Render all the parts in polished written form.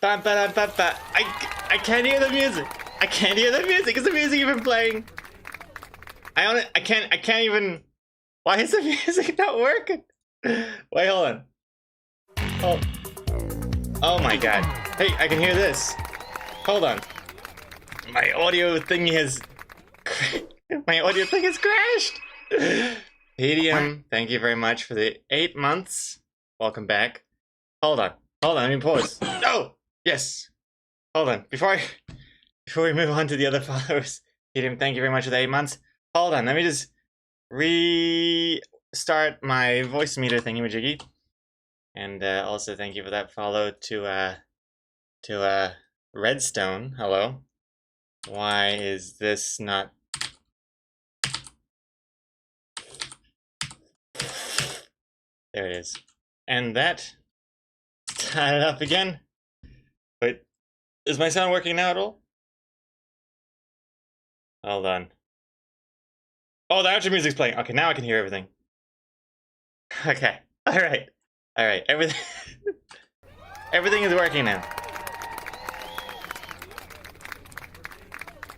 I can't hear the music. I can't hear the music. Is the music even playing? I can't even. Why is the music not working? Wait, hold on. Oh. Oh my god. Hey, I can hear this. Hold on. My audio thing has crashed. Pedium, thank you very much for the 8 months. Welcome back. Hold on. Let me pause. No! Yes. Hold on. Before we move on to the other followers, Pedium, thank you very much for the 8 months. Hold on. Let me just restart my voice meter thingy-majiggy. And also thank you for that follow to Redstone. Hello. Why is this not? There it is. And that. Tie it up again. Wait, is my sound working now at all? Hold on. Oh, the outro music's playing. Okay, now I can hear everything. Okay. Alright. Alright. Everything is working now.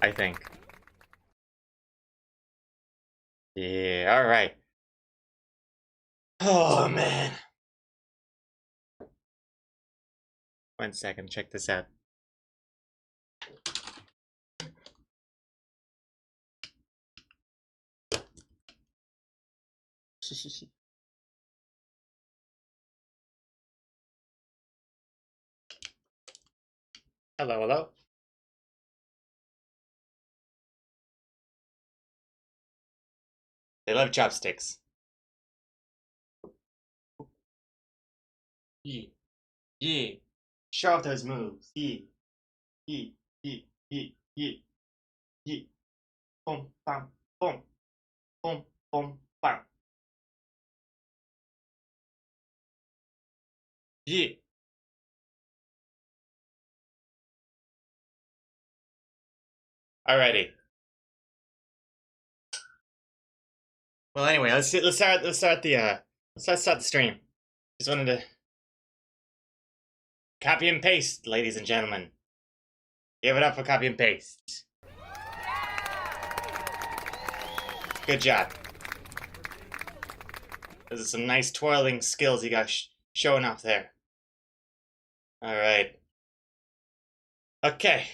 I think. Yeah, alright. Oh, man. 1 second, check this out. Hello, hello. They love chopsticks. Yeah, yeah. Show off those moves. Yeah, yeah, yeah, yeah, yeah, yeah. Boom, bam, boom, boom, boom, bam. Yeah. Alrighty. Well, anyway, let's start the stream. Just wanted to copy and paste, ladies and gentlemen. Give it up for copy and paste. Good job. Those are some nice twirling skills you got showing off there. All right. Okay.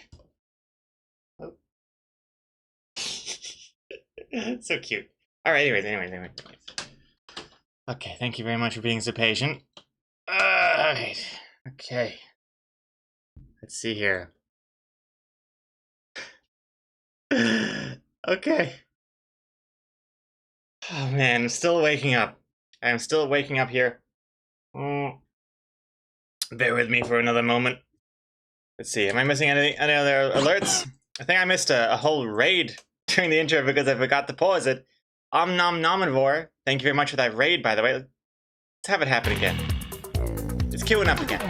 Oh. So cute. All right. Anyways. Okay. Thank you very much for being so patient. All right. Okay. Let's see here. Okay. Oh man, I'm still waking up. I'm still waking up here. Bear with me for another moment. Let's see, am I missing any other alerts? I think I missed a whole raid during the intro because I forgot to pause it. Nom Nominivore, thank you very much for that raid, by the way. Let's have it happen again. It's queuing up again.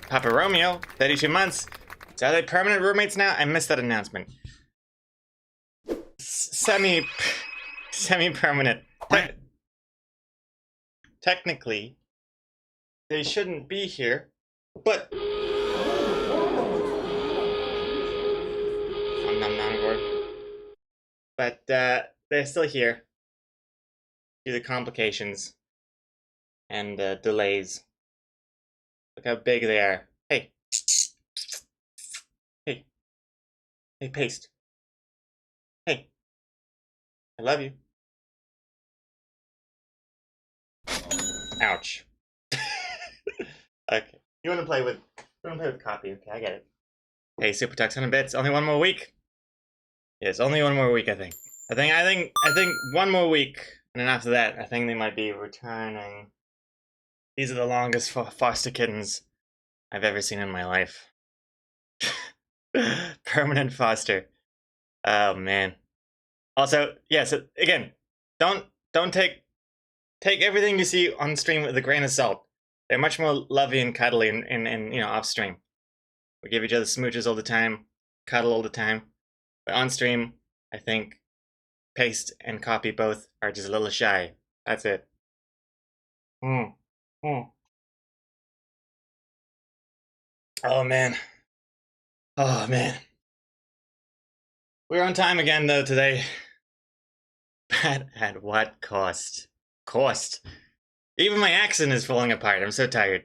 Papa Romeo, 32 months. So are they permanent roommates now? I missed that announcement. Semi-permanent. Technically, they shouldn't be here, but but they're still here due to complications and delays. Look how big they are. Hey, hey, paste. Hey, I love you. Ouch. Okay, you want to play with copy? Okay, I get it. Hey, Super Tux 100 bits. Only one more week. Yes, only one more week. I think one more week, and then after that, I think they might be returning. These are the longest foster kittens I've ever seen in my life. Permanent foster. Oh man. Also, yeah. So again, don't take everything you see on stream with a grain of salt. They're much more lovey and cuddly and off stream. We give each other smooches all the time, cuddle all the time. But on stream, I think paste and copy both are just a little shy. That's it. Oh man. Oh man. We're on time again though today. But at what cost? Cost. Even my accent is falling apart. I'm so tired.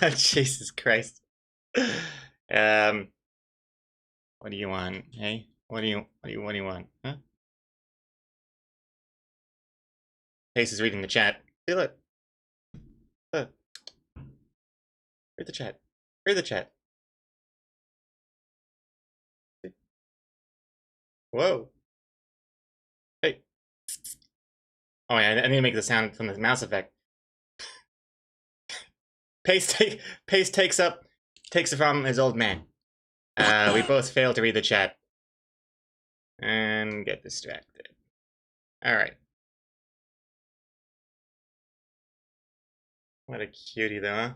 Jesus Christ. What do you want? Hey? What do you want? Huh? Pace is reading the chat. Feel it. Read the chat. Read the chat. Whoa. Hey. Oh yeah, I need to make the sound from the mouse effect. Pace takes it from his old man. We both fail to read the chat. And get distracted. Alright. What a cutie though, huh?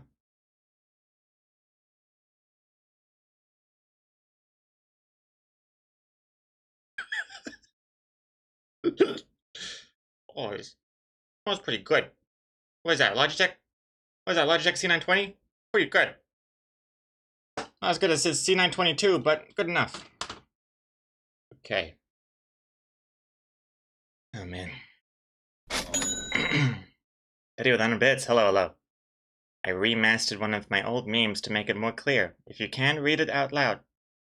Oh, that's pretty good. What is that, Logitech? What is that, Logitech C920? Pretty good. Not as good as his C922, but good enough. Okay. Oh man. Eddie with 100 bits. Hello, hello. I remastered one of my old memes to make it more clear. If you can, read it out loud.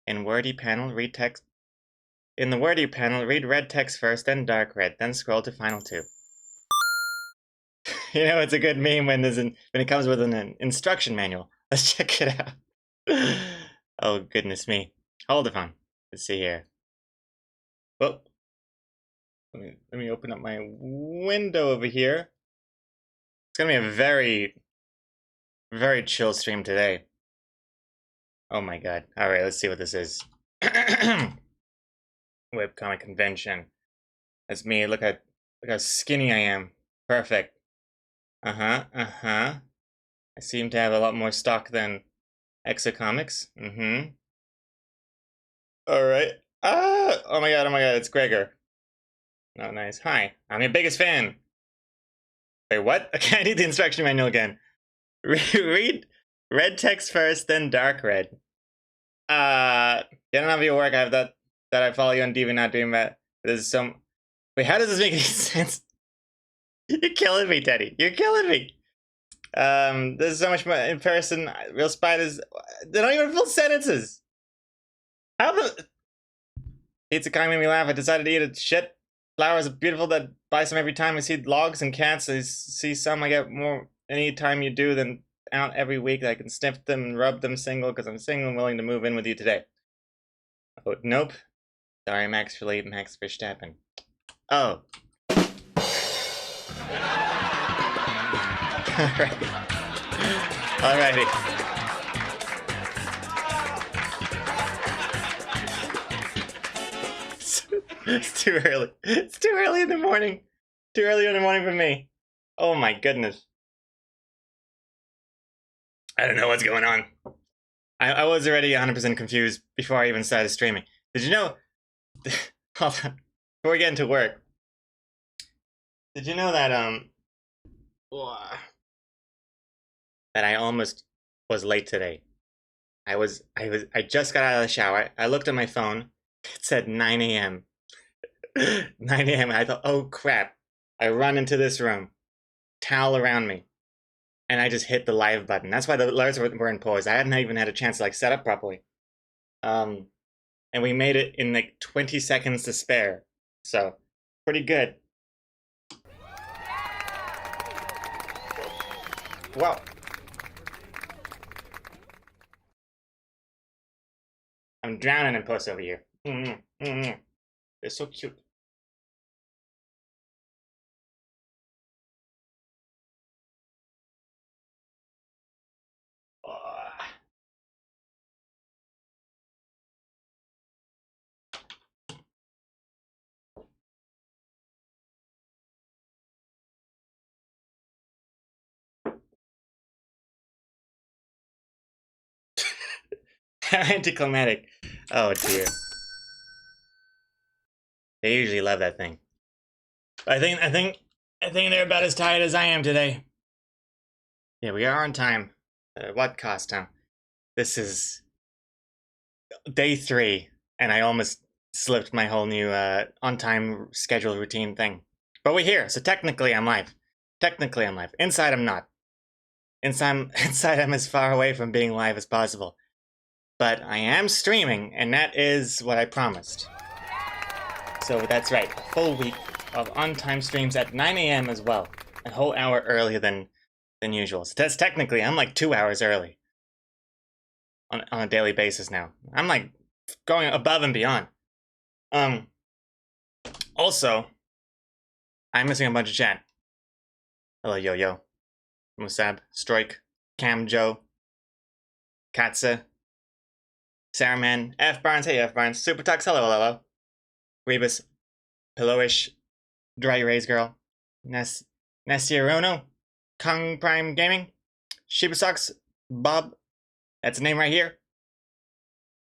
In wordy panel, read text. In the wordy panel, read red text first, then dark red, then scroll to final two. You know, it's a good meme when it comes with an instruction manual. Let's check it out. Oh goodness me! Hold on. Let's see here. Oh, let me open up my window over here. It's gonna be a very, very chill stream today. Oh my god! All right, let's see what this is. Webcomic convention. That's me. Look how skinny I am. Perfect. Uh-huh. I seem to have a lot more stock than Exocomics. Mm-hmm. Alright. Oh my god, it's Gregor. Oh, nice. Hi, I'm your biggest fan. Wait, what? Okay, I need the instruction manual again. Read red text first, then dark red. Get none of your work. I have that I follow you on DeviantArt doing that. There's some... Wait, how does this make any sense? You're killing me, Teddy. You're killing me. There's so much more in person. Real spiders. They don't even fill sentences. How the... Pizza kind made me laugh. I decided to eat it. Shit. Flowers are beautiful. That buy some every time. I see logs and cats. I see some. I get more any time you do than out every week. I can sniff them and rub them single because I'm single and willing to move in with you today. Oh, nope. Sorry, Max Verstappen. Oh. Alright. Alrighty. It's too early. It's too early in the morning. Too early in the morning for me. Oh my goodness. I don't know what's going on. I was already 100% confused before I even started streaming. Did you know... Hold on. Before we get into work. Did you know that, that I almost was late today? I just got out of the shower. I looked at my phone. It said 9 a.m. 9 a.m. I thought, oh crap. I run into this room, towel around me, and I just hit the live button. That's why the alerts were in pause. I hadn't even had a chance to like set up properly. And we made it in like 20 seconds to spare. So, pretty good. Wow. I'm drowning in puss over here. They're so cute. Anticlimactic. Oh dear. They usually love that thing. I think they're about as tired as I am today. Yeah, we are on time. What cost, huh? This is day 3, and I almost slipped my whole new on-time schedule routine thing. But we're here, so technically I'm live. Technically I'm live. Inside I'm not. Inside I'm as far away from being live as possible. But I am streaming, and that is what I promised. So that's right, a full week of on-time streams at 9 a.m. as well. A whole hour earlier than usual. So that's technically, I'm like 2 hours early. On a daily basis now. I'm like going above and beyond. Also, I'm missing a bunch of chat. Hello, Yo-Yo, Musab, Stroik, Cam Joe, Katza, Sarahman, F Barnes, hey F Barnes, Super Tux, hello. Rebus, Pillowish, Dry Rays Girl, Nestiarono, Kung Prime Gaming, Shiba Socks, Bob, that's a name right here.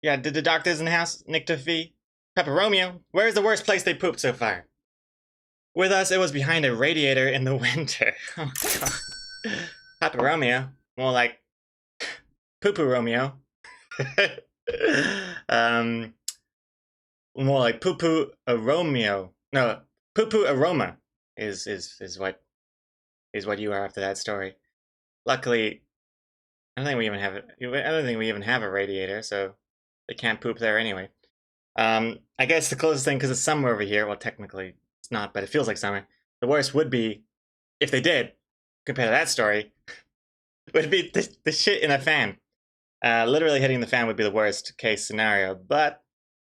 Yeah, did the doctors in the house, Nick Tuffy, Pepper Romeo, where's the worst place they pooped so far? With us, it was behind a radiator in the winter. Oh, God. Papa Romeo, more like Poo-Poo Romeo. More like Poo-Poo Romeo. No, Poo-Poo Aroma is what you are after that story. Luckily, I don't think we even have a radiator, so they can't poop there anyway. I guess the closest thing, because it's summer over here. Well, technically it's not, but it feels like summer. The worst would be, if they did, compared to that story, would be the shit in a fan. Literally hitting the fan would be the worst case scenario. But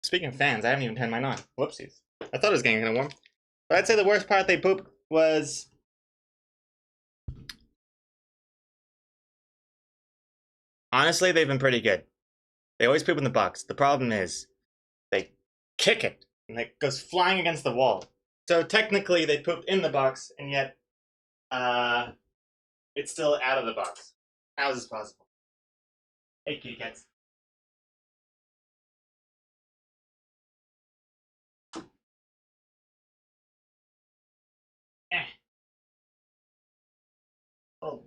speaking of fans, I haven't even turned mine on. Whoopsies. I thought it was getting kind of warm. But I'd say the worst part they pooped was... Honestly, they've been pretty good. They always poop in the box. The problem is, they kick it, and it goes flying against the wall. So technically, they pooped in the box, and yet, it's still out of the box. How is this possible? Hey, kitty cats. Eh. Oh.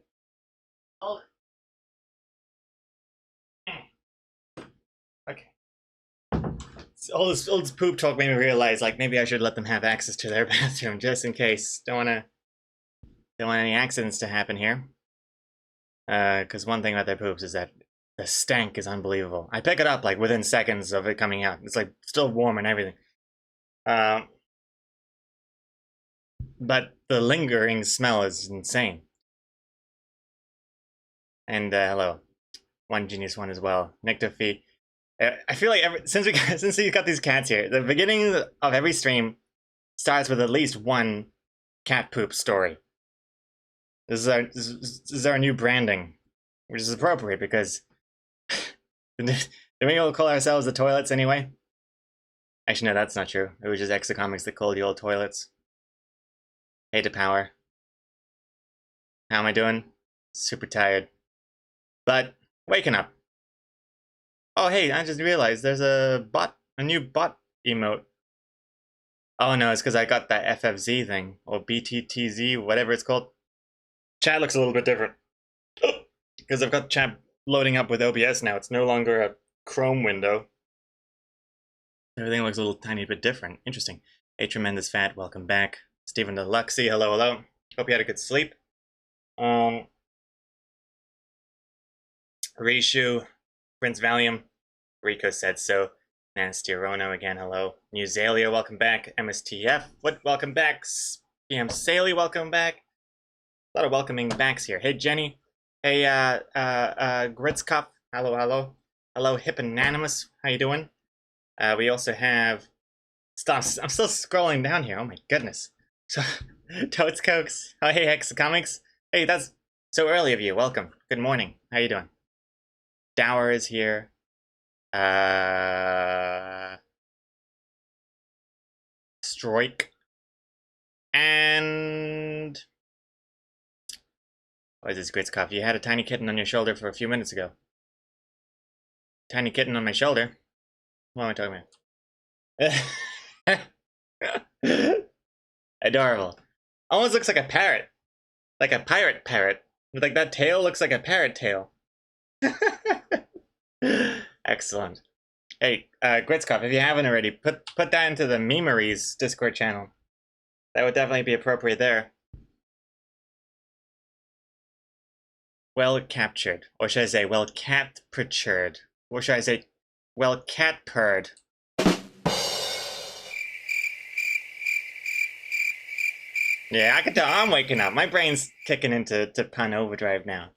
Eh. Okay. So all this poop talk made me realize, like, maybe I should let them have access to their bathroom just in case. Don't want any accidents to happen here. Because one thing about their poops is that the stank is unbelievable. I pick it up like within seconds of it coming out. It's like still warm and everything. But the lingering smell is insane. And hello, one genius one as well, Nick Duffy. I feel like since we got these cats here, the beginning of every stream starts with at least one cat poop story. This is our new branding, which is appropriate because do we all call ourselves the toilets anyway? Actually, no, that's not true. It was just Extra Comics that called the old toilets. Hate to power. How am I doing? Super tired. But waking up. Oh, hey, I just realized there's a new bot emote. Oh no, it's because I got that FFZ thing, or BTTZ, whatever it's called. Chat looks a little bit different. Because I've got chat loading up with OBS now. It's no longer a Chrome window. Everything looks a little tiny bit different. Interesting. Hey, Tremendous Fat, welcome back. Stephen Deluxey, hello. Hope you had a good sleep. Rishu, Prince Valium, Rico said so. Nasty Rono again, hello. New Zalia, welcome back. MSTF, welcome back. PM Saley, welcome back. A lot of welcoming backs here. Hey, Jenny. Hey, Gritzkopf, hello. Hello, Hipponanimous, how you doing? We also have... Stop, I'm still scrolling down here, oh my goodness. So, Totes Cokes, oh hey, Hexa Comics. Hey, that's so early of you, welcome. Good morning, how you doing? Dower is here. Stroik. And... What is this, Gritzkopf? You had a tiny kitten on your shoulder for a few minutes ago. Tiny kitten on my shoulder? What am I talking about? Adorable. Almost looks like a parrot. Like a pirate parrot. Like that tail looks like a parrot tail. Excellent. Hey, Gritzkopf, if you haven't already, put that into the Memories Discord channel. That would definitely be appropriate there. Well captured. Or should I say, well cat-purtured? Or should I say, well cat-purred? Yeah, I can tell I'm waking up. My brain's kicking into pun overdrive now.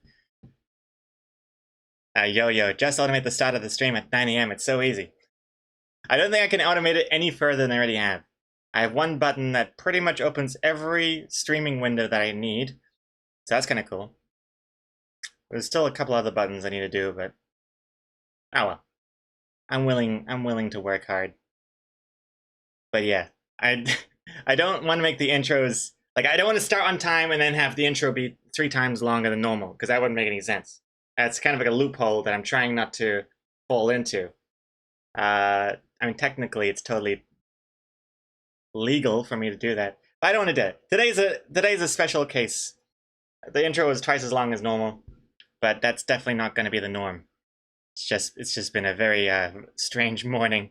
Yo, just automate the start of the stream at 9 AM. It's so easy. I don't think I can automate it any further than I already have. I have one button that pretty much opens every streaming window that I need. So that's kind of cool. There's still a couple other buttons I need to do, but oh well. I'm willing to work hard. But yeah, I don't want to make the intros like I don't want to start on time and then have the intro be 3 times longer than normal because that wouldn't make any sense. That's kind of like a loophole that I'm trying not to fall into. I mean, technically, it's totally legal for me to do that. But I don't want to do it. Today's a special case. The intro was twice as long as normal, but that's definitely not going to be the norm. It's just been a very strange morning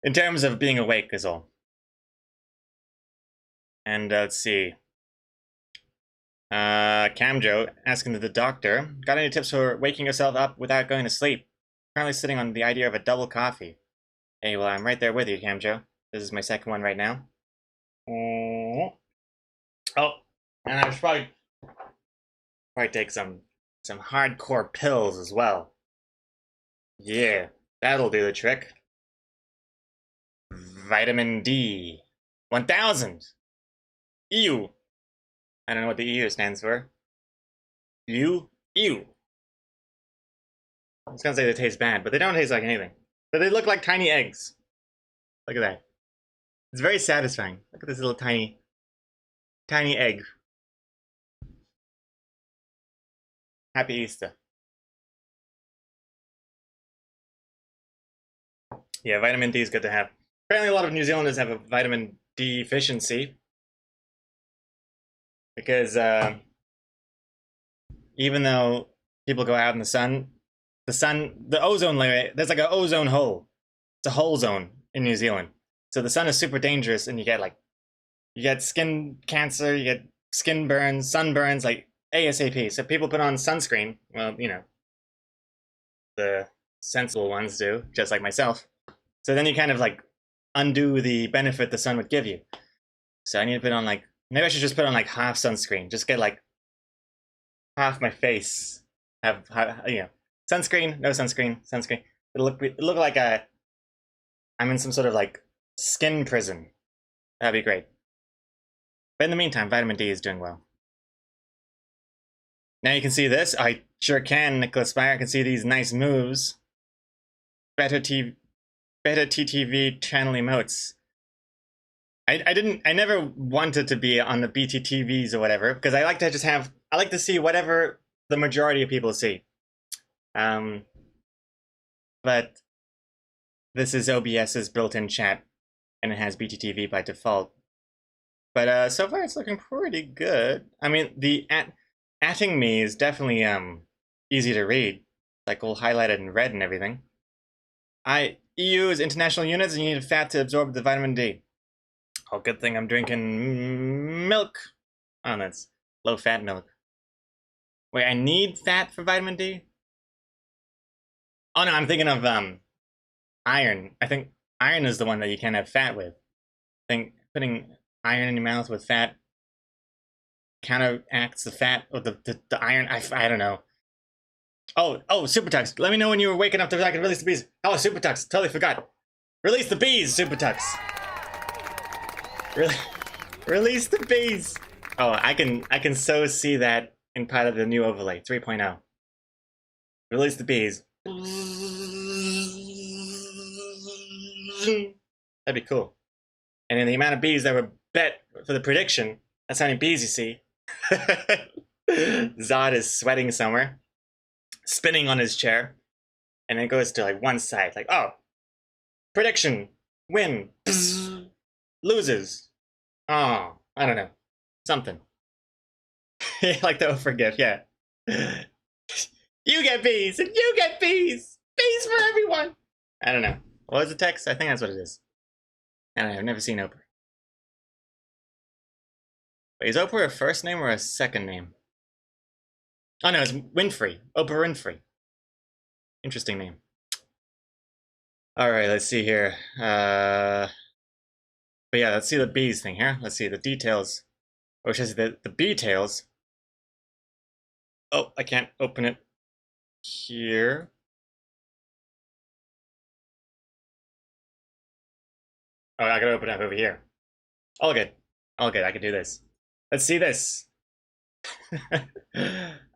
in terms of being awake is all. And let's see. Camjo asking the doctor, got any tips for waking yourself up without going to sleep? Currently sitting on the idea of a double coffee. Hey, well, I'm right there with you, Camjo. This is my second one right now. Oh, and I should probably take some hardcore pills as well. Yeah, that'll do the trick. Vitamin D. 1000! Ew. I don't know what the EU stands for. Ew? Ew. I was gonna say they taste bad, but they don't taste like anything. But they look like tiny eggs. Look at that. It's very satisfying. Look at this little tiny egg. Happy Easter. Yeah, vitamin D is good to have. Apparently a lot of New Zealanders have a vitamin D deficiency. Because even though people go out in the ozone layer, there's like an ozone hole. It's a hole zone in New Zealand. So the sun is super dangerous and you get skin cancer, you get skin burns, sunburns, like ASAP. So people put on sunscreen. Well, you know, the sensible ones do, just like myself. So then you kind of like undo the benefit the sun would give you. So I need to put on like, maybe I should just put on like half sunscreen. Just get like half my face. Have, you know, sunscreen, no sunscreen, sunscreen. It'll look like I'm in some sort of like skin prison. That'd be great. But in the meantime, vitamin D is doing well. Now you can see this. I sure can, Nicholas Spire. I can see these nice moves. Better TTV channel emotes. I never wanted to be on the BTTVs or whatever, because I like to see whatever the majority of people see. But this is OBS's built-in chat, and it has BTTV by default. But so far it's looking pretty good. I mean, the atting me is definitely easy to read, like all highlighted in red and everything. EU is international units, and you need fat to absorb the vitamin D. Oh, good thing I'm drinking milk. Oh, that's low-fat milk. Wait, I need fat for vitamin D? Oh no, I'm thinking of iron. I think iron is the one that you can have fat with. I think putting iron in your mouth with fat counteracts the fat or the iron. I don't know. Oh, Super Tux. Let me know when you were waking up so I can release the bees. Oh, Super Tux. Totally forgot. Release the bees, Super Tux. Release the bees. Oh, I can so see that in part of the new overlay 3.0. Release the bees. That'd be cool. And then the amount of bees that were bet for the prediction, that's how many bees you see. Zod is sweating somewhere, spinning on his chair, and it goes to like one side, like, oh, prediction, win, loses. Oh, I don't know, something. Like the forgive, yeah. You get bees, and you get bees. Bees for everyone! I don't know. What was the text? I think that's what it is. I don't know, I've never seen Oprah. Wait, is Oprah a first name or a second name? Oh no, it's Winfrey. Oprah Winfrey. Interesting name. Alright, let's see here. But yeah, let's see the bees thing here. Let's see the details. Or should I say the details. Oh, I can't open it here. Oh, I gotta open it up over here. All good. All good, I can do this. Let's see this.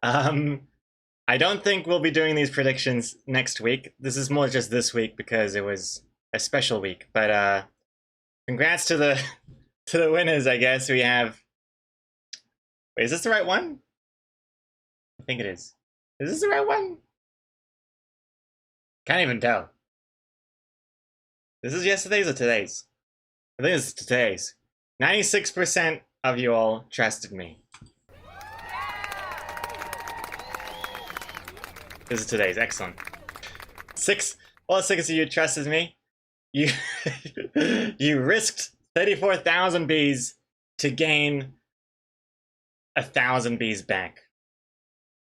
I don't think we'll be doing these predictions next week. This is more just this week because it was a special week. But congrats to the to the winners, I guess. We have. Wait, is this the right one? I think it is. Is this the right one? Can't even tell. This is yesterday's or today's? I think it's today's. 96% of you all trusted me. This is today's. Excellent. All six of you trusted me. You you risked 34,000 bees to gain 1,000 bees back.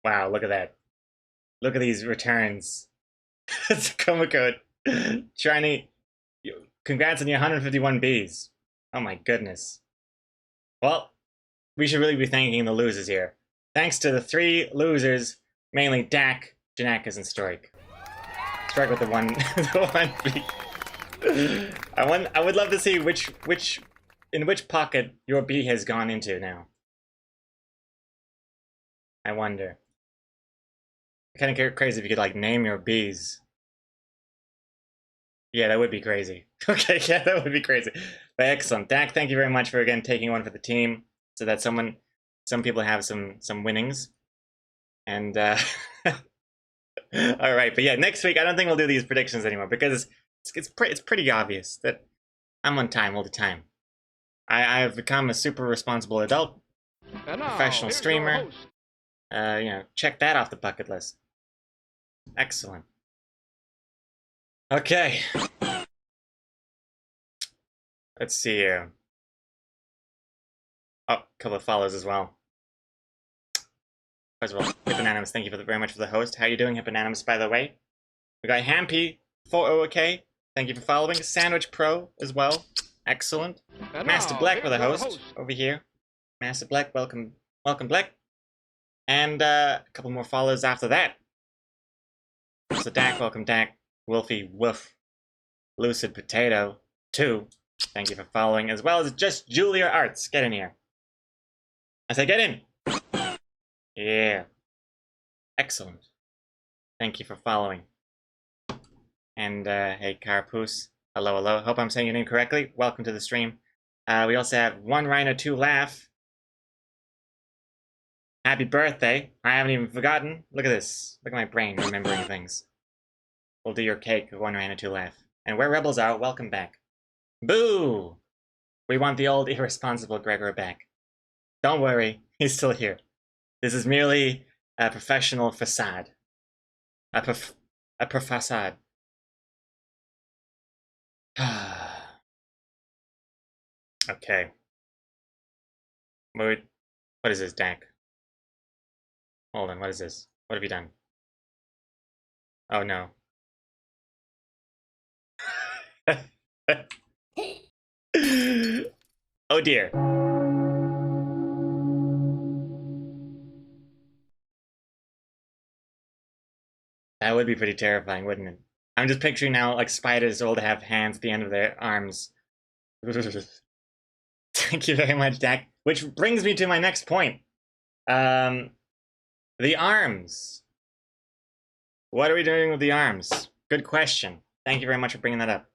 Wow, look at that. Look at these returns. It's a promo code. Trying to... Congrats on your 151 bees. Oh my goodness. Well, we should really be thanking the losers here. Thanks to the 3 losers, mainly Dak, Janakas, and Strike. Strike with the one, the one bee. I would love to see in which pocket your bee has gone into now. I wonder. Kind of crazy if you could like name your bees. Yeah, that would be crazy. Okay, yeah, that would be crazy. But excellent. Dak, thank you very much for again taking one for the team so that some people have some winnings. And all right, but yeah, next week I don't think we'll do these predictions anymore because it's pretty obvious that I'm on time all the time. I've become a super responsible adult, professional streamer. You know, check that off the bucket list. Excellent. Okay. Let's see here. Oh, a couple of follows as well. First of all, Hipponanimous, thank you very much for the host. How you doing, Hipponanimous, by the way? We got Hampy, 40OK. Thank you for following. Sandwich Pro as well. Excellent. Master Black for the host over here. Master Black, welcome Black. And a couple more follows after that. So Dak, welcome Dak. Wolfie Woof. Lucid Potato 2. Thank you for following, as well as Just Julia Arts. Get in here. I say get in. Yeah. Excellent. Thank you for following. And hey Carapace. Hello, hello. Hope I'm saying your name correctly. Welcome to the stream. We also have One Rhino 2 Laugh. Happy birthday. I haven't even forgotten. Look at this. Look at my brain remembering things. We'll do your cake, One Rhino 2 Laugh. And where rebels are, welcome back. Boo! We want the old irresponsible Gregor back. Don't worry, he's still here. This is merely a professional facade. A facade. Okay. What is this, Dak? Hold on, what is this? What have you done? Oh no. Oh dear. That would be pretty terrifying, wouldn't it? I'm just picturing now, like, spiders all to have hands at the end of their arms. Thank you very much, Dak. Which brings me to my next point. The arms. What are we doing with the arms? Good question. Thank you very much for bringing that up.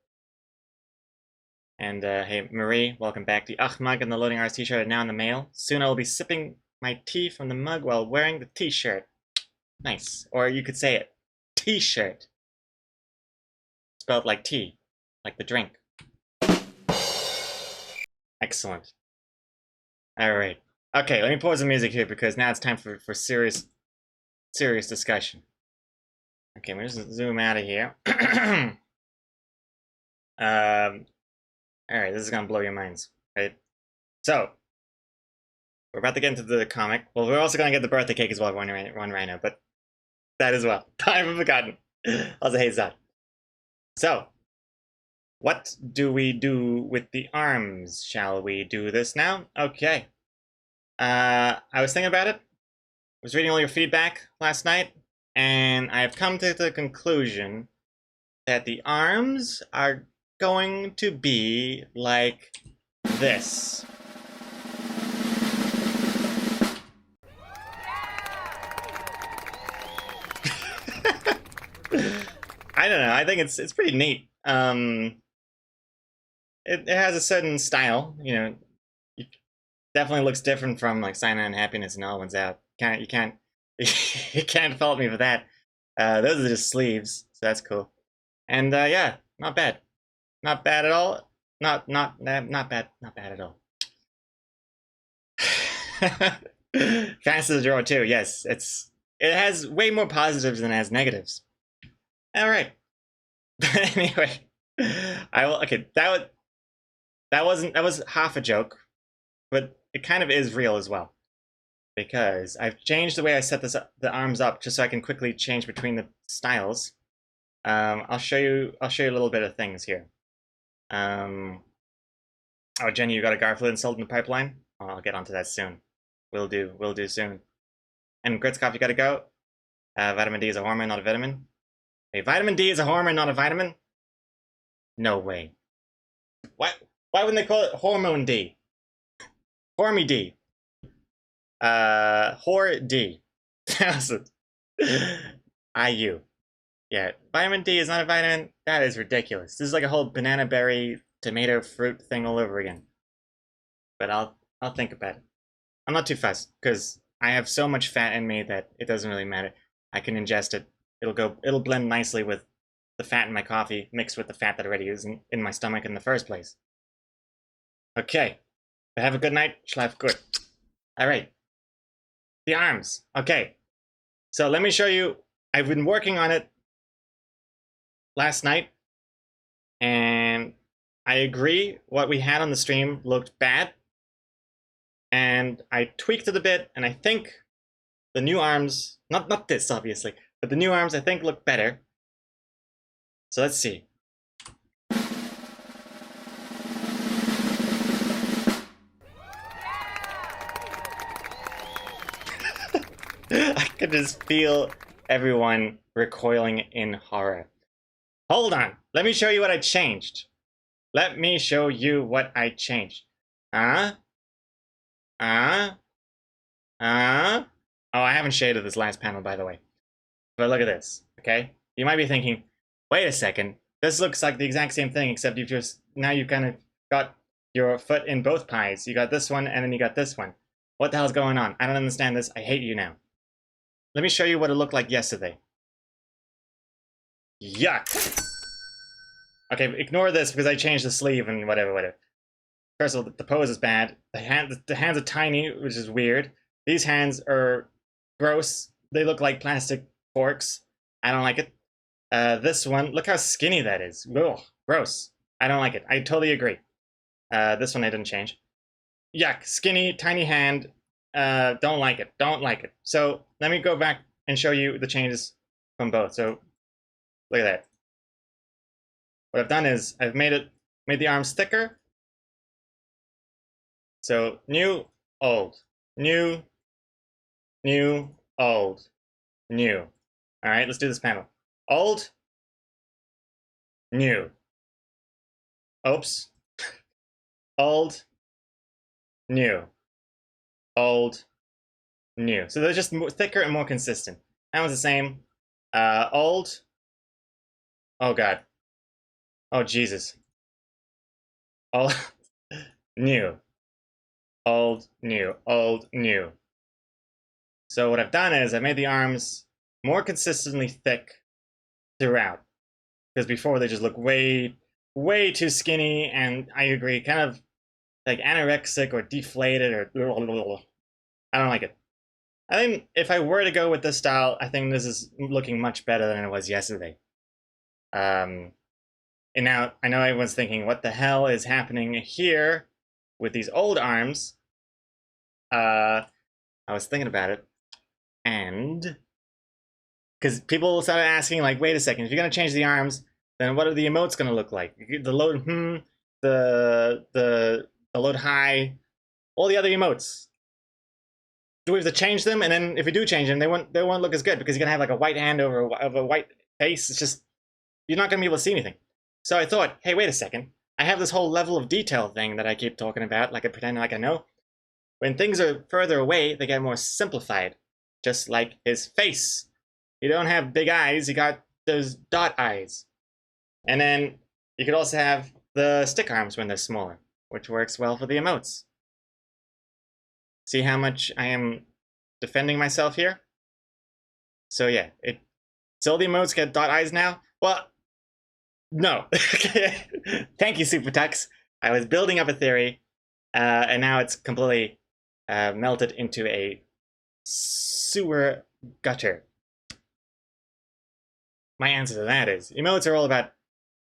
And hey, Marie, welcome back. The mug and the Loading Arts t-shirt are now in the mail. Soon I will be sipping my tea from the mug while wearing the t-shirt. Nice. Or you could say it. T-shirt. Spelled like tea. Like the drink. Excellent. Alright. Okay, let me pause the music here because now it's time for serious discussion. Okay, we'll just zoom out of here. Alright, this is gonna blow your minds, right? So, we're about to get into the comic. Well, we're also gonna get the birthday cake as well, one rhino, but that as well. I haven't forgotten. Also hates that. So, what do we do with the arms? Shall we do this now? Okay. I was thinking about it. I was reading all your feedback last night, and I have come to the conclusion that the arms are going to be like this. I don't know. I think it's pretty neat. It has a certain style. You know, it definitely looks different from like Cyanide and Happiness and All One's Out. You can't you can't fault me for that. Those are just sleeves, so that's cool. And yeah, not bad, not bad at all. Not bad, not bad at all. Fast as a drawer too. Yes, it has way more positives than it has negatives. All right. But anyway, I will. Okay, that was half a joke, but it kind of is real as well, because I've changed the way I set the arms up just so I can quickly change between the styles. I'll show you a little bit of things here. Oh, Jenny, you got a Garfield insult in the pipeline? Oh, I'll get onto that soon. Will do soon. And Gritzkopf, you gotta go. Vitamin D is a hormone, not a vitamin. Hey, vitamin D is a hormone, not a vitamin? No way. Why wouldn't they call it hormone D? Hormy D. Hor D. IU. Yeah, vitamin D is not a vitamin? That is ridiculous. This is like a whole banana berry tomato fruit thing all over again. But I'll think about it. I'm not too fussed, because I have so much fat in me that it doesn't really matter. I can ingest it. It'll blend nicely with the fat in my coffee, mixed with the fat that already is in my stomach in the first place. Okay. Have a good night. Schlaf good. Alright. The arms. Okay. So let me show you. I've been working on it last night, and I agree what we had on the stream looked bad, and I tweaked it a bit, and I think the new arms, not this obviously, but the new arms I think look better. So let's see. I could just feel everyone recoiling in horror. Hold on, let me show you what I changed. Let me show you what I changed. Oh, I haven't shaded this last panel, by the way. But look at this, okay? You might be thinking, wait a second, this looks like the exact same thing, except now you've kind of got your foot in both pies. You got this one, and then you got this one. What the hell's going on? I don't understand this. I hate you now. Let me show you what it looked like yesterday. Yuck! Okay, ignore this because I changed the sleeve and whatever. First of all, the pose is bad. The hands are tiny, which is weird. These hands are gross. They look like plastic forks. I don't like it. This one, look how skinny that is. Ugh, gross. I don't like it. I totally agree. This one I didn't change. Yuck, skinny, tiny hand. Don't like it. Don't like it. So let me go back and show you the changes from both. So look at that. What I've done is I've made the arms thicker. So new, old, new, old, new. All right, let's do this panel. Old, new. Oops. Old, new. Old, new. So they're just thicker and more consistent. That one's the same. Old. Oh God. Oh Jesus. Old, new. Old, new. Old, new. So what I've done is I made the arms more consistently thick throughout, because before they just look way too skinny, and I agree, kind of like anorexic or deflated, or I don't like it. I think if I were to go with this style, I think this is looking much better than it was yesterday. And now I know everyone's thinking, what the hell is happening here with these old arms? I was thinking about it, and because people started asking, like, wait a second, if you're gonna change the arms, then what are the emotes gonna look like? The load, the load high, all the other emotes. Do we have to change them? And then if we do change them, they won't look as good because you're gonna have like a white hand over a white face. It's just you're not gonna be able to see anything. So I thought, hey, wait a second. I have this whole level of detail thing that I keep talking about, like I pretend like I know. When things are further away, they get more simplified, just like his face. You don't have big eyes, you got those dot eyes. And then you could also have the stick arms when they're smaller, which works well for the emotes. See how much I am defending myself here? So yeah, so the emotes get dot eyes now? Well, no. Thank you, Super Tux. I was building up a theory, and now it's completely melted into a sewer gutter. My answer to that is, emotes are all about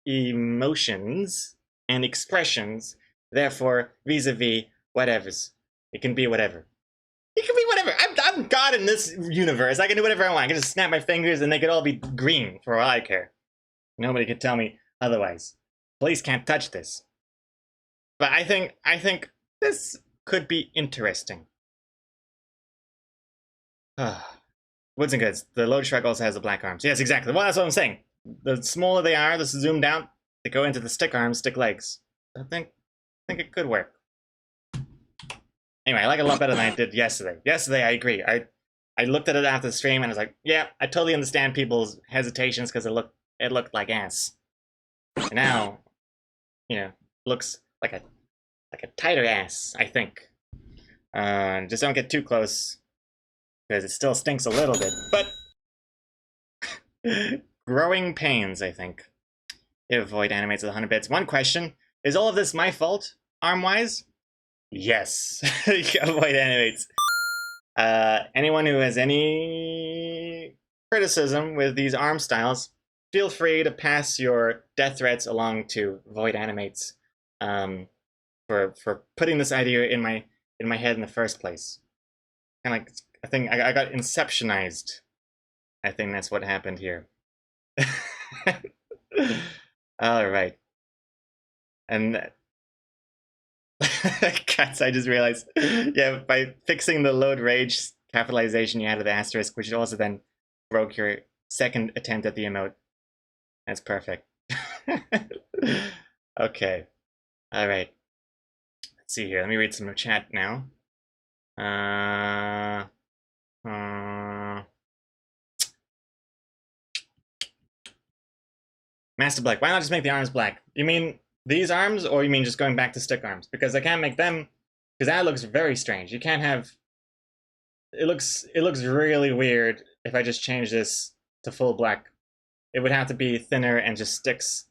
emotions and expressions, therefore, vis-a-vis whatevers. It can be whatever. It can be whatever. I'm God in this universe. I can do whatever I want. I can just snap my fingers and they could all be green for all I care. Nobody could tell me otherwise. Police can't touch this. But I think this could be interesting. Woods and Goods. The load shrek also has the black arms. Yes, exactly. Well, that's what I'm saying. The smaller they are, this is zoomed out, they go into the stick arms, stick legs. I think it could work. Anyway, I like it a lot better than I did yesterday. Yesterday, I agree. I looked at it after the stream and I was like, yeah, I totally understand people's hesitations because it looked like ass. And now, looks like a tighter ass, I think. Just don't get too close because it still stinks a little bit. But growing pains, I think. If Void animates at 100 bits. One question: is all of this my fault, arm-wise? Yes. Void animates. Anyone who has any criticism with these arm styles, feel free to pass your death threats along to Void Animates for putting this idea in my head in the first place. Kind of like, I think I got inceptionized. I think that's what happened here. All right. And cats, I just realized, yeah, by fixing the load rage capitalization, you added the asterisk, which also then broke your second attempt at the emote. That's perfect. Okay. All right. Let's see here. Let me read some chat now. Master Black, why not just make the arms black? You mean these arms, or you mean just going back to stick arms? Because I can't make them, because that looks very strange. You can't have. It looks really weird if I just change this to full black. It would have to be thinner and just sticks.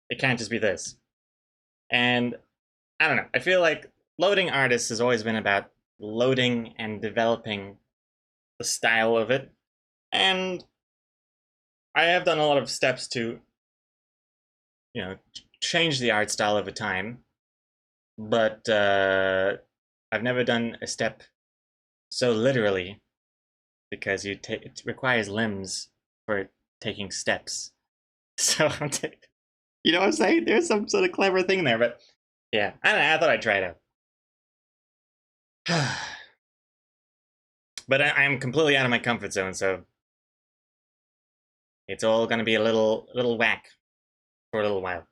It can't just be this. And I don't know. I feel like loading artists has always been about loading and developing the style of it. And I have done a lot of steps to, change the art style over time. But I've never done a step so literally, because it requires limbs for taking steps. So you know what I'm saying? There's some sort of clever thing there, but yeah, I don't know. I thought I'd try it out. But I am completely out of my comfort zone, so it's all gonna be a little whack for a little while,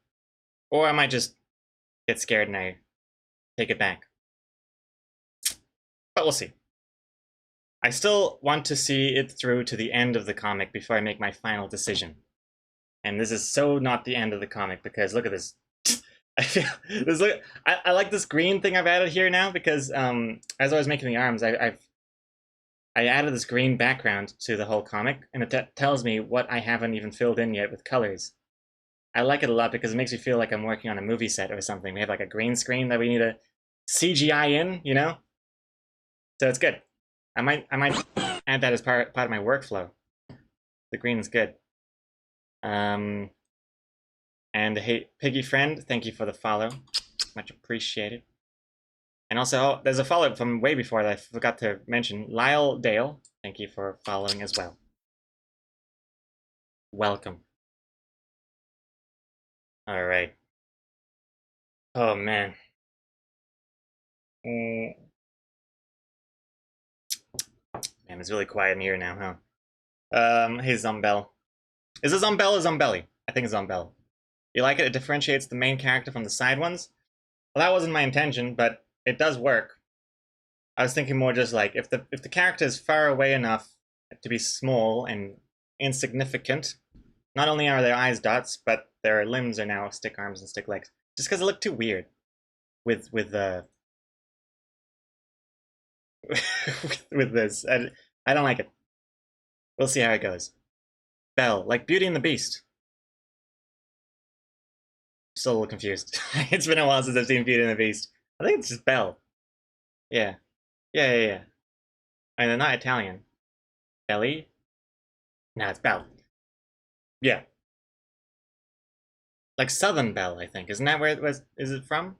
or I might just get scared and I take it back. But we'll see. I still want to see it through to the end of the comic before I make my final decision. And this is so not the end of the comic, because look at this. I feel this. I like this green thing I've added here now, because as I was making the arms, I added this green background to the whole comic, and it tells me what I haven't even filled in yet with colors. I like it a lot because it makes me feel like I'm working on a movie set or something. We have like a green screen that we need to CGI in, So it's good. I might add that as part of my workflow. The green is good. And hey, Piggy friend, thank you for the follow. Much appreciated. And also, there's a follow-up from way before that I forgot to mention. Lyle Dale, thank you for following as well. Welcome. All right. Oh, man. Man, it's really quiet in here now, huh? Hey, Zumbel. Is it Zumbel or Zumbelly? I think it's Zumbel. You like it? It differentiates the main character from the side ones? Well, that wasn't my intention, but it does work. I was thinking more just like, if the character is far away enough to be small and insignificant, not only are their eyes dots, but their limbs are now stick arms and stick legs. Just because it looked too weird with with this. I don't like it. We'll see how it goes. Belle, like Beauty and the Beast. Still a little confused. It's been a while since I've seen Beauty and the Beast. I think it's just Belle. Yeah. Yeah. I mean, they're not Italian. Belly? No, it's Belle. Yeah. Like Southern Belle, I think. Isn't that where it was? Is it from?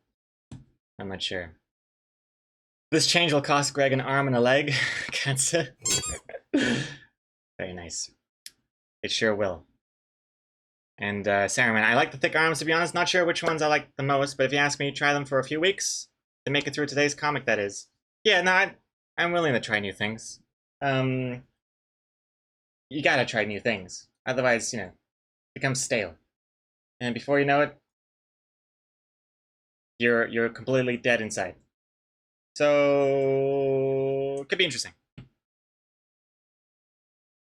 I'm not sure. This change will cost Greg an arm and a leg. Cancer. Very nice. It sure will. And Saruman, I like the thick arms, to be honest. Not sure which ones I like the most, but if you ask me, try them for a few weeks to make it through today's comic, that is. Yeah, no, I'm willing to try new things. You gotta try new things. Otherwise, you know, it becomes stale. And before you know it, you're completely dead inside. So it could be interesting.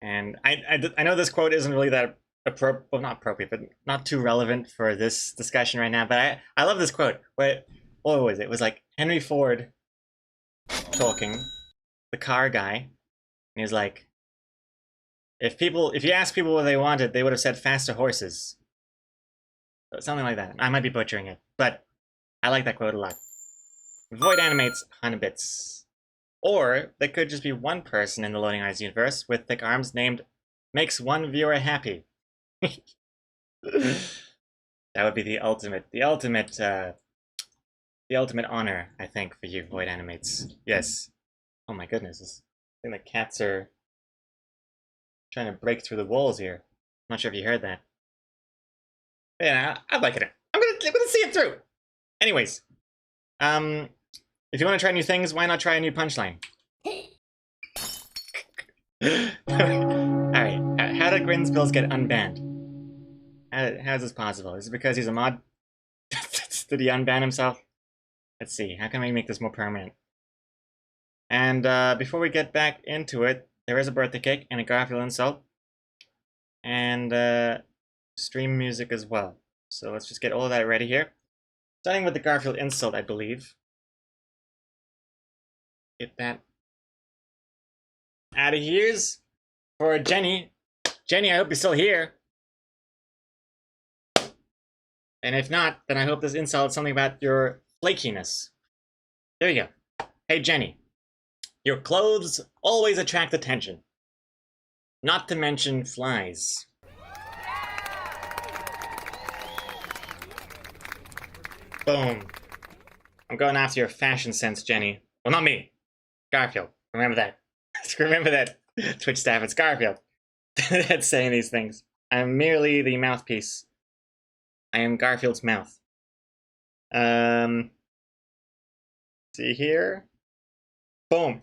And I know this quote isn't really that well, not appropriate, but not too relevant for this discussion right now. But I love this quote. What was it? It was like Henry Ford talking, the car guy, and he was like, if you ask people what they wanted, they would have said faster horses. Something like that. I might be butchering it, but I like that quote a lot. Void animates Hanabits. Or there could just be one person in the Loading Eyes universe with thick arms named makes one viewer happy. That would be the ultimate honor, I think, for you, Void Animates. Yes. Oh my goodness, I think the cats are trying to break through the walls here. I'm not sure if you heard that. Yeah, I like it. I'm gonna see it through. Anyways, if you want to try new things, why not try a new punchline? Alright, how did Grinsbills get unbanned? How is this possible? Is it because he's a mod? Did he unban himself? Let's see, how can we make this more permanent? And before we get back into it, there is a birthday cake and a Garfield insult. And stream music as well. So let's just get all of that ready here. Starting with the Garfield insult, I believe. Get that out of here for Jenny. Jenny, I hope you're still here. And if not, then I hope this insult is something about your flakiness. There you go. Hey, Jenny. Your clothes always attract attention. Not to mention flies. Boom. I'm going after your fashion sense, Jenny. Well, not me. Garfield. Remember that. Remember that, Twitch staff. It's Garfield that's saying these things. I'm merely the mouthpiece. I am Garfield's mouth. See here. Boom.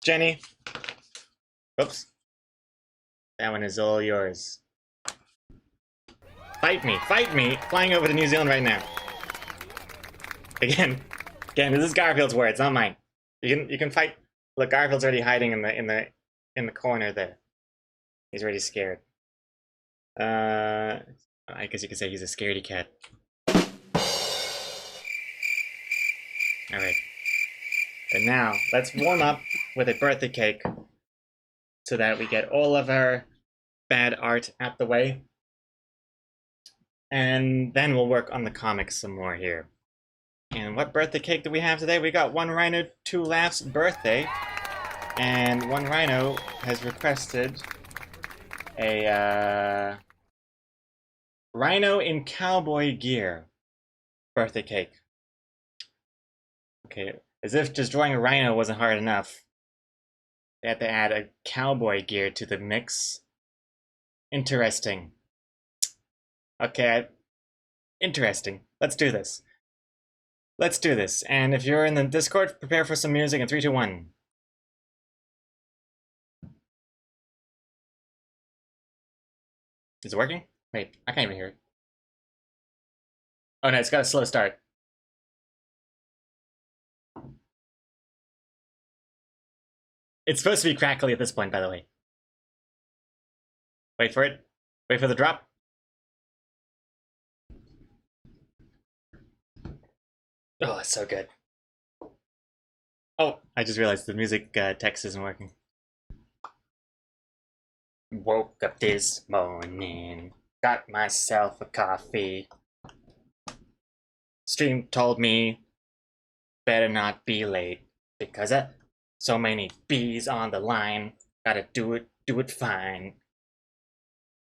Jenny. Oops. That one is all yours. Fight me. Fight me. Flying over to New Zealand right now. Again, this is Garfield's words, not mine. You can fight. Look, Garfield's already hiding in the corner there. He's already scared. I guess you could say he's a scaredy cat. Alright. And now, let's warm up with a birthday cake so that we get all of our bad art out the way. And then we'll work on the comics some more here. And what birthday cake do we have today? We got One Rhino, Two Laughs birthday. And one rhino has requested a rhino in cowboy gear birthday cake. Okay, as if just drawing a rhino wasn't hard enough. They had to add a cowboy gear to the mix. Interesting. Okay, interesting. Let's do this. Let's do this. And if you're in the Discord, prepare for some music in 3, 2, 1. Is it working? Wait, I can't even hear it. Oh no, it's got a slow start. It's supposed to be crackly at this point, by the way. Wait for it. Wait for the drop. Oh, it's so good. Oh, I just realized the music text isn't working. Woke up this morning, got myself a coffee. Stream told me better not be late because so many bees on the line. Gotta do it fine.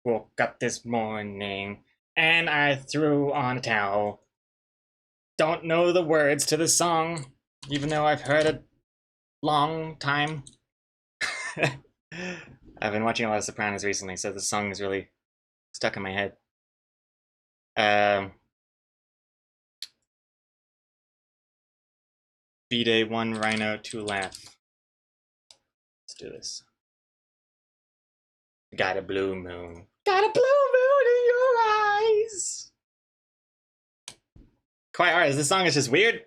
Woke up this morning and I threw on a towel. Don't know the words to the song, even though I've heard it long time. I've been watching a lot of Sopranos recently, so the song is really stuck in my head. B-Day, 1 rhino, 2 laugh. Let's do this. Got a blue moon. Got a blue moon in your eyes. Quiet this song is just weird.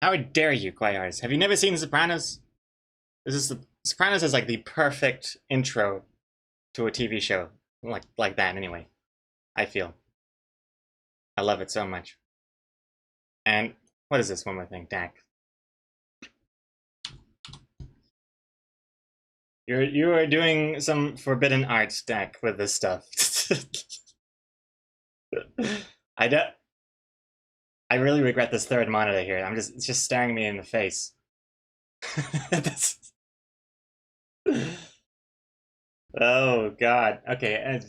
How dare you, Quiet. Have you never seen The Sopranos? The Sopranos is like the perfect intro to a TV show. Like that, anyway. I feel. I love it so much. And what is this one more thing? Dak. You are doing some forbidden art, Dak, with this stuff. I really regret this third monitor here. It's just staring me in the face. Oh god. Okay,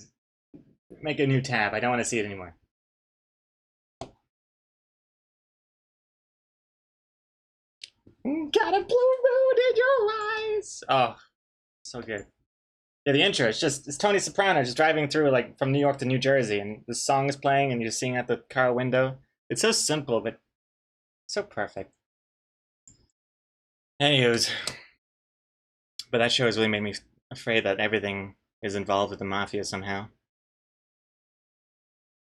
make a new tab. I don't want to see it anymore. Got a blue moon in your eyes. Oh, so good. Yeah, the intro. It's Tony Soprano just driving through like from New York to New Jersey, and the song is playing, and you're seeing out the car window. It's so simple, but so perfect. Anywho's, but that show has really made me afraid that everything is involved with the mafia somehow.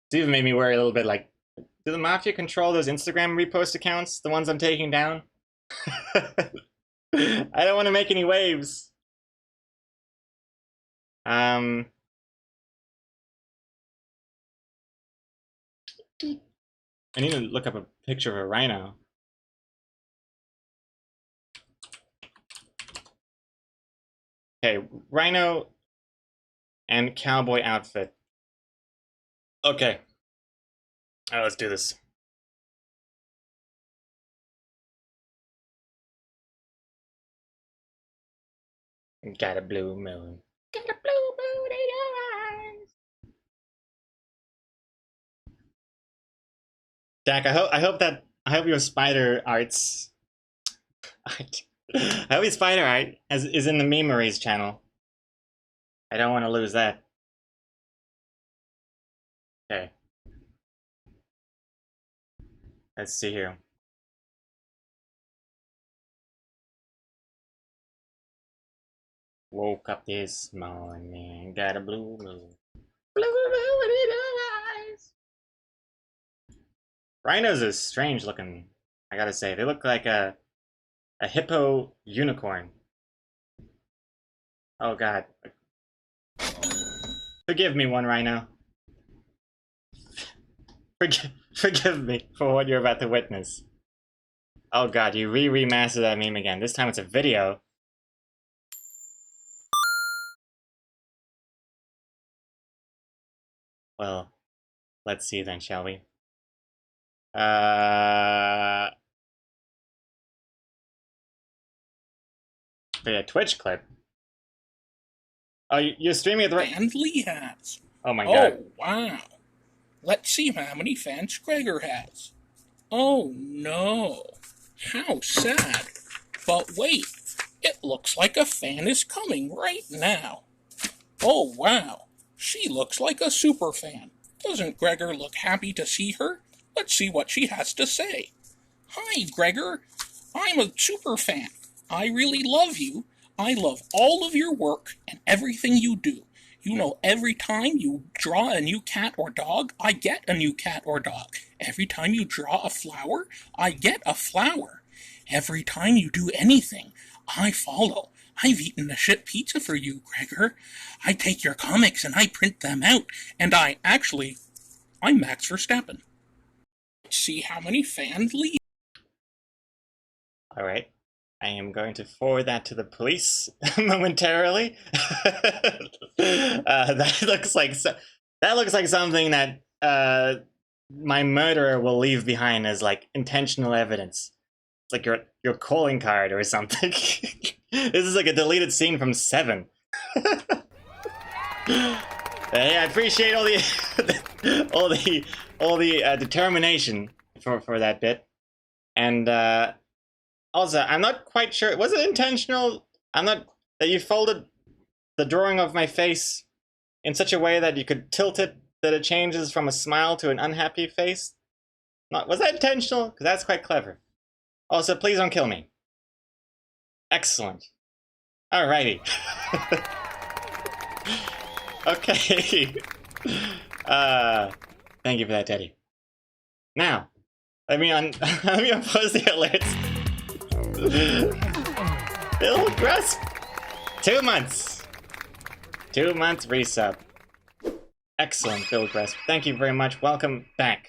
It's even made me worry a little bit. Like, do the mafia control those Instagram repost accounts? The ones I'm taking down? I don't want to make any waves. I need to look up a picture of a rhino. Okay, rhino and cowboy outfit. Okay. All right, let's do this. Got a blue moon. Got a blue moon in your eyes. Dak, I hope your spider arts I hope your spider art is in the memories channel. I don't want to lose that. Okay. Let's see here. Woke up this morning, got a blue moon. Blue moon in your eyes. Rhinos are strange looking, I gotta say. They look like a hippo unicorn. Oh god. Forgive me, one rhino. Forgive me for what you're about to witness. Oh god, you remastered that meme again. This time it's a video. Well, let's see then, shall we? Wait, a Twitch clip? Oh, you're streaming at the right... And Lee has. Oh my god. Oh, wow. Let's see how many fans Gregor has. Oh, no. How sad. But wait, it looks like a fan is coming right now. Oh, wow. She looks like a super fan. Doesn't Gregor look happy to see her? Let's see what she has to say. Hi, Gregor. I'm a super fan. I really love you. I love all of your work and everything you do. You know, every time you draw a new cat or dog, I get a new cat or dog. Every time you draw a flower, I get a flower. Every time you do anything, I follow. I've eaten a shit pizza for you, Gregor. I take your comics and I print them out, and I'm Max Verstappen. Let's see how many fans leave. Alright. I am going to forward that to the police momentarily. That looks like something that my murderer will leave behind as like intentional evidence. It's like your calling card or something. This is like a deleted scene from 7. Hey, I appreciate all the all the determination for that bit, and also I'm not quite sure. Was it intentional? I'm not that you folded the drawing of my face in such a way that you could tilt it that it changes from a smile to an unhappy face. Not was that intentional? Because that's quite clever. Also, please don't kill me. Excellent. Alrighty. Okay. Thank you for that, Teddy. Now, let me unpause the alerts. Bill Grasp. 2 months. 2 months resub. Excellent, Bill Grasp. Thank you very much. Welcome back.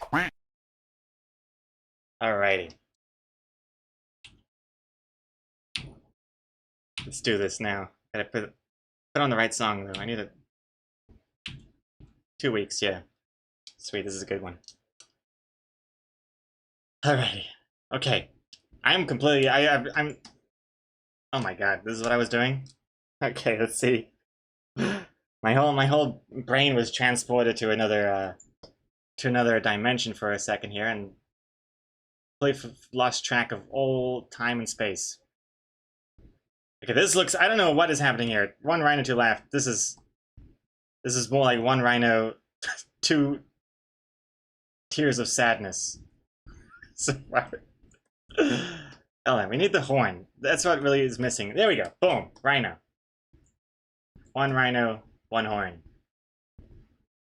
Alrighty. Let's do this now. Gotta put on the right song though. I need it. 2 weeks, yeah. Sweet, this is a good one. Alrighty. Okay. I'm completely I'm oh my god, this is what I was doing? Okay, let's see. My whole brain was transported to another dimension for a second here and lost track of all time and space. Okay, this looks I don't know what is happening here. 1 rhino to left. This is more like 1 rhino 2 tears of sadness. So far. Oh, we need the horn. That's what really is missing. There we go. Boom. Rhino. 1 rhino, 1 horn.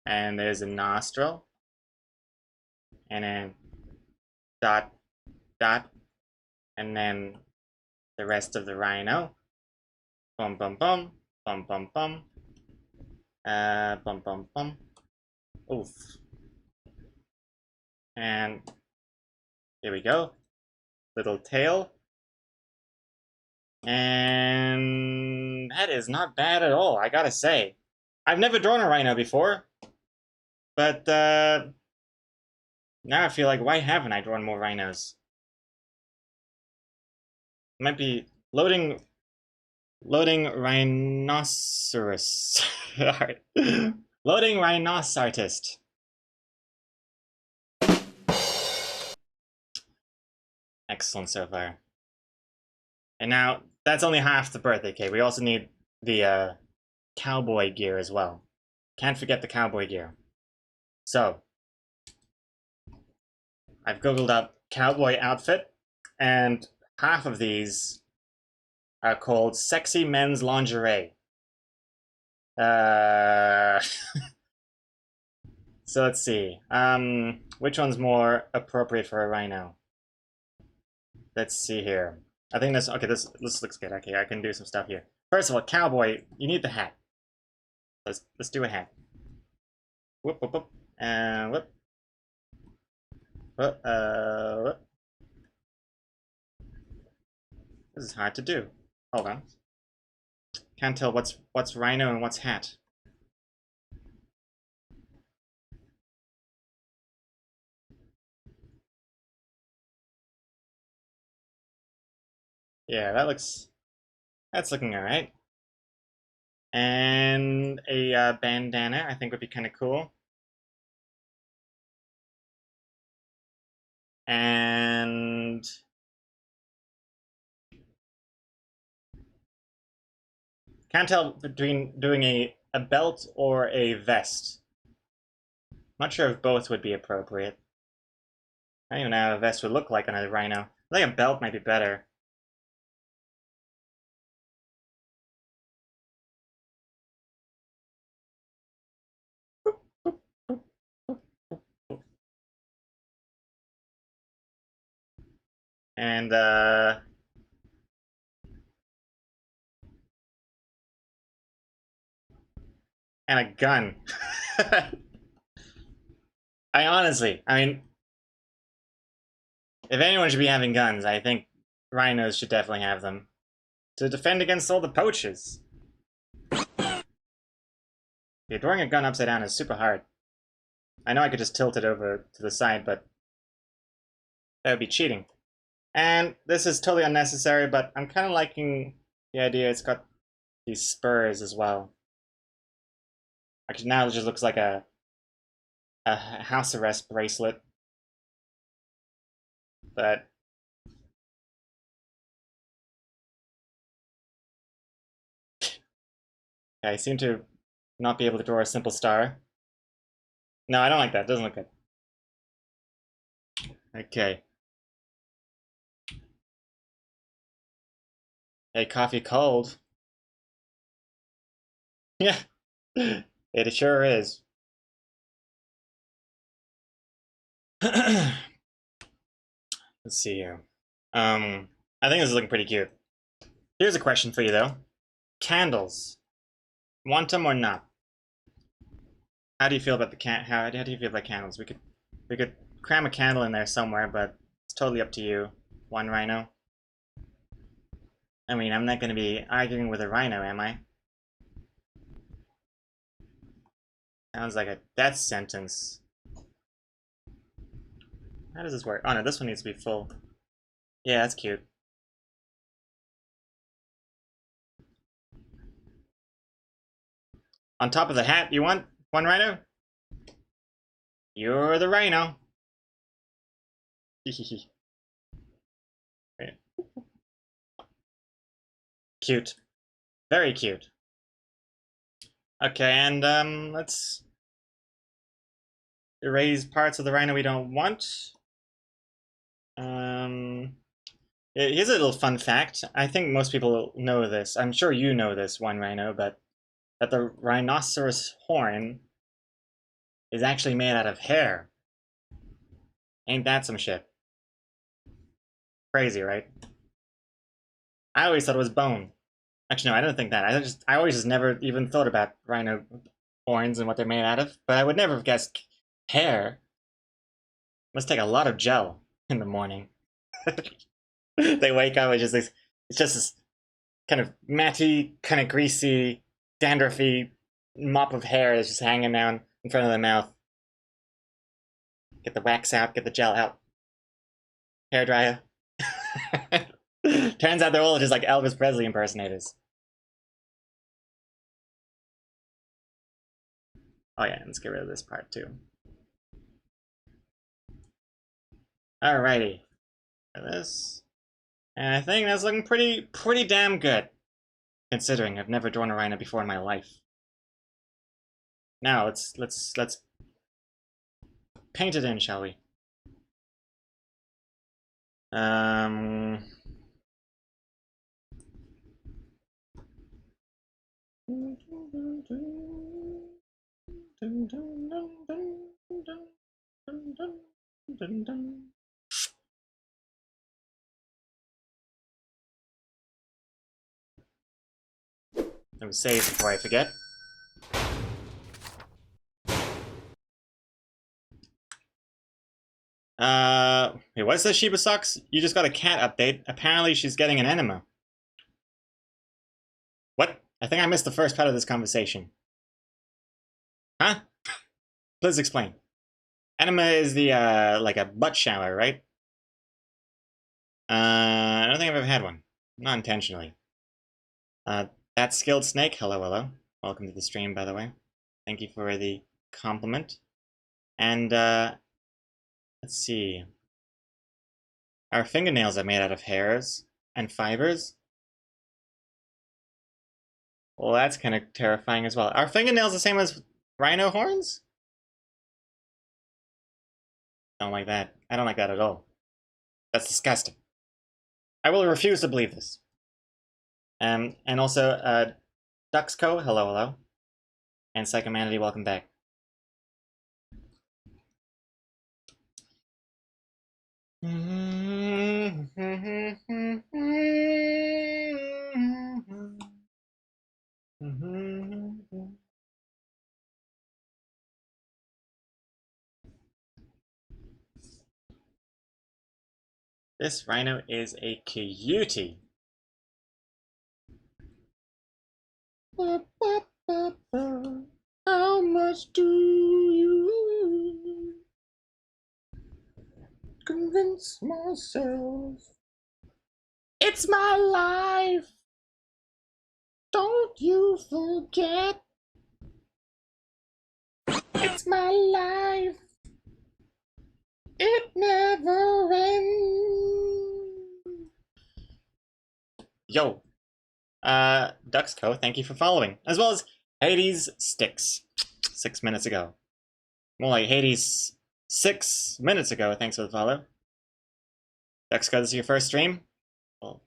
And there's a nostril. And then dot, dot. And then the rest of the rhino. Bum, bum, bum. Bum, bum, bum. Bum, bum, bum. Oof. And here we go. Little tail. And that is not bad at all, I gotta say. I've never drawn a rhino before, but now I feel like, why haven't I drawn more rhinos? Might be loading rhinoceros. Alright. Loading rhinoceros. Excellent so far. And now, that's only half the birthday cake. We also need the cowboy gear as well. Can't forget the cowboy gear. So, I've googled up cowboy outfit, and half of these are called sexy men's lingerie. So let's see. Which one's more appropriate for a rhino? Let's see here. I think this looks good. Okay, I can do some stuff here. First of all, cowboy, you need the hat. Let's do a hat. Whoop whoop whoop. And whoop. Whoop whoop. This is hard to do. Hold on. Can't tell what's rhino and what's hat. Yeah, that looks That's looking alright. And a bandana, I think would be kind of cool. And can't tell between doing a belt or a vest. Not sure if both would be appropriate. I don't even know how a vest would look like on a rhino. I think a belt might be better. And and a gun. I mean, if anyone should be having guns, I think rhinos should definitely have them. To defend against all the poachers. Yeah, drawing a gun upside down is super hard. I know I could just tilt it over to the side, but that would be cheating. And this is totally unnecessary, but I'm kind of liking the idea it's got these spurs as well. Actually, now it just looks like a house arrest bracelet. But I seem to not be able to draw a simple star. No, I don't like that. It doesn't look good. Okay. Hey, coffee cold. Yeah, it sure is. Let's see here. I think this is looking pretty cute. Here's a question for you though. Candles. Want them or not? How do you feel about the how do you feel about candles? We could cram a candle in there somewhere, but it's totally up to you. One rhino. I mean, I'm not going to be arguing with a rhino, am I? Sounds like a death sentence. How does this work? Oh no, this one needs to be full. Yeah, that's cute. On top of the hat, you want one rhino? You're the rhino. Cute. Very cute. Okay, and let's erase parts of the rhino we don't want. Here's a little fun fact. I think most people know this. I'm sure you know this, one rhino, but that the rhinoceros horn is actually made out of hair. Ain't that some shit? Crazy, right? I always thought it was bone. Actually, no, I don't think that. I always just never even thought about rhino horns and what they're made out of. But I would never have guessed hair. Must take a lot of gel in the morning. They wake up with just this. It's just this kind of matty, kind of greasy, dandruffy mop of hair that's just hanging down in front of the mouth. Get the wax out, get the gel out. Hair dryer. Turns out they're all just like Elvis Presley impersonators. Oh yeah, let's get rid of this part too. Alrighty. This. And I think that's looking pretty damn good. Considering I've never drawn a rhino before in my life. Now let's paint it in, shall we? Let me save before I forget. Hey, what says Shiba Socks? You just got a cat update. Apparently she's getting an enema. What? I think I missed the first part of this conversation. Huh? Please explain. Enema is the, like a butt shower, right? I don't think I've ever had one. Not intentionally. That skilled snake, hello, hello. Welcome to the stream, by the way. Thank you for the compliment. And, let's see. Our fingernails are made out of hairs and fibers. Well, that's kind of terrifying as well. Are fingernails the same as rhino horns? Don't like that. I don't like that at all. That's disgusting. I will refuse to believe this. And also, Duxco, hello, hello. And Psychomanity, welcome back. This rhino is a cutie. How much do you convince myself? It's my life. Don't you forget. It's my life. It never ends. Yo. Duxco, thank you for following. As well as Hades Sticks, 6 minutes ago. More like Hades 6 minutes ago, thanks for the follow. Duxco, this is your first stream? Well,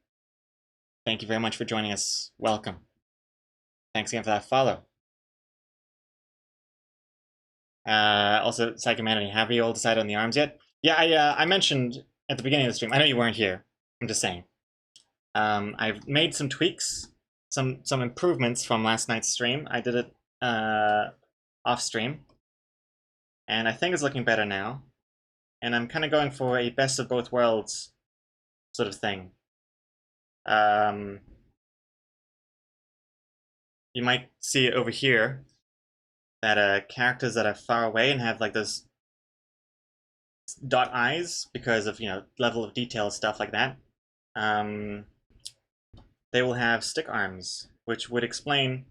thank you very much for joining us. Welcome. Thanks again for that follow. Also, Psychomanity, have you all decided on the arms yet? Yeah, I mentioned at the beginning of the stream, I know you weren't here, I'm just saying. I've made some tweaks, some improvements from last night's stream. I did it off stream, and I think it's looking better now. And I'm kind of going for a best of both worlds sort of thing. You might see over here that characters that are far away and have like those dot eyes because of, you know, level of detail, stuff like that. They will have stick arms, which would explain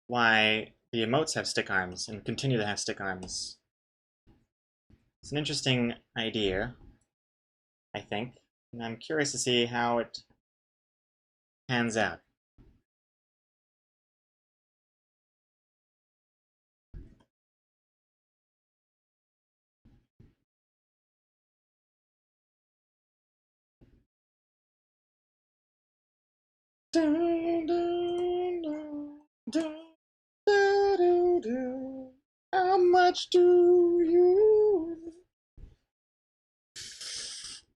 why the emotes have stick arms and continue to have stick arms. It's an interesting idea, I think, and I'm curious to see how it pans out. How much do you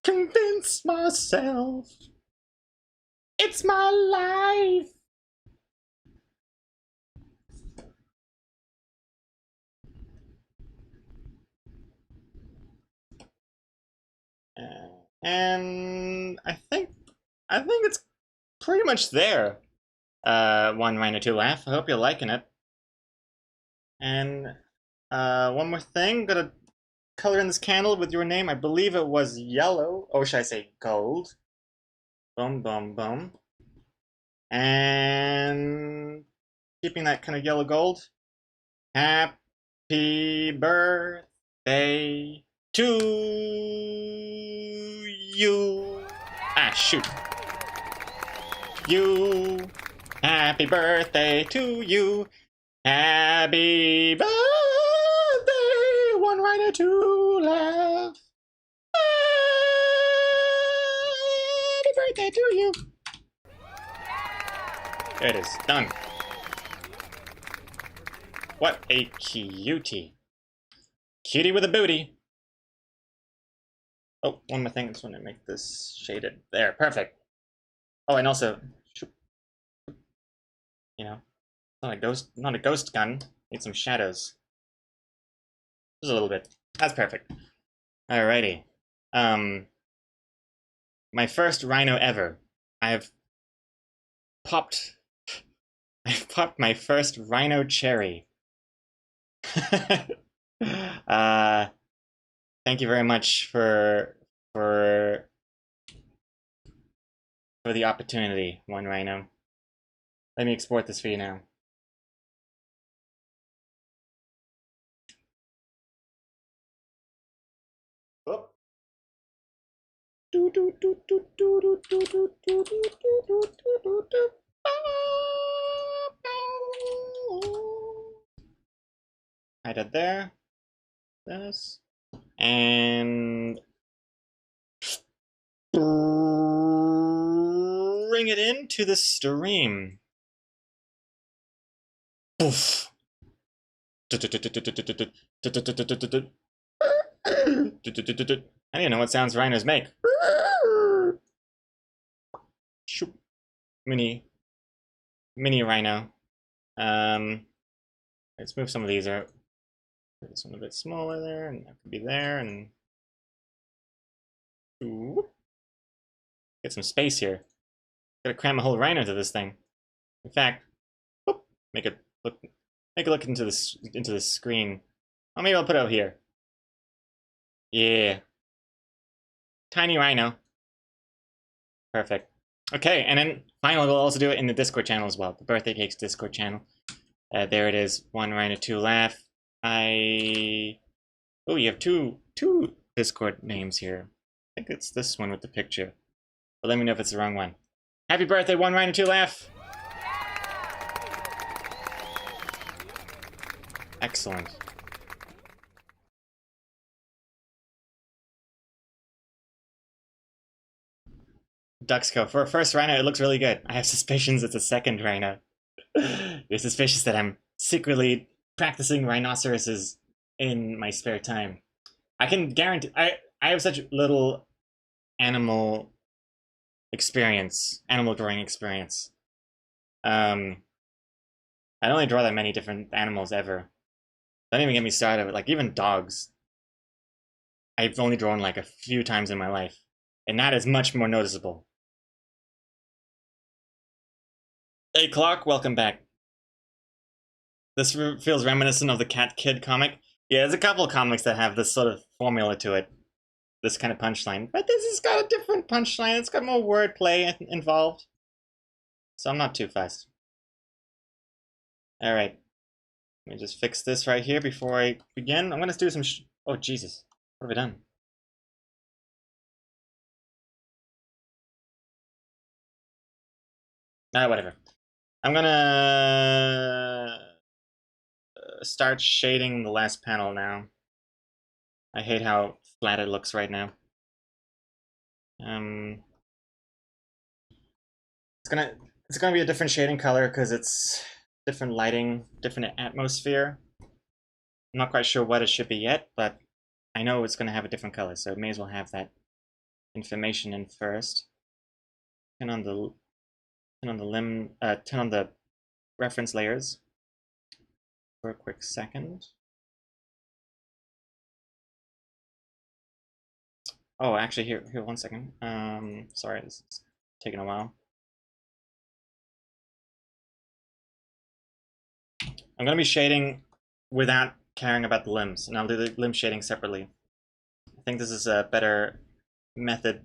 convince myself it's my life? And I think it's pretty much there. One Rhino 2 laugh. I hope you're liking it. And one more thing, gotta color in this candle with your name. I believe it was yellow, or should I say gold? Boom, boom, boom. And keeping that kind of yellow gold. Happy birthday to you. Ah, shoot. You. Happy birthday to you. Happy birthday, one Rhino two left. Happy birthday to you. There it is, done. What a cutie. Cutie with a booty. Oh, one more thing, I just want to make this shaded. There, perfect. Oh, and also, you know, not a ghost gun. Need some shadows. Just a little bit. That's perfect. Alrighty. My first rhino ever. I've popped my first rhino cherry. Thank you very much for the opportunity, one rhino. Let me export this for you now. Oh. I did there. This. And bring it into the stream. Poof. I don't even know what sounds rhinos make. Mini rhino. Let's move some of these out. This one a bit smaller there, and that could be there, and get some space here. Gotta cram a whole rhino into this thing. In fact, make it look into the screen. Oh, maybe I'll put it out here. Yeah, tiny rhino. Perfect. Okay, and then finally we'll also do it in the Discord channel as well, the Birthday Cakes Discord channel. There it is. 1 rhino, 2 laugh. Oh, you have two Discord names here. I think it's this one with the picture. But let me know if it's the wrong one. Happy birthday, 1 rhino, 2 laugh. Excellent. Duxco, for a first rhino, it looks really good. I have suspicions it's a second rhino. You're suspicious that I'm secretly practicing rhinoceroses in my spare time. I can guarantee I have such little animal drawing experience. I don't really draw that many different animals ever. Don't even get me started with, like, even dogs. I've only drawn like a few times in my life, and that is much more noticeable. Hey Clock, welcome back. This feels reminiscent of the Cat Kid comic. Yeah, there's a couple of comics that have this sort of formula to it. This kind of punchline. But this has got a different punchline. It's got more wordplay involved. So I'm not too fussed. Alright. Let me just fix this right here before I begin. I'm going to do some oh, Jesus. What have I done? Whatever. I'm gonna start shading the last panel now. I hate how flat it looks right now. It's gonna be a different shading color because it's different lighting, different atmosphere. I'm not quite sure what it should be yet, but I know it's gonna have a different color, so it may as well have that information in first. Turn on the reference layers for a quick second. Oh, actually, here, 1 second. Sorry, this is taking a while. I'm gonna be shading without caring about the limbs, and I'll do the limb shading separately. I think this is a better method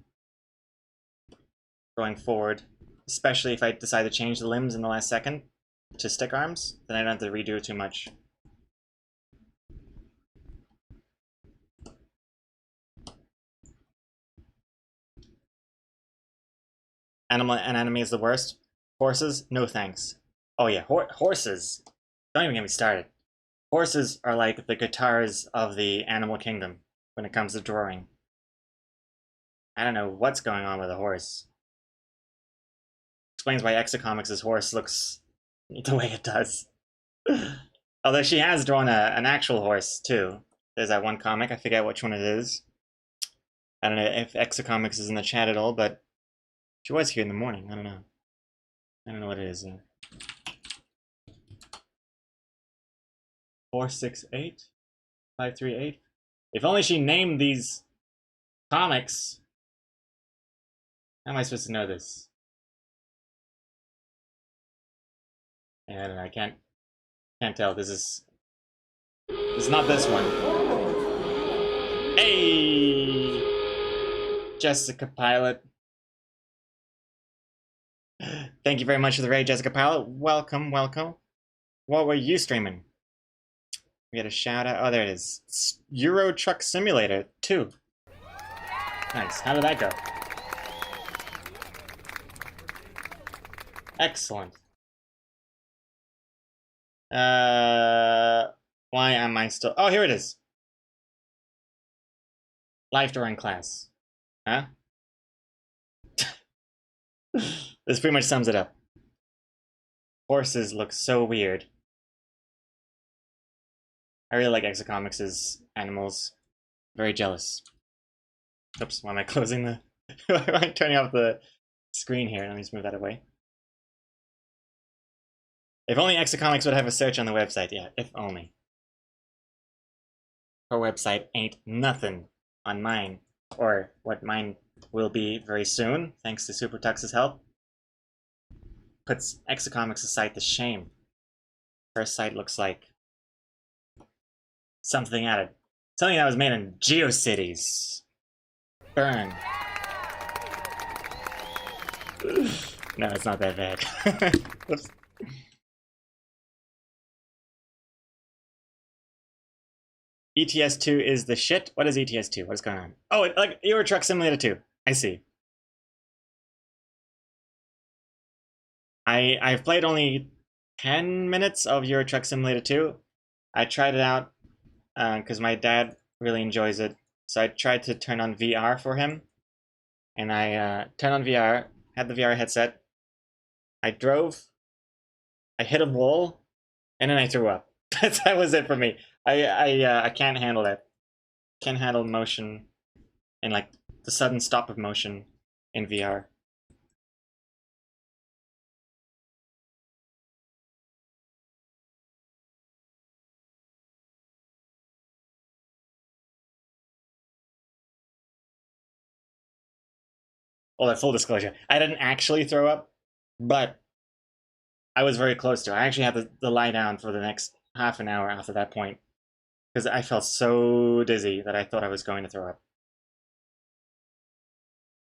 going forward, especially if I decide to change the limbs in the last second to stick arms, then I don't have to redo it too much. Anatomy is the worst. Horses, no thanks. Oh yeah, horses. Don't even get me started. Horses are like the guitars of the animal kingdom when it comes to drawing. I don't know what's going on with a horse. Explains why Exocomics' horse looks the way it does. Although she has drawn an actual horse too. There's that one comic, I forget which one it is. I don't know if Exocomics is in the chat at all, but she was here in the morning. I don't know. I don't know what it is. 468 538. If only she named these comics. How am I supposed to know this? I don't know. I can't tell. This is not this one. Hey, Jessica Pilot. Thank you very much for the raid, Jessica Pilot. Welcome, welcome. What were you streaming? We had a shout out. Oh, there it is. It's Euro Truck Simulator 2. Nice. How did that go? Excellent. Why am I still... Oh, here it is. Live during class. Huh? This pretty much sums it up. Horses look so weird. I really like Exocomics' animals. Very jealous. Oops, why am I closing the... why am I turning off the screen here? Let me just move that away. If only Exocomics would have a search on the website. Yeah, if only. Her website ain't nothing on mine. Or what mine will be very soon, thanks to Super Tux's help. Puts Exocomics' site to shame. Her site looks like something that was made in GeoCities. Burn. No, it's not that bad. Whoops. ETS2 is the shit? What is ETS2? What is going on? Oh, like Euro Truck Simulator 2. I see. I've played only 10 minutes of Euro Truck Simulator 2. I tried it out because my dad really enjoys it. So I tried to turn on VR for him. And I turned on VR, had the VR headset. I drove, I hit a wall, and then I threw up. That was it for me. I can't handle that. Can't handle motion and like the sudden stop of motion in VR. Well, that full disclosure, I didn't actually throw up, but I was very close to it. I actually had to lie down for the next half an hour after that point because I felt so dizzy that I thought I was going to throw up.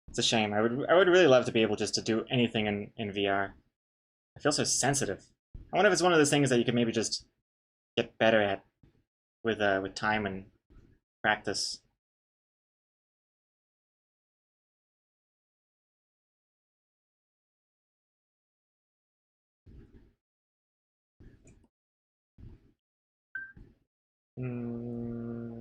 It's a shame. I would really love to be able just to do anything in VR. I feel so sensitive. I wonder if it's one of those things that you could maybe just get better at with time and practice. Mm.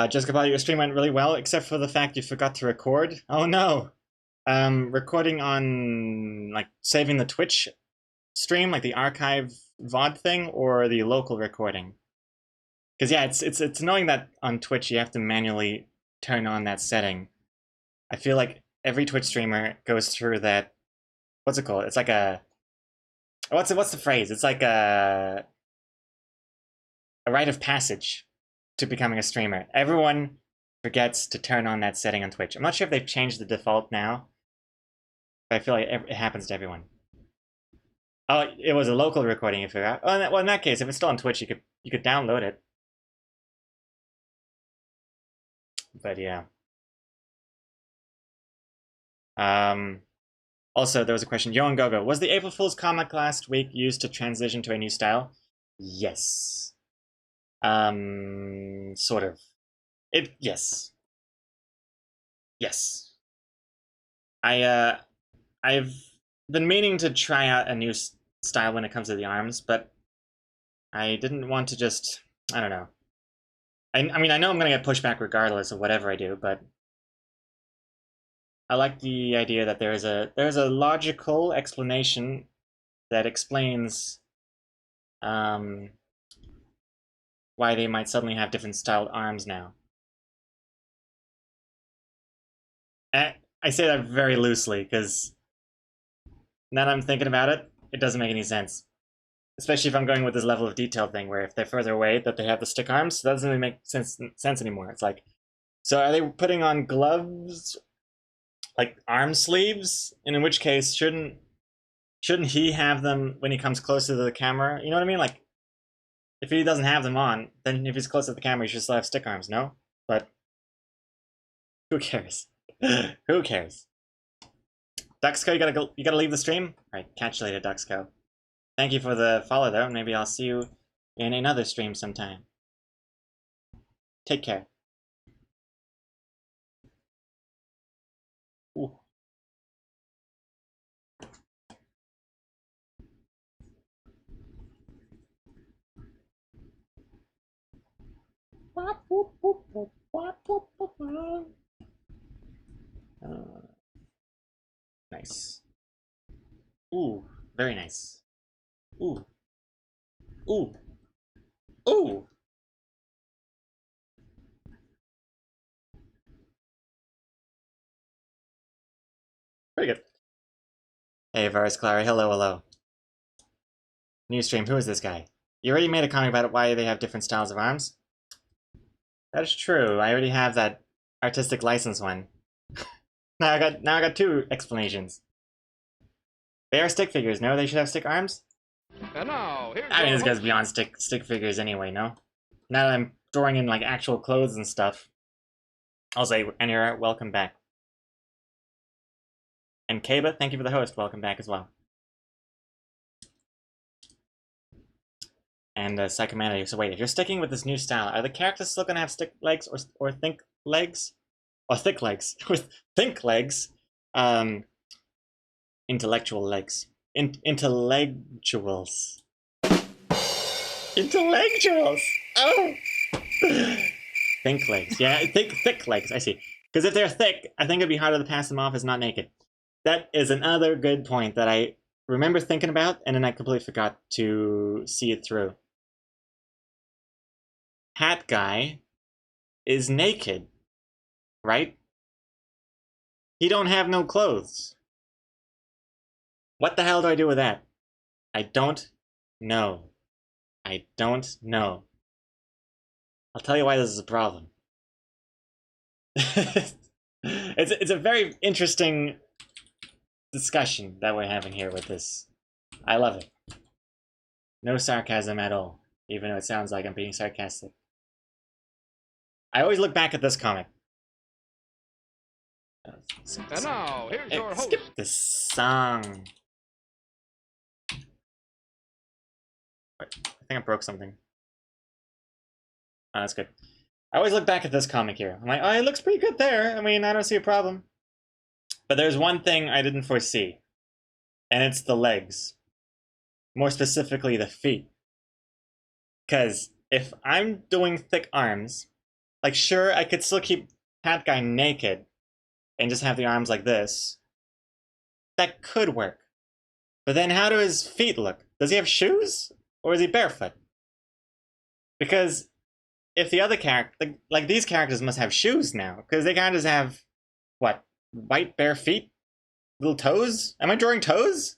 Jessica, your stream went really well, except for the fact you forgot to record. Oh no! Recording on like saving the Twitch stream, like the archive VOD thing, or the local recording. Because yeah, it's annoying that on Twitch you have to manually turn on that setting. I feel like every Twitch streamer goes through that. What's it called? It's like a what's the phrase? It's like a rite of passage to becoming a streamer. Everyone forgets to turn on that setting on Twitch. I'm not sure if they've changed the default now, but I feel like it happens to everyone. Oh, it was a local recording. You forgot. Well, in that case, if it's still on Twitch, you could download it. But yeah. Also, there was a question. Yoan Gogo, was the April Fool's comic last week used to transition to a new style? Yes. Sort of. Yes. Yes. I've been meaning to try out a new style when it comes to the arms, but I didn't want to just, I don't know. I mean, I know I'm gonna get pushback regardless of whatever I do, but I like the idea that there's a logical explanation that explains why they might suddenly have different styled arms now. I say that very loosely because now that I'm thinking about it, it doesn't make any sense. Especially if I'm going with this level of detail thing, where if they're further away, that they have the stick arms, so that doesn't really make sense anymore. It's like, so are they putting on gloves, like arm sleeves? And in which case, shouldn't he have them when he comes closer to the camera? You know what I mean? Like, if he doesn't have them on, then if he's close to the camera, he should still have stick arms, no? But who cares? Who cares? Duxco, you gotta leave the stream? Alright, catch you later, Duxco. Thank you for the follow, though. Maybe I'll see you in another stream sometime. Take care. Ooh. Nice. Ooh, very nice. Ooh. Ooh. Ooh. Pretty good. Hey, Varus Clara. Hello, hello. New stream. Who is this guy? You already made a comment about why they have different styles of arms. That is true. I already have that artistic license one. now I got two explanations. They are stick figures. No, they should have stick arms. And now, I mean, this goes beyond stick figures anyway. No. Now that I'm throwing in like actual clothes and stuff, I'll say, and you're welcome back. And Kaba, thank you for the host. Welcome back as well. And Psychomanity. So wait, if you're sticking with this new style, are the characters still gonna have stick legs or think legs? Or thick legs? With think legs. Intellectual legs. Intellectuals. Intellectuals! Oh! Think legs. Yeah, thick legs. I see. Because if they're thick, I think it'd be harder to pass them off as not naked. That is another good point that I remember thinking about, and then I completely forgot to see it through. Hat guy is naked, right? He don't have no clothes. What the hell do I do with that? I don't know. I don't know. I'll tell you why this is a problem. It's a very interesting discussion that we're having here with this. I love it. No sarcasm at all, even though it sounds like I'm being sarcastic. I always look back at this comic. And now, here's your host. Skip this song. Wait, I think I broke something. Oh, that's good. I always look back at this comic here. I'm like, oh, it looks pretty good there. I mean, I don't see a problem. But there's one thing I didn't foresee, and it's the legs. More specifically, the feet. Because if I'm doing thick arms, like, sure, I could still keep Hat Guy naked and just have the arms like this. That could work. But then how do his feet look? Does he have shoes? Or is he barefoot? Because if the other character, like these characters must have shoes now. Because they kind of just have, what, white bare feet? Little toes? Am I drawing toes?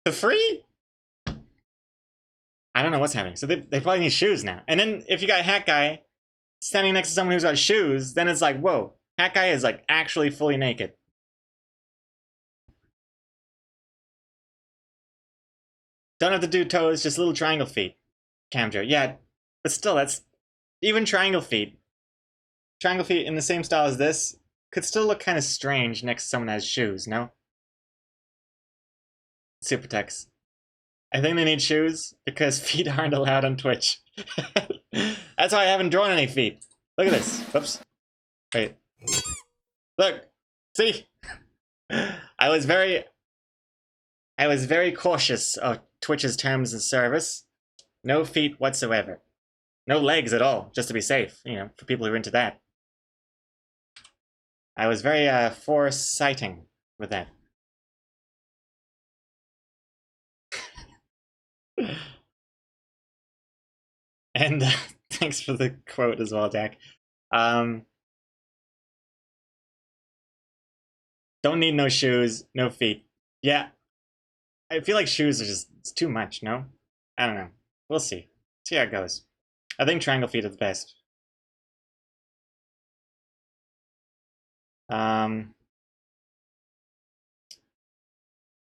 For free? I don't know what's happening. So they probably need shoes now. And then if you got Hat Guy standing next to someone who's got shoes, then it's like, whoa, Hat Guy is like actually fully naked. Don't have to do toes, just little triangle feet. Camjo, yeah, but still, that's even triangle feet. Triangle feet in the same style as this could still look kind of strange next to someone that has shoes, no? Super Tex. I think they need shoes because feet aren't allowed on Twitch. That's why I haven't drawn any feet. Look at this. Whoops. Wait. Look. See? I was very cautious of Twitch's terms of service. No feet whatsoever. No legs at all, just to be safe, you know, for people who are into that. I was very foresighting with that. And thanks for the quote as well, Jack. Don't need no shoes, no feet. Yeah, I feel like shoes are just it's too much, no? I don't know. We'll see. See how it goes. I think triangle feet are the best.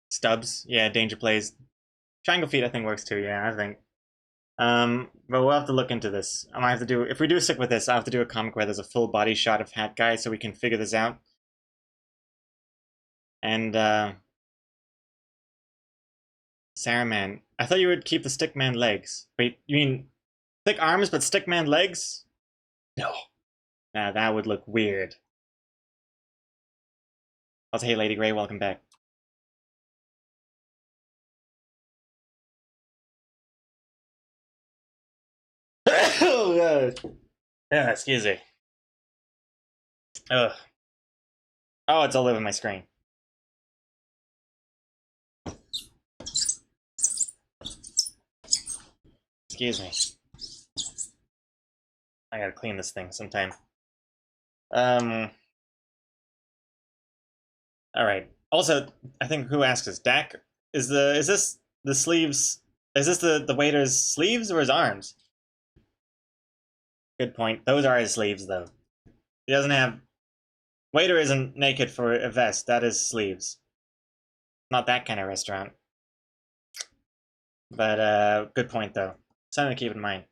Stubs, yeah, danger plays. Triangle feet I think works too, yeah, I think. But we'll have to look into this. I might have to do, if we do stick with this, I'll have to do a comic where there's a full body shot of Hat Guy so we can figure this out. And, Saruman. I thought you would keep the Stickman legs. Wait, you mean thick arms but Stickman legs? No. Nah, that would look weird. Also, hey Lady Grey, welcome back. Oh, God. Yeah, excuse me. Ugh. Oh, it's all over my screen. Excuse me. I gotta clean this thing sometime. Alright. Also, I think who asked us? Dak? Is this the sleeves? Is this the waiter's sleeves or his arms? Good point. Those are his sleeves, though. He doesn't have... Waiter isn't naked for a vest. That is sleeves. Not that kind of restaurant. But, good point, though. Something to keep in mind.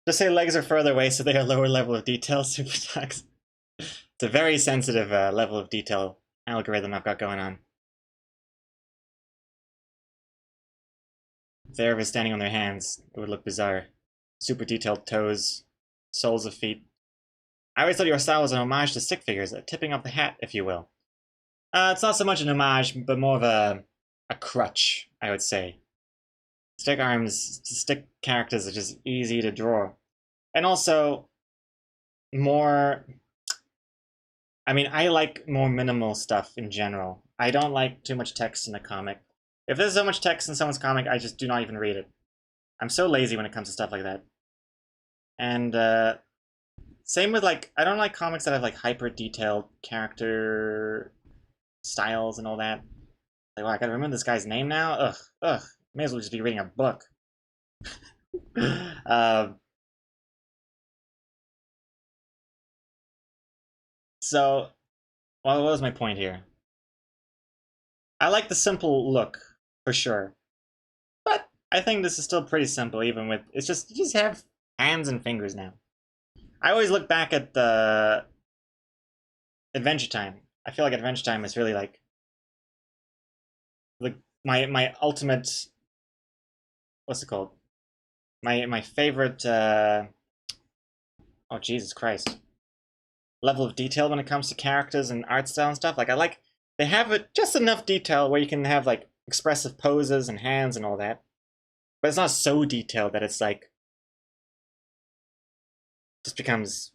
Just say legs are further away so they are lower level of detail, super tax. It's a very sensitive level of detail algorithm I've got going on. If they were standing on their hands, it would look bizarre. Super detailed toes, soles of feet. I always thought your style was an homage to stick figures, a tipping up the hat, if you will. It's not so much an homage, but more of a crutch, I would say. Stick arms, stick characters are just easy to draw. And also, more... I mean, I like more minimal stuff in general. I don't like too much text in a comic. If there's so much text in someone's comic, I just do not even read it. I'm so lazy when it comes to stuff like that. And, same with, like, I don't like comics that have, like, hyper-detailed character styles and all that. Like, well, I gotta remember this guy's name now? Ugh. May as well just be reading a book. So, well, what was my point here? I like the simple look, for sure. But I think this is still pretty simple, even with... It's just, you just have hands and fingers now. I always look back at the Adventure Time. I feel like Adventure Time is really like my ultimate, what's it called? My favorite oh Jesus Christ. Level of detail when it comes to characters and art style and stuff. Like they have it just enough detail where you can have like expressive poses and hands and all that. But it's not so detailed that it's like just becomes...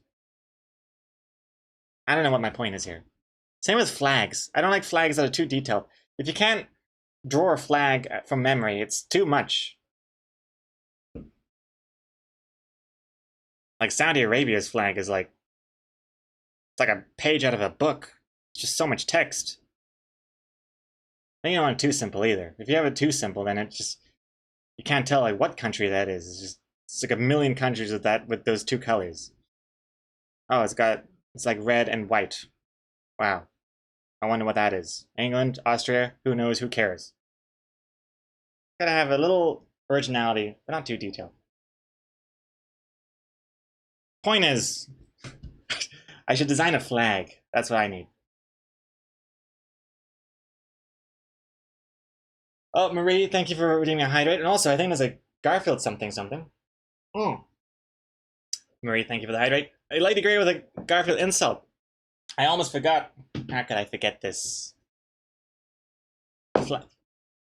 I don't know what my point is here. Same with flags. I don't like flags that are too detailed. If you can't draw a flag from memory, it's too much. Like Saudi Arabia's flag is like... It's like a page out of a book. It's just so much text. Then you don't want it too simple either. If you have it too simple, then it just... You can't tell like what country that is. It's like a million countries with that, with those two colors. Oh, it's like red and white. Wow. I wonder what that is. England, Austria, who knows, who cares? Gotta have a little originality, but not too detailed. Point is, I should design a flag. That's what I need. Oh, Marie, thank you for redeeming a hydrate. And also, I think there's a Garfield something. Marie, thank you for the hydrate. I'd like to agree with a Garfield insult. I almost forgot. How could I forget this?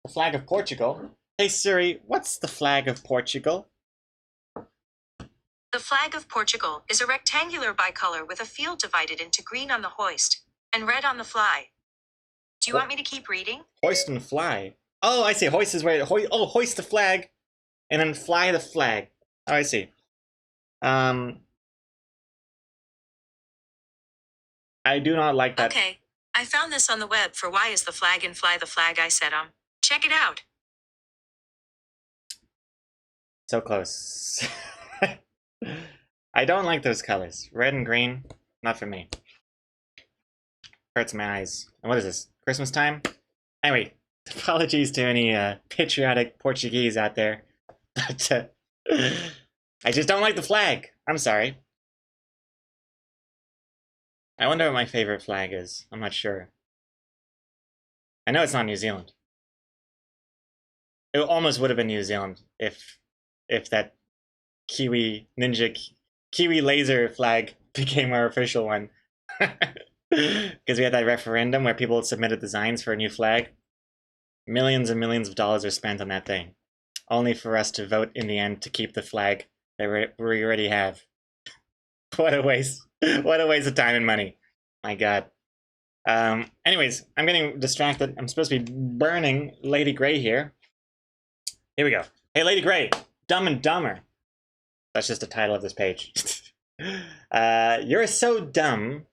The flag of Portugal? Hey Siri, what's the flag of Portugal? The flag of Portugal is a rectangular bicolor with a field divided into green on the hoist and red on the fly. Do you want me to keep reading? Hoist and fly. Oh, I see. Hoist is where hoist the flag, and then fly the flag. Oh, I see. I do not like that. Okay, I found this on the web for why is the flag and fly the flag I said Check it out. So close. I don't like those colors. Red and green, not for me. Hurts my eyes. And what is this? Christmas time? Anyway, apologies to any patriotic Portuguese out there. But I just don't like the flag. I'm sorry. I wonder what my favorite flag is. I'm not sure. I know it's not New Zealand. It almost would have been New Zealand if that Kiwi Ninja Kiwi laser flag became our official one. Because we had that referendum where people submitted designs for a new flag. Millions and millions of dollars are spent on that thing, only for us to vote in the end to keep the flag that we already have. What a waste! What a waste of time and money. My God. Anyways, I'm getting distracted. I'm supposed to be burning Lady Grey here. Here we go. Hey, Lady Grey, Dumb and Dumber. That's just the title of this page. You're so dumb,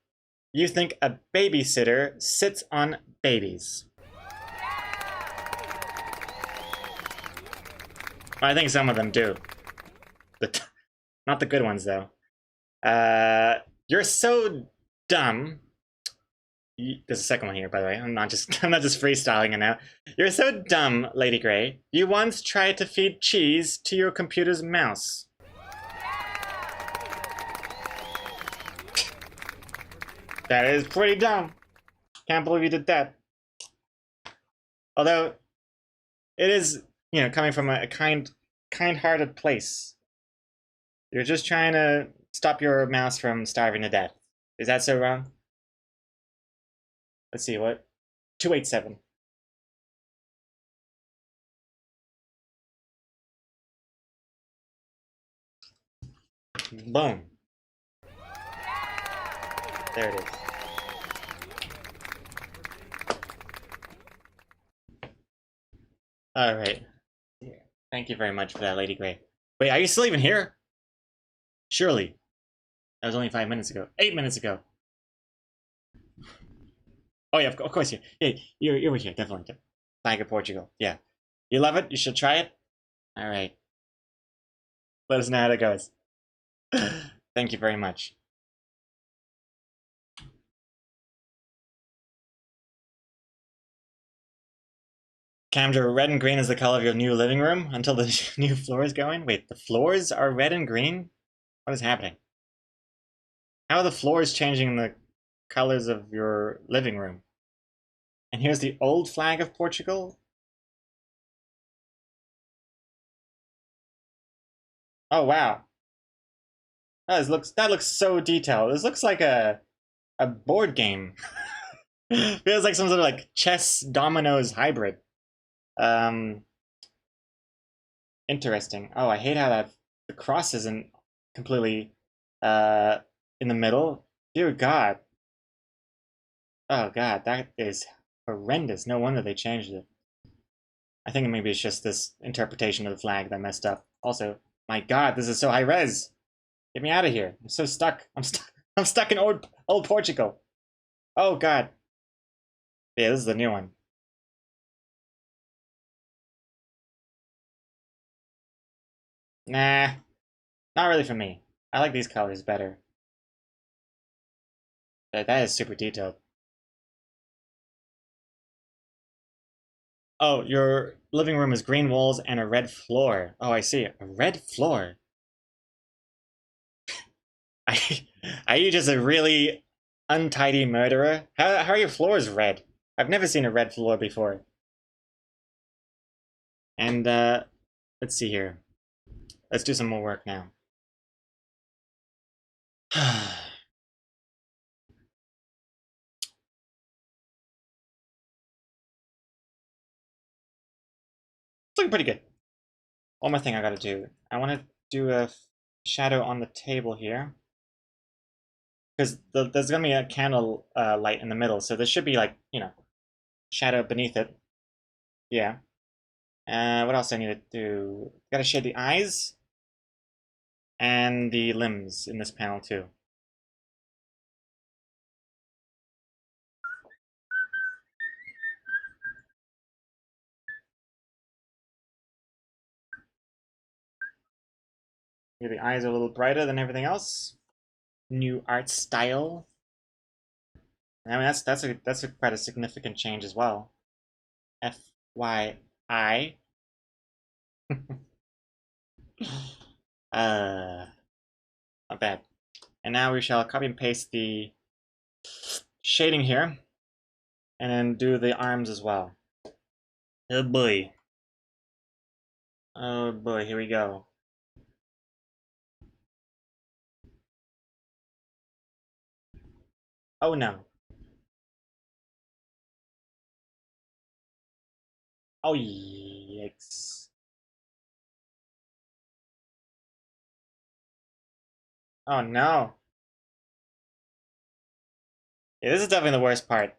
you think a babysitter sits on babies. I think some of them do. Not the good ones, though. You're so dumb. There's a second one here, by the way. I'm not just freestyling it now. You're so dumb, Lady Grey. You once tried to feed cheese to your computer's mouse. That is pretty dumb. Can't believe you did that. Although, it is, you know, coming from a kind-hearted place. You're just trying to stop your mouse from starving to death. Is that so wrong? Let's see, what? 287. Boom. There it is. Alright. Yeah. Thank you very much for that, Lady Grey. Wait, are you still even here? Surely. That was only 5 minutes ago. 8 minutes ago. Oh yeah, of course you. Yeah, you're here, definitely. Flag of Portugal. Yeah. You love it? You should try it? Alright. Let us know how it goes. Thank you very much. Camder, red and green is the color of your new living room until the new floor is going? Wait, the floors are red and green? What is happening? How are the floors changing the colors of your living room? And here's the old flag of Portugal? Oh, wow. That looks so detailed. This looks like a board game. Feels like some sort of like chess dominoes hybrid. Interesting. Oh, I hate how the cross isn't completely in the middle. Dear God. Oh God, that is horrendous. No wonder they changed it. I think maybe it's just this interpretation of the flag that messed up. Also, my God, this is so high res. Get me out of here. I'm so stuck. I'm stuck in old Portugal. Oh God. Yeah, this is the new one. Nah, not really for me. I like these colors better. That is super detailed. Oh, your living room is green walls and a red floor. Oh, I see. A red floor. Are you just a really untidy murderer? How are your floors red? I've never seen a red floor before. And, let's see here. Let's do some more work now. looking pretty good. One more thing I gotta do. I want to do a shadow on the table here. Because there's gonna be a candle light in the middle, so there should be, like, you know, shadow beneath it. Yeah. What else do I need to do? Gotta shade the eyes and the limbs in this panel too. Here the eyes are a little brighter than everything else. New art style. I mean, that's quite a significant change as well. FYI. Not bad. And now we shall copy and paste the shading here, and then do the arms as well. Oh boy. Oh boy, here we go. Oh no. Oh yikes. Oh no. Yeah, this is definitely the worst part.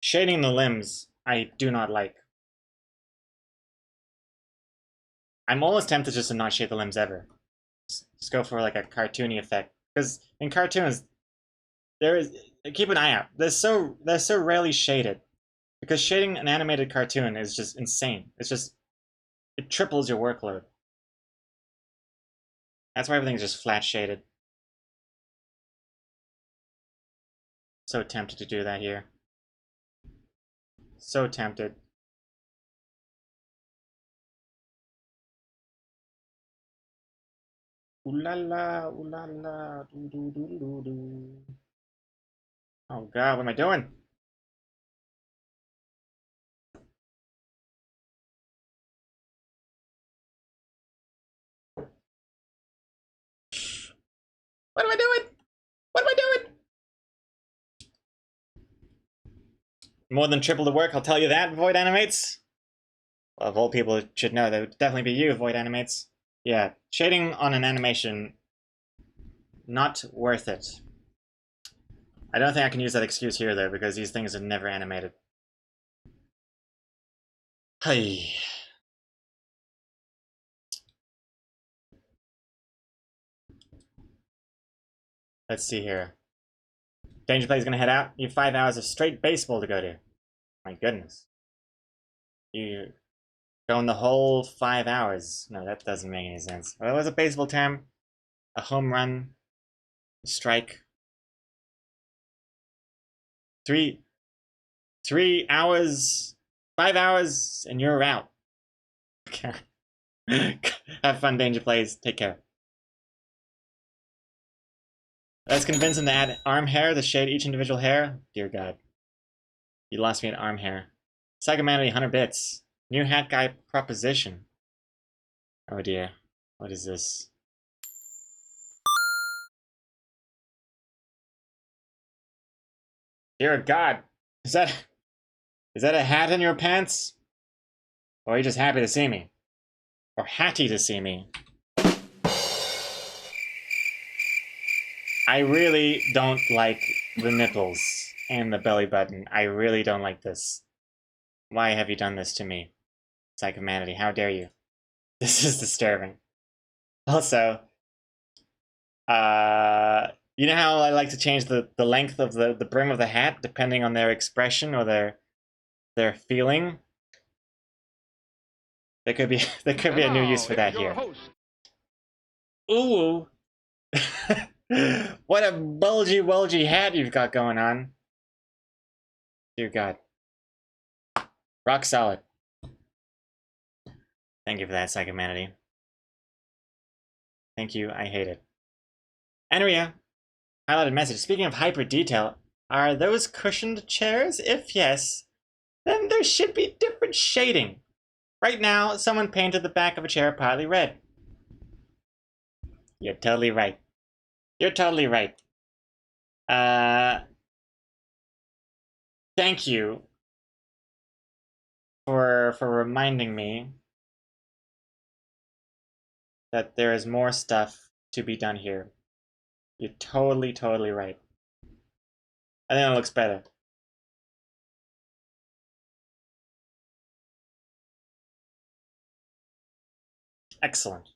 Shading the limbs, I do not like. I'm almost tempted just to not shade the limbs ever. Just go for like a cartoony effect. Because in cartoons, there is, keep an eye out. They're so rarely shaded. Because shading an animated cartoon is just insane. It's just, it triples your workload. That's why everything's just flat shaded. So tempted to do that here. So tempted. Ooh la la, ooh la la, doo doo doo doo doo. Oh god, what am I doing? What am I doing? What am I doing? More than triple the work, I'll tell you that, Void Animates. Well, of all people should know, that would definitely be you, Void Animates. Yeah, shading on an animation, not worth it. I don't think I can use that excuse here, though, because these things are never animated. Hey. Let's see here. Danger Play's gonna head out. You have 5 hours of straight baseball to go to. My goodness. You going the whole 5 hours. No, that doesn't make any sense. What was a baseball term? A home run, a strike. 3 hours, 5 hours, and you're out. Have fun, Danger Plays. Take care. Let's convince him to add arm hair to shade each individual hair. Dear God. You lost me at arm hair. Psychomanity 100 bits. New hat guy proposition. Oh dear. What is this? Dear God. Is that a hat in your pants? Or are you just happy to see me? Or hatty to see me? I really don't like the nipples and the belly button. I really don't like this. Why have you done this to me? Psychomanity, how dare you? This is disturbing. Also, you know how I like to change the length of the brim of the hat depending on their expression or their feeling? There could be a new use for that here. Ooh. What a bulgy hat you've got going on. Dear God. Rock solid. Thank you for that, Psychomanity. Thank you, I hate it. Andrea, highlighted message. Speaking of hyper detail, are those cushioned chairs? If yes, then there should be different shading. Right now, someone painted the back of a chair partly red. You're totally right. You're totally right. Thank you for reminding me that there is more stuff to be done here. You're totally right. I think it looks better. Excellent.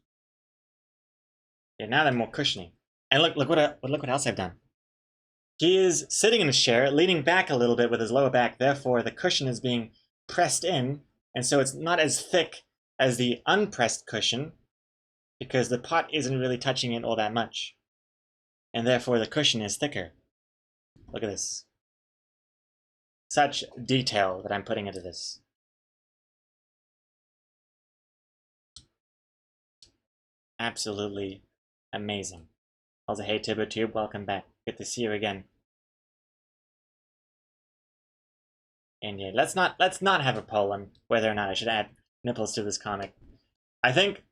Yeah, now they're more cushiony. And look what else I've done. He is sitting in his chair, leaning back a little bit with his lower back. Therefore, the cushion is being pressed in, and so it's not as thick as the unpressed cushion, because the pot isn't really touching it all that much. And therefore, the cushion is thicker. Look at this. Such detail that I'm putting into this. Absolutely amazing. Also, hey TibberTube, welcome back. Good to see you again. And yeah, let's not have a poll on whether or not I should add nipples to this comic. I think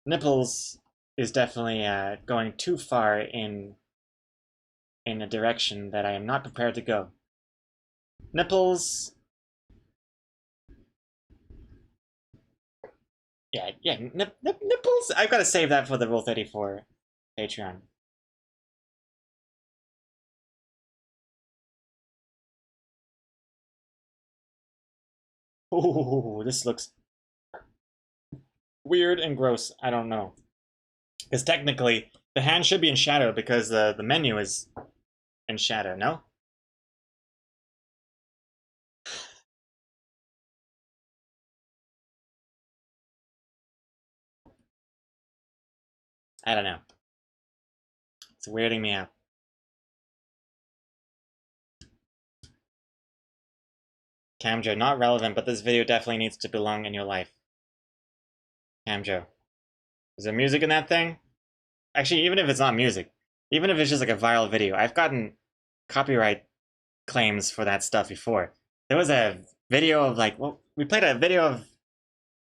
nipples is definitely going too far in a direction that I am not prepared to go. Nipples. Yeah, nipples. I've got to save that for the Rule 34 Patreon. Ooh, this looks weird and gross. I don't know. Because technically, the hand should be in shadow because the menu is in shadow, no? I don't know. It's weirding me out. Camjo, not relevant, but this video definitely needs to belong in your life. Camjo. Is there music in that thing? Actually, even if it's not music, even if it's just like a viral video, I've gotten copyright claims for that stuff before. There was a video of like, well, we played a video of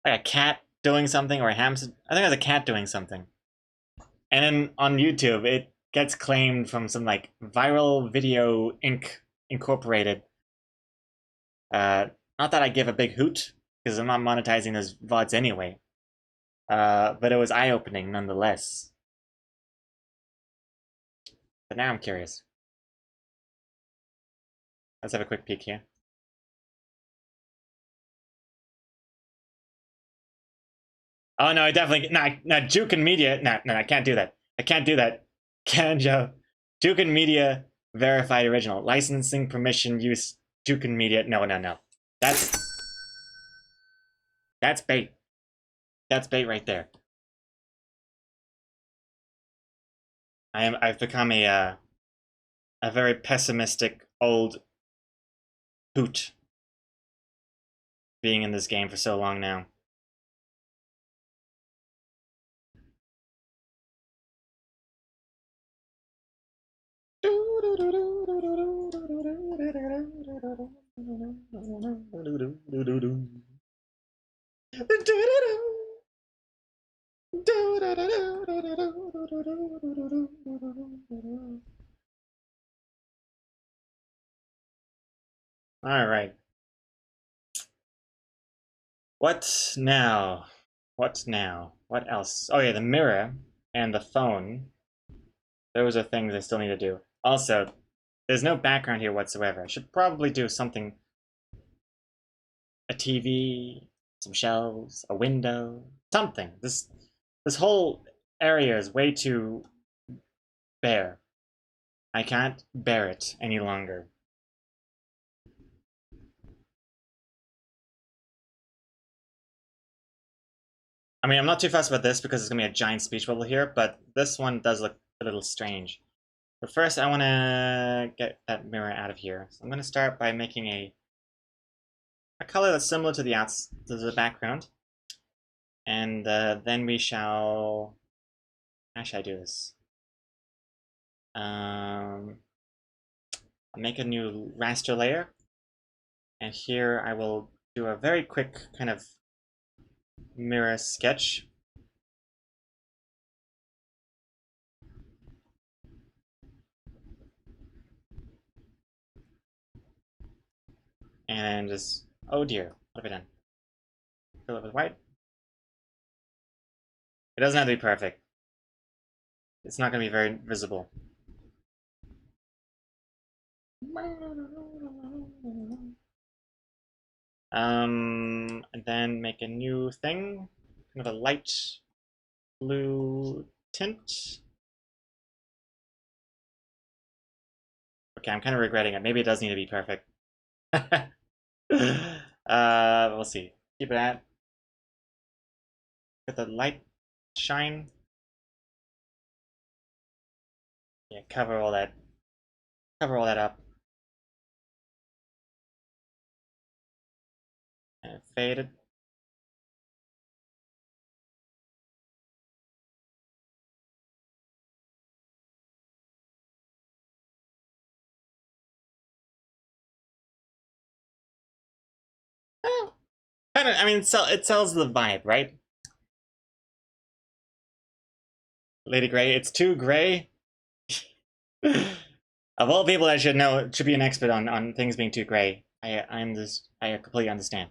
like a cat doing something or a hamster. I think it was a cat doing something. And then on YouTube, it gets claimed from some like Viral Video Inc. Incorporated. Not that I give a big hoot, because I'm not monetizing those VODs anyway. But it was eye-opening nonetheless. But now I'm curious. Let's have a quick peek here. Oh no, I definitely no Juke and Media. No, I can't do that. I can't do that. Kanjo, Juke and Media verified original licensing permission use Juke and Media. No. That's bait. That's bait right there. I've become a very pessimistic old hoot being in this game for so long now. All right. What now? What now? What else? Oh yeah, the mirror and the phone. Those are things I still need to do. Also, there's no background here whatsoever. I should probably do something. A TV, some shelves, a window, something. This whole area is way too bare. I can't bear it any longer. I mean, I'm not too fussed about this because it's gonna be a giant speech bubble here, but this one does look a little strange. But first, I want to get that mirror out of here. So I'm going to start by making a color that's similar to the background, and then we shall. How should I do this? I'll make a new raster layer, and here I will do a very quick kind of mirror sketch. And just, oh dear, what have I done? Fill it with white. It doesn't have to be perfect. It's not going to be very visible. And then make a new thing, kind of a light blue tint. Okay, I'm kind of regretting it. Maybe it does need to be perfect. We'll see. Keep it at. Get the light shine. Yeah, cover all that. Cover all that up. And fade it. Oh, kind of. I mean, it sells the vibe, right? Lady Gray. It's too gray. Of all people that should know, should be an expert on things being too gray. I completely understand.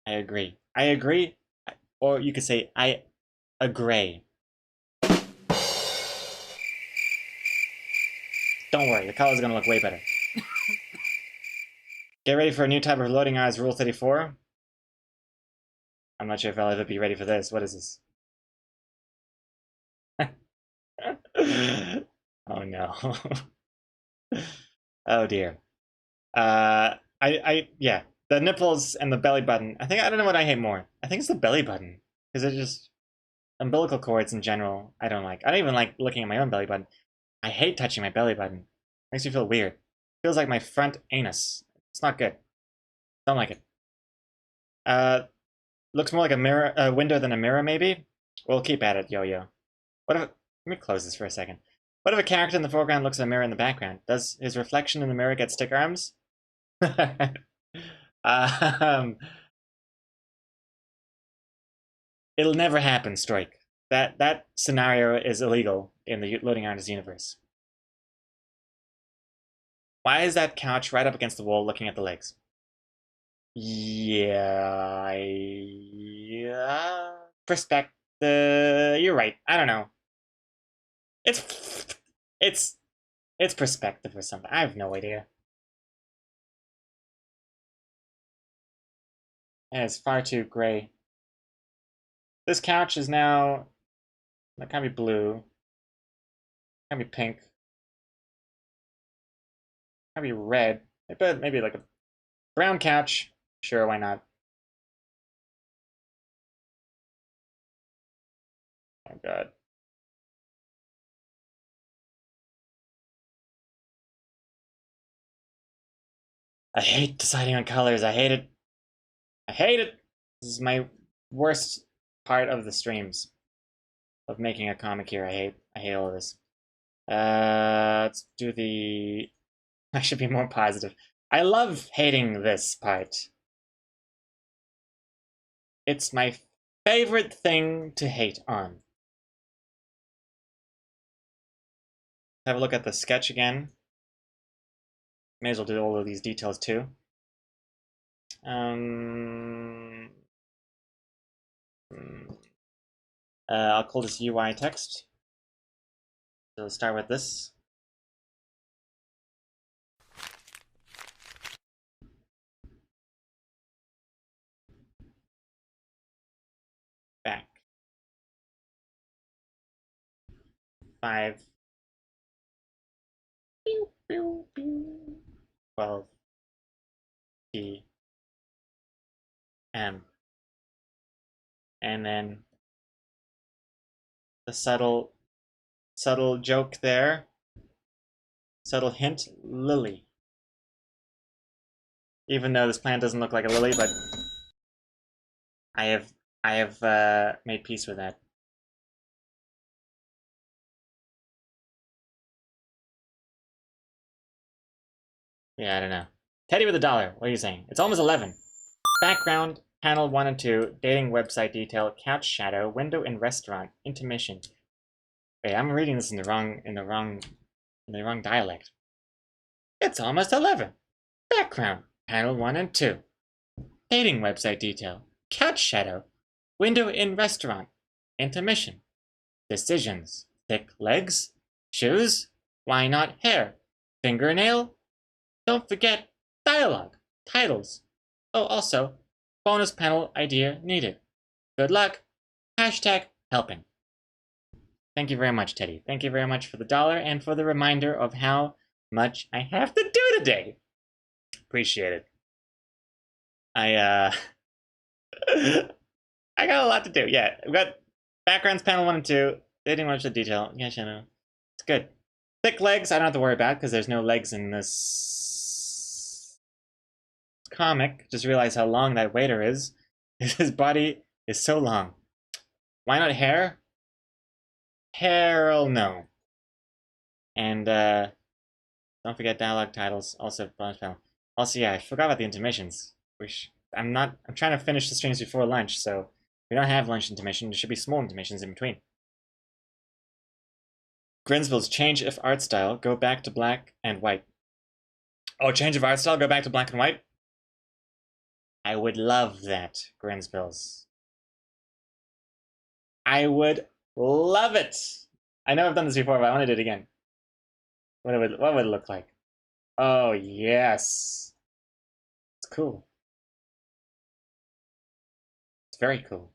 I agree. I agree, or you could say I agree. Don't worry, the color's gonna look way better. Get ready for a new type of loading eyes, Rule 34. I'm not sure if I'll ever be ready for this. What is this? Oh no. Oh dear. Yeah. The nipples and the belly button. I don't know what I hate more. I think it's the belly button. Because it just... Umbilical cords in general, I don't like. I don't even like looking at my own belly button. I hate touching my belly button. Makes me feel weird. Feels like my front anus. It's not good. Don't like it. Looks more like a mirror, a window than a mirror, maybe? We'll keep at it, yo-yo. What if... Let me close this for a second. What if a character in the foreground looks at a mirror in the background? Does his reflection in the mirror get stick arms? It'll never happen, Strike. That scenario is illegal in the Loading Artist universe. Why is that couch right up against the wall looking at the legs? Yeah, perspective. You're right. I don't know. It's perspective or something. I have no idea. And it's far too gray. This couch is now... That can't be blue. Can't be pink. Can't be red. Maybe like a brown couch. Sure, why not? Oh god. I hate deciding on colors. I hate it. I hate it. This is my worst part of the streams. Of making a comic here. I hate all of this. Let's do the... I should be more positive. I love hating this part. It's my favorite thing to hate on. Have a look at the sketch again. May as well do all of these details too. I'll call this UI text. So let's start with this. Back. 5. 12. T. M. And then the subtle joke there. Subtle hint, lily. Even though this plant doesn't look like a lily, but I have made peace with that. Yeah, I don't know. Teddy with $1. What are you saying? It's almost 11. Background, panel 1 and 2, dating website detail, couch shadow, window in restaurant, intermission. Wait, I'm reading this in the wrong dialect. It's almost 11. Background, Panel 1 and 2. Dating website detail. Couch shadow. Window in restaurant. Intermission. Decisions. Thick legs. Shoes. Why not hair? Fingernail. Don't forget dialogue. Titles. Oh, also, bonus panel idea needed. Good luck. Hashtag helping. Thank you very much, Teddy. Thank you very much for the $1 and for the reminder of how much I have to do today. Appreciate it. I got a lot to do. Yeah, we've got backgrounds panel 1 and 2. Dating website detail. Yeah, shadow. It's good. Thick legs, I don't have to worry about because there's no legs in this comic. Just realize how long that waiter is. His body is so long. Why not hair? Hell no. And don't forget dialogue titles. Also bonus panel. Also, yeah, I forgot about the intermissions. I'm trying to finish the streams before lunch, so we don't have lunch intermission. There should be small intermissions in between. Grinsville's change of art style. Go back to black and white. Oh, change of art style. Go back to black and white. I would love that, Grinsville's. I would love it. I know I've done this before, but I want to do it again. What would it look like? Oh yes, it's cool. It's very cool.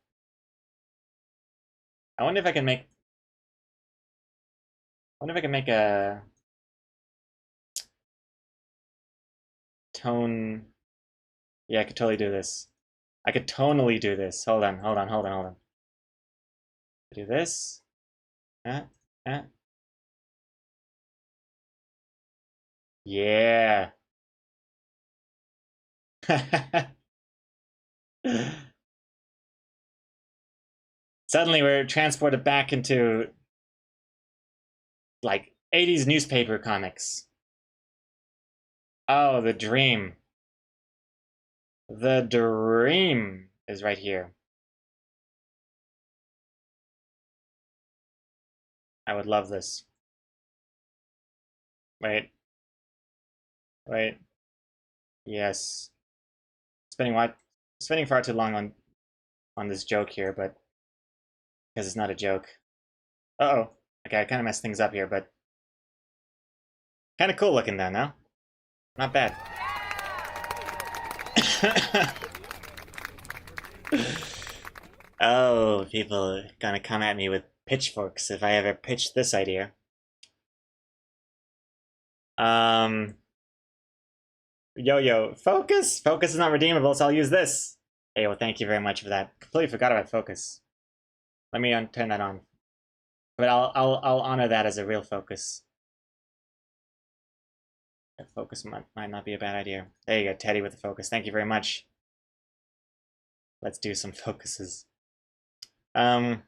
I wonder if I can make. A tone. Yeah, I could totally do this. I could tonally do this. Hold on. Do this. Yeah. Suddenly we're transported back into like 80s newspaper comics. Oh, the dream. The dream is right here. I would love this. Wait. Yes. Spending far too long on this joke here, but because it's not a joke. Uh-oh. Okay, I kind of messed things up here, but kind of cool looking though, no? Not bad. Oh, people are gonna come at me with pitchforks if I ever pitch this idea. Yo, focus? Focus is not redeemable, so I'll use this. Hey, well, thank you very much for that. Completely forgot about focus. Let me turn that on. But I'll honor that as a real focus. Focus might not be a bad idea. There you go, Teddy with the focus. Thank you very much. Let's do some focuses. You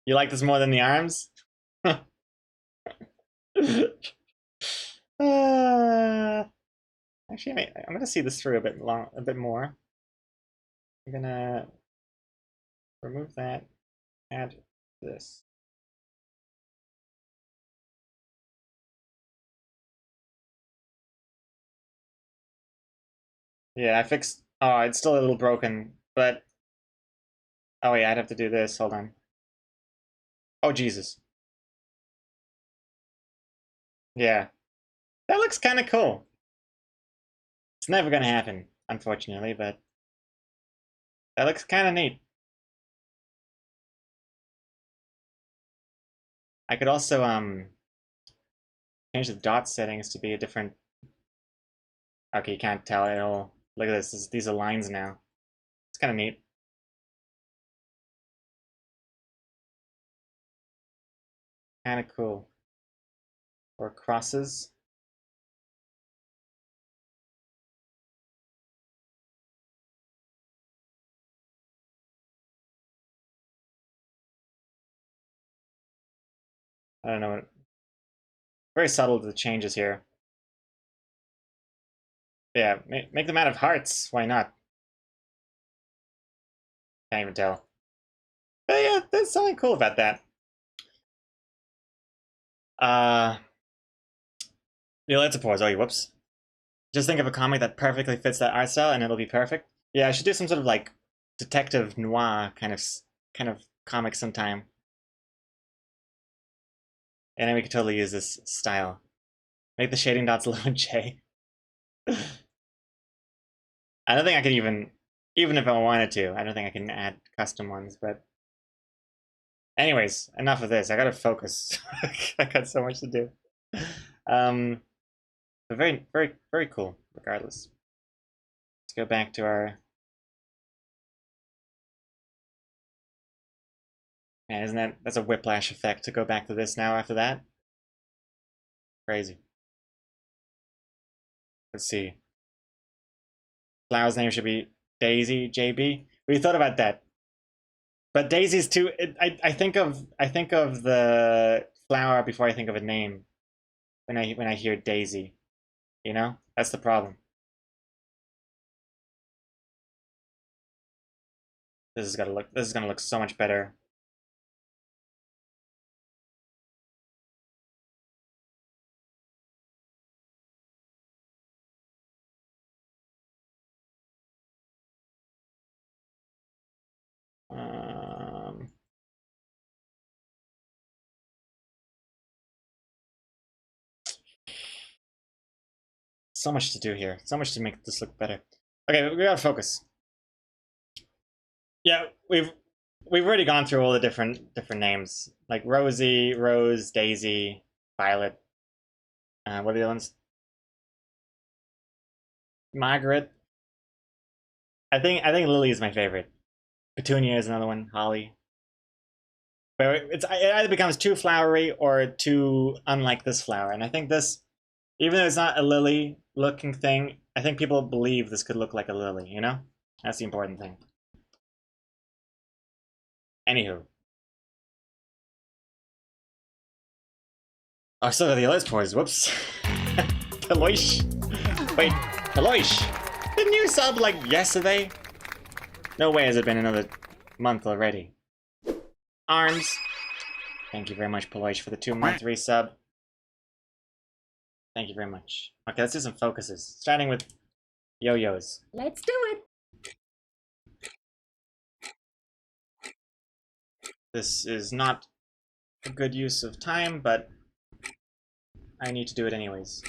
like this more than the arms? Actually, I'm gonna see this through a bit more. I'm gonna remove that. Add this. Yeah, I fixed. Oh, it's still a little broken, but oh yeah, I'd have to do this. Hold on. Oh Jesus. Yeah, that looks kind of cool. It's never gonna happen, unfortunately, but that looks kind of neat. I could also change the dot settings to be a different. Okay, you can't tell. It'll look at this. These are lines now. It's kind of neat. Kind of cool. Or crosses. I don't know what. Very subtle the changes here. Yeah, make them out of hearts. Why not? Can't even tell. But yeah, there's something cool about that. The Elitipores. Oh, whoops. Just think of a comic that perfectly fits that art style, and it'll be perfect. Yeah, I should do some sort of like detective noir kind of comic sometime. And then we could totally use this style. Make the shading dots low and J. I don't think I can even if I wanted to, I don't think I can add custom ones, but anyways, enough of this. I gotta focus. I got so much to do. But very cool, regardless. Let's go back to our... Man, that's a whiplash effect to go back to this now after that? Crazy. Let's see. Flower's name should be Daisy, JB. We thought about that. But Daisy's too... I think of the flower before I think of a name. When I hear Daisy. You know? That's the problem. This is gonna look so much better. So much to do here. So much to make this look better. Okay, we gotta focus. Yeah, we've already gone through all the different names, like Rosie, Rose, Daisy, Violet. What are the other ones? Margaret. I think Lily is my favorite. Petunia is another one. Holly. But it either becomes too flowery or too unlike this flower, and I think this, even though it's not a lily looking thing, I think people believe this could look like a lily. You know, that's the important thing. Anywho. Oh, I still got the Elitipores. Whoops. Peloish. Wait, Peloish. Didn't you sub like yesterday? No way has it been another month already. Arms. Thank you very much, Peloish, for the 2-month resub. Thank you very much. Okay, let's do some focuses. Starting with yo-yos. Let's do it. This is not a good use of time, but I need to do it anyways.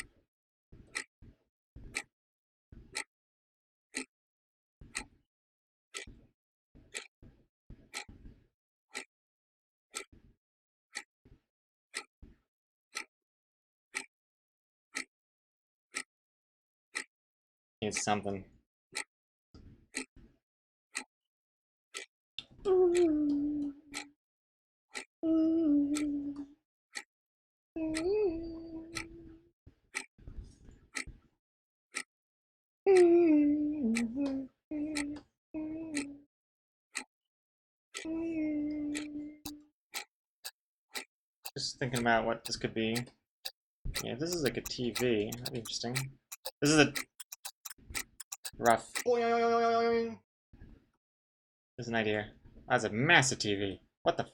Need something. Just thinking about what this could be. Yeah, this is like a TV. That'd be interesting. This is a rough. There's an idea. That's a massive TV. What the?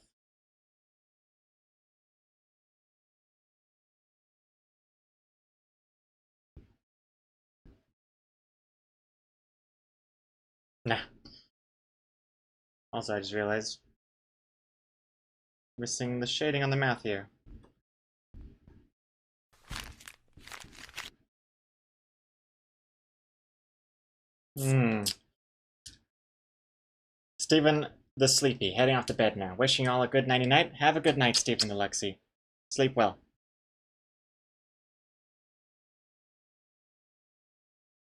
Nah. Also, I just realized missing the shading on the mouth here. Stephen the Sleepy, heading off to bed now. Wishing you all a good nighty night. Have a good night, Stephen the Lexi. Sleep well.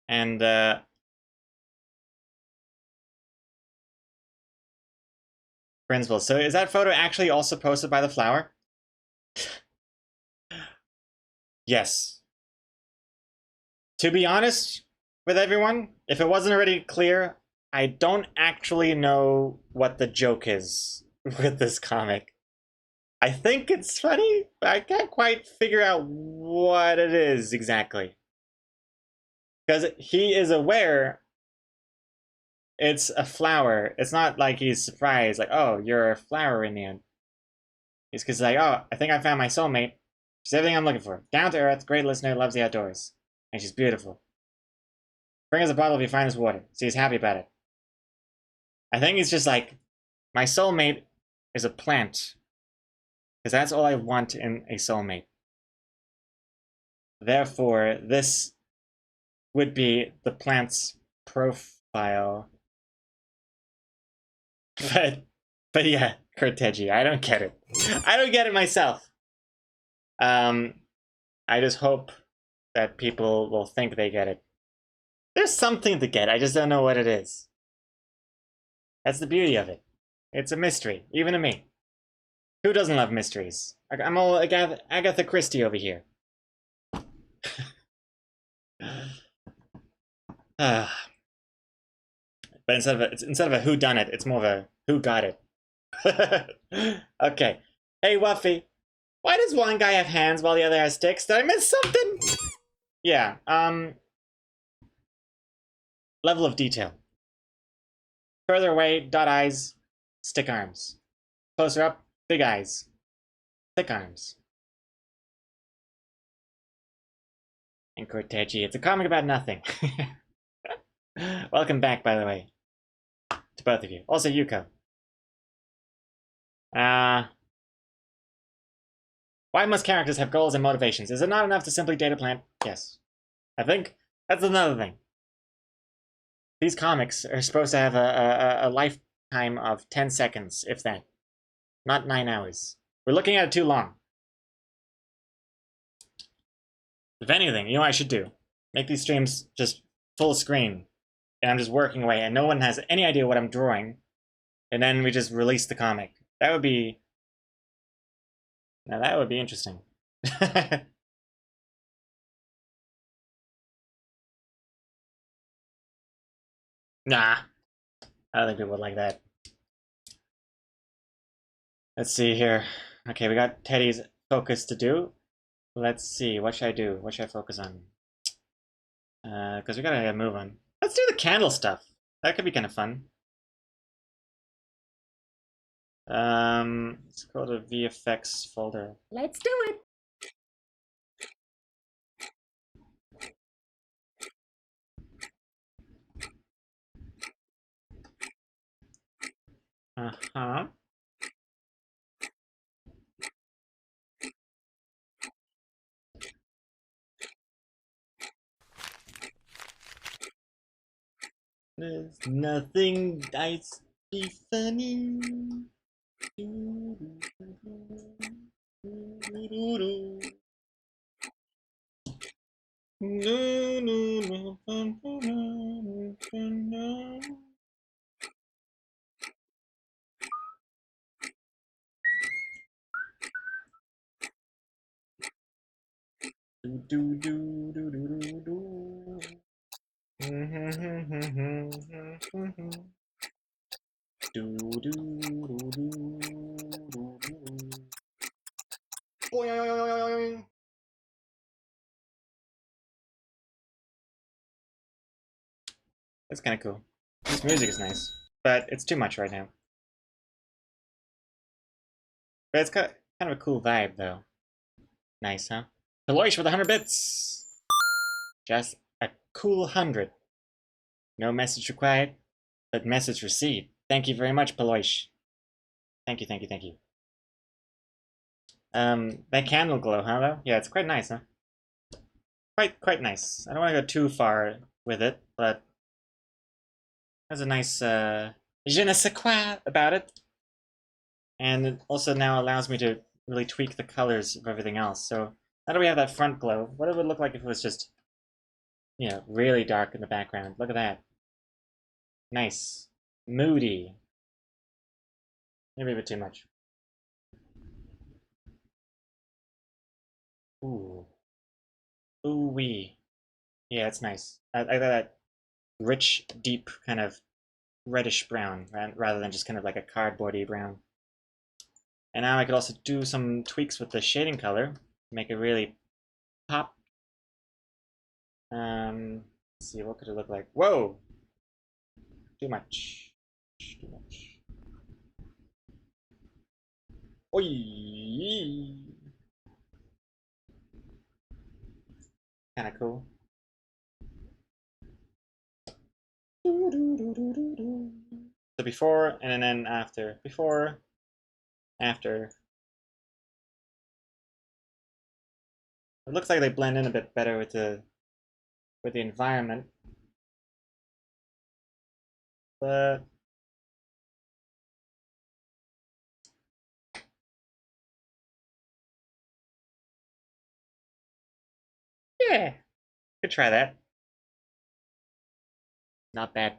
And, Brinsville. So is that photo actually also posted by the flower? Yes. To be honest with everyone, if it wasn't already clear, I don't actually know what the joke is with this comic. I think it's funny, but I can't quite figure out what it is exactly. Because he is aware it's a flower. It's not like he's surprised, like, oh, you're a flower in the end. It's because like, oh, I think I found my soulmate. She's everything I'm looking for. Down to earth, great listener, loves the outdoors. And she's beautiful. Bring us a bottle of your finest water. So he's happy about it. I think he's just like, my soulmate is a plant. Because that's all I want in a soulmate. Therefore, this would be the plant's profile. But yeah, Cortegi, I don't get it. I don't get it myself. I just hope that people will think they get it. There's something to get, I just don't know what it is. That's the beauty of it. It's a mystery, even to me. Who doesn't love mysteries? I'm all Agatha Christie over here. But instead of a who done it, it's more of a who got it. Okay. Hey Wuffy, why does one guy have hands while the other has sticks? Did I miss something? Yeah. Level of detail. Further away, dot eyes, stick arms. Closer up, big eyes, thick arms. And Cortegi, it's a comic about nothing. Welcome back, by the way, to both of you. Also, Yuko. Why must characters have goals and motivations? Is it not enough to simply date a plant? Yes. I think that's another thing. These comics are supposed to have a lifetime of 10 seconds, if that. Not 9 hours. We're looking at it too long. If anything, you know what I should do? Make these streams just full screen. And I'm just working away, and no one has any idea what I'm drawing. And then we just release the comic. That would be... Now that would be interesting. Nah. I don't think people would like that. Let's see here. Okay, we got Teddy's focus to do. Let's see. What should I do? What should I focus on? Because we gotta move on. Let's do the candle stuff. That could be kind of fun. Let's go to VFX folder. Let's do it. Uh-huh. There's nothing that's be funny. That's kind of cool. This music is nice, but it's too much right now. But it's got kind of a cool vibe, though. Nice, huh? Deloitte with 100 bits! Just a cool 100. No message required, but message received. Thank you very much, Peloish. Thank you, thank you, thank you. That candle glow, huh, though? Yeah, it's quite nice, huh? Quite nice. I don't want to go too far with it, but there's a nice, je ne sais quoi about it. And it also now allows me to really tweak the colors of everything else. So now that we have that front glow, what it would look like if it was just, you know, really dark in the background. Look at that. Nice. Moody. Maybe a bit too much. Ooh. Ooh-wee. Yeah, it's nice. I like that rich, deep kind of reddish brown, rather than just kind of like a cardboardy brown. And now I could also do some tweaks with the shading color, make it really pop. Let's see, what could it look like? Whoa! Too much. Too much. Oi! kind of cool. So before and then after. Before, after. It looks like they blend in a bit better with the environment. But yeah, could try that. Not bad.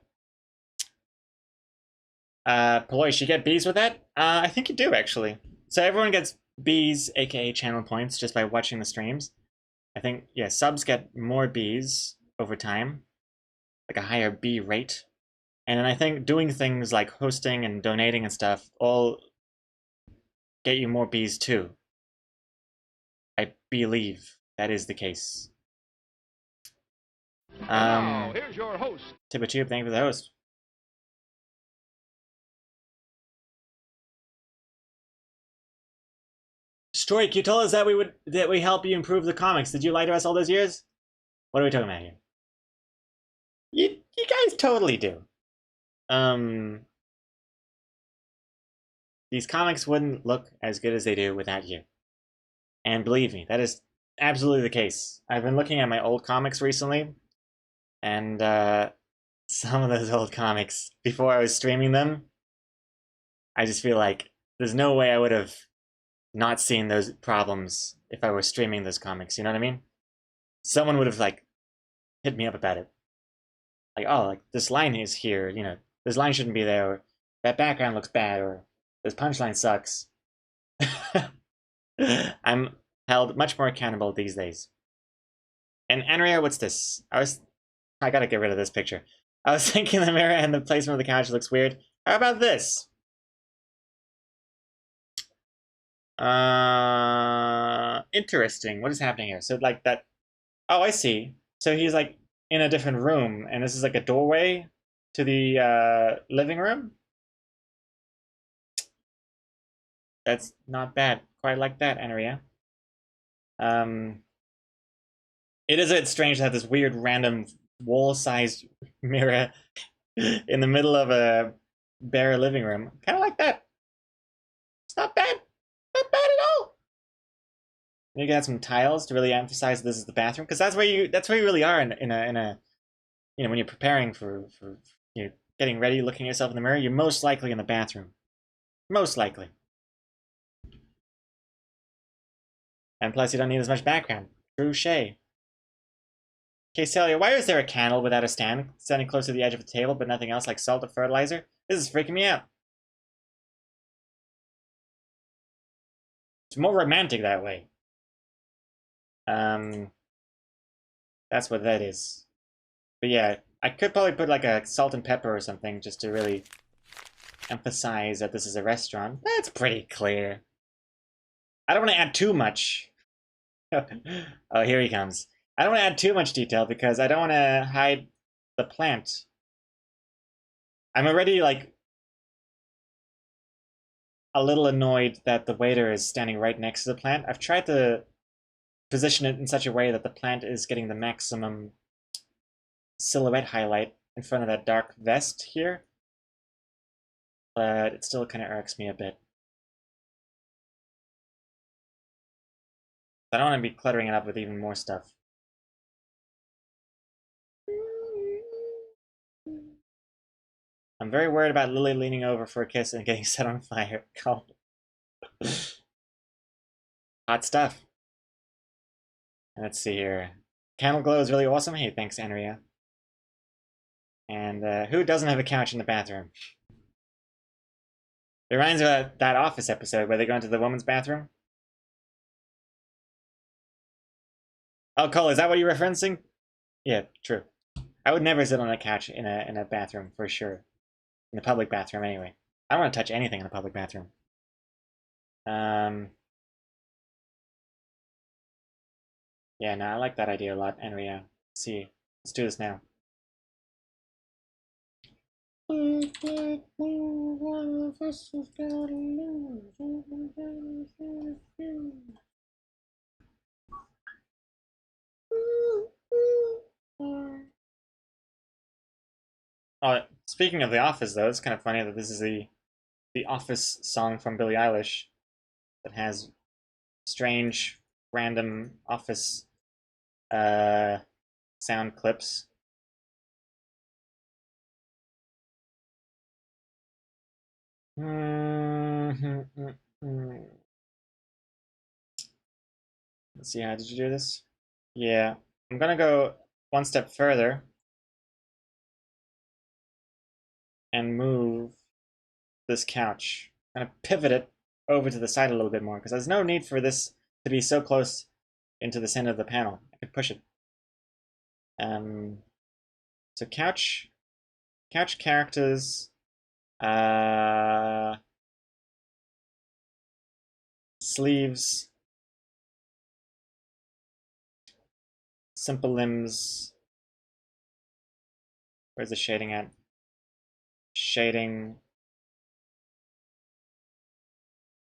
Paloy, you get bees with that? I think you do actually. So everyone gets bees, aka channel points, just by watching the streams. I think, yeah, subs get more bees over time, like a higher bee rate. And then I think doing things like hosting and donating and stuff all get you more bees too. I believe that is the case. And now, here's your host. Tibetube, thank you for the host. Stroik, you told us that we help you improve the comics. Did you lie to us all those years? What are we talking about here? You guys totally do. These comics wouldn't look as good as they do without you. And believe me, that is absolutely the case. I've been looking at my old comics recently, and some of those old comics, before I was streaming them, I just feel like there's no way I would have not seen those problems if I were streaming those comics, you know what I mean? Someone would have, like, hit me up about it. Like, oh, like, this line is here, you know, this line shouldn't be there, or that background looks bad, or this punchline sucks. I'm held much more accountable these days. And Andrea, what's this? I gotta get rid of this picture. I was thinking the mirror and the placement of the couch looks weird. How about this? Interesting. What is happening here? So like that. Oh, I see. So he's like in a different room, and this is like a doorway to the living room. That's not bad. Quite like that, Andrea. It is a bit strange to have this weird random wall-sized mirror in the middle of a bare living room. Kind of like that. It's not bad. Not bad at all. You can add some tiles to really emphasize this is the bathroom, because that's where you really are in a you know, when you're preparing for you know, getting ready, looking at yourself in the mirror, you're most likely in the bathroom. Most likely. And plus, you don't need as much background. True Shay. Okay, Celia, why is there a candle without a stand standing close to the edge of a table, but nothing else like salt or fertilizer? This is freaking me out. It's more romantic that way. That's what that is. But yeah, I could probably put like a salt and pepper or something just to really emphasize that this is a restaurant. That's pretty clear. I don't want to add too much. Oh, here he comes. I don't want to add too much detail because I don't want to hide the plant. I'm already like a little annoyed that the waiter is standing right next to the plant. I've tried to position it in such a way that the plant is getting the maximum silhouette highlight in front of that dark vest here, but it still kind of irks me a bit. I don't want to be cluttering it up with even more stuff. I'm very worried about Lily leaning over for a kiss and getting set on fire. Hot stuff. Let's see here. Candle glow is really awesome. Hey, thanks, Andrea. And who doesn't have a couch in the bathroom? It reminds me of that Office episode where they go into the woman's bathroom. Oh, Cole, is that what you're referencing? Yeah, true. I would never sit on a couch in a bathroom, for sure. In the public bathroom, anyway. I don't want to touch anything in a public bathroom. Yeah, no, I like that idea a lot, Andrea. Let's see. Let's do this now. Speaking of The Office, though, it's kind of funny that this is the Office song from Billie Eilish that has strange, random Office sound clips. Let's see, how did you do this? Yeah, I'm gonna go one step further and move this couch. I'm gonna pivot it over to the side a little bit more because there's no need for this to be so close into the center of the panel. I can push it. So couch characters, sleeves, simple limbs. Where's the shading at? Shading.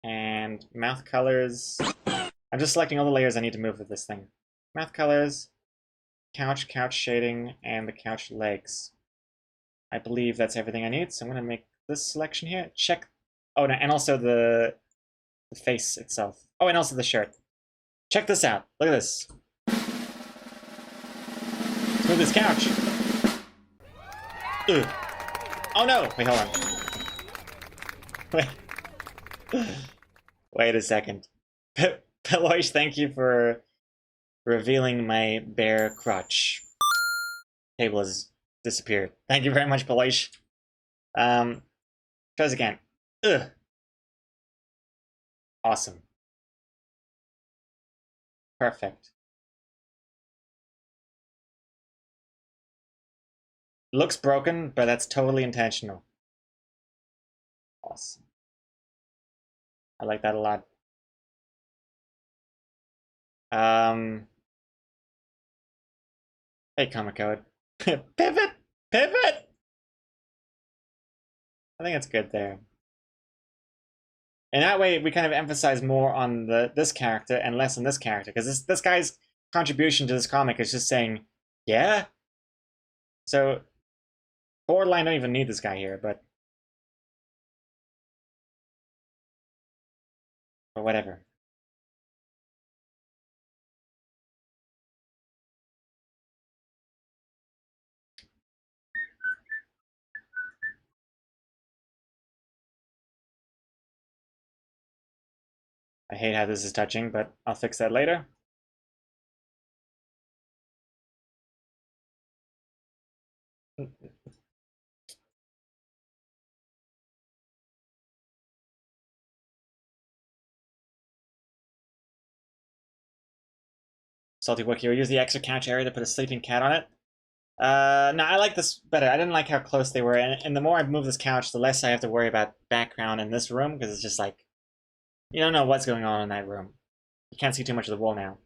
And mouth colors. I'm just selecting all the layers I need to move with this thing. Mouth colors, couch shading, and the couch legs. I believe that's everything I need, so I'm going to make this selection here. Check. Oh, no, and also the face itself. Oh, and also the shirt. Check this out. Look at this. Let's move this couch. Ugh. Oh, no. Wait, hold on. Wait. Wait a second. Peloish, thank you for revealing my bare crotch. Table has disappeared. Thank you very much, Peloish. Tries again. Ugh. Awesome. Perfect. Looks broken, but that's totally intentional. Awesome. I like that a lot. Hey, Comic Code. Pivot! Pivot! I think it's good there. And that way, we kind of emphasize more on this character and less on this character, because this guy's contribution to this comic is just saying, yeah? So, borderline don't even need this guy here, but whatever. I hate how this is touching, but I'll fix that later. Salty Wookie, use the extra couch area to put a sleeping cat on it. No, I like this better. I didn't like how close they were, and the more I move this couch, the less I have to worry about background in this room, because it's just like, you don't know what's going on in that room. You can't see too much of the wall now.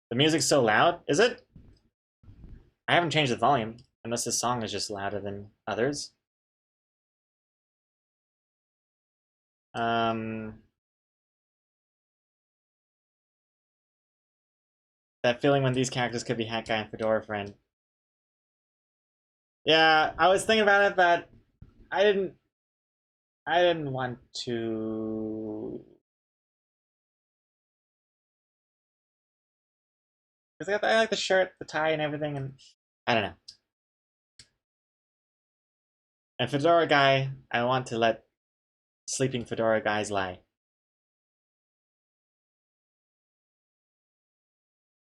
The music's so loud, is it? I haven't changed the volume, unless this song is just louder than others. That feeling when these characters could be Hat Guy and Fedora Friend. Yeah, I was thinking about it, but I didn't want to. Because I like the shirt, the tie, and everything, and I don't know. And Fedora Guy, I want to let sleeping Fedora Guys lie.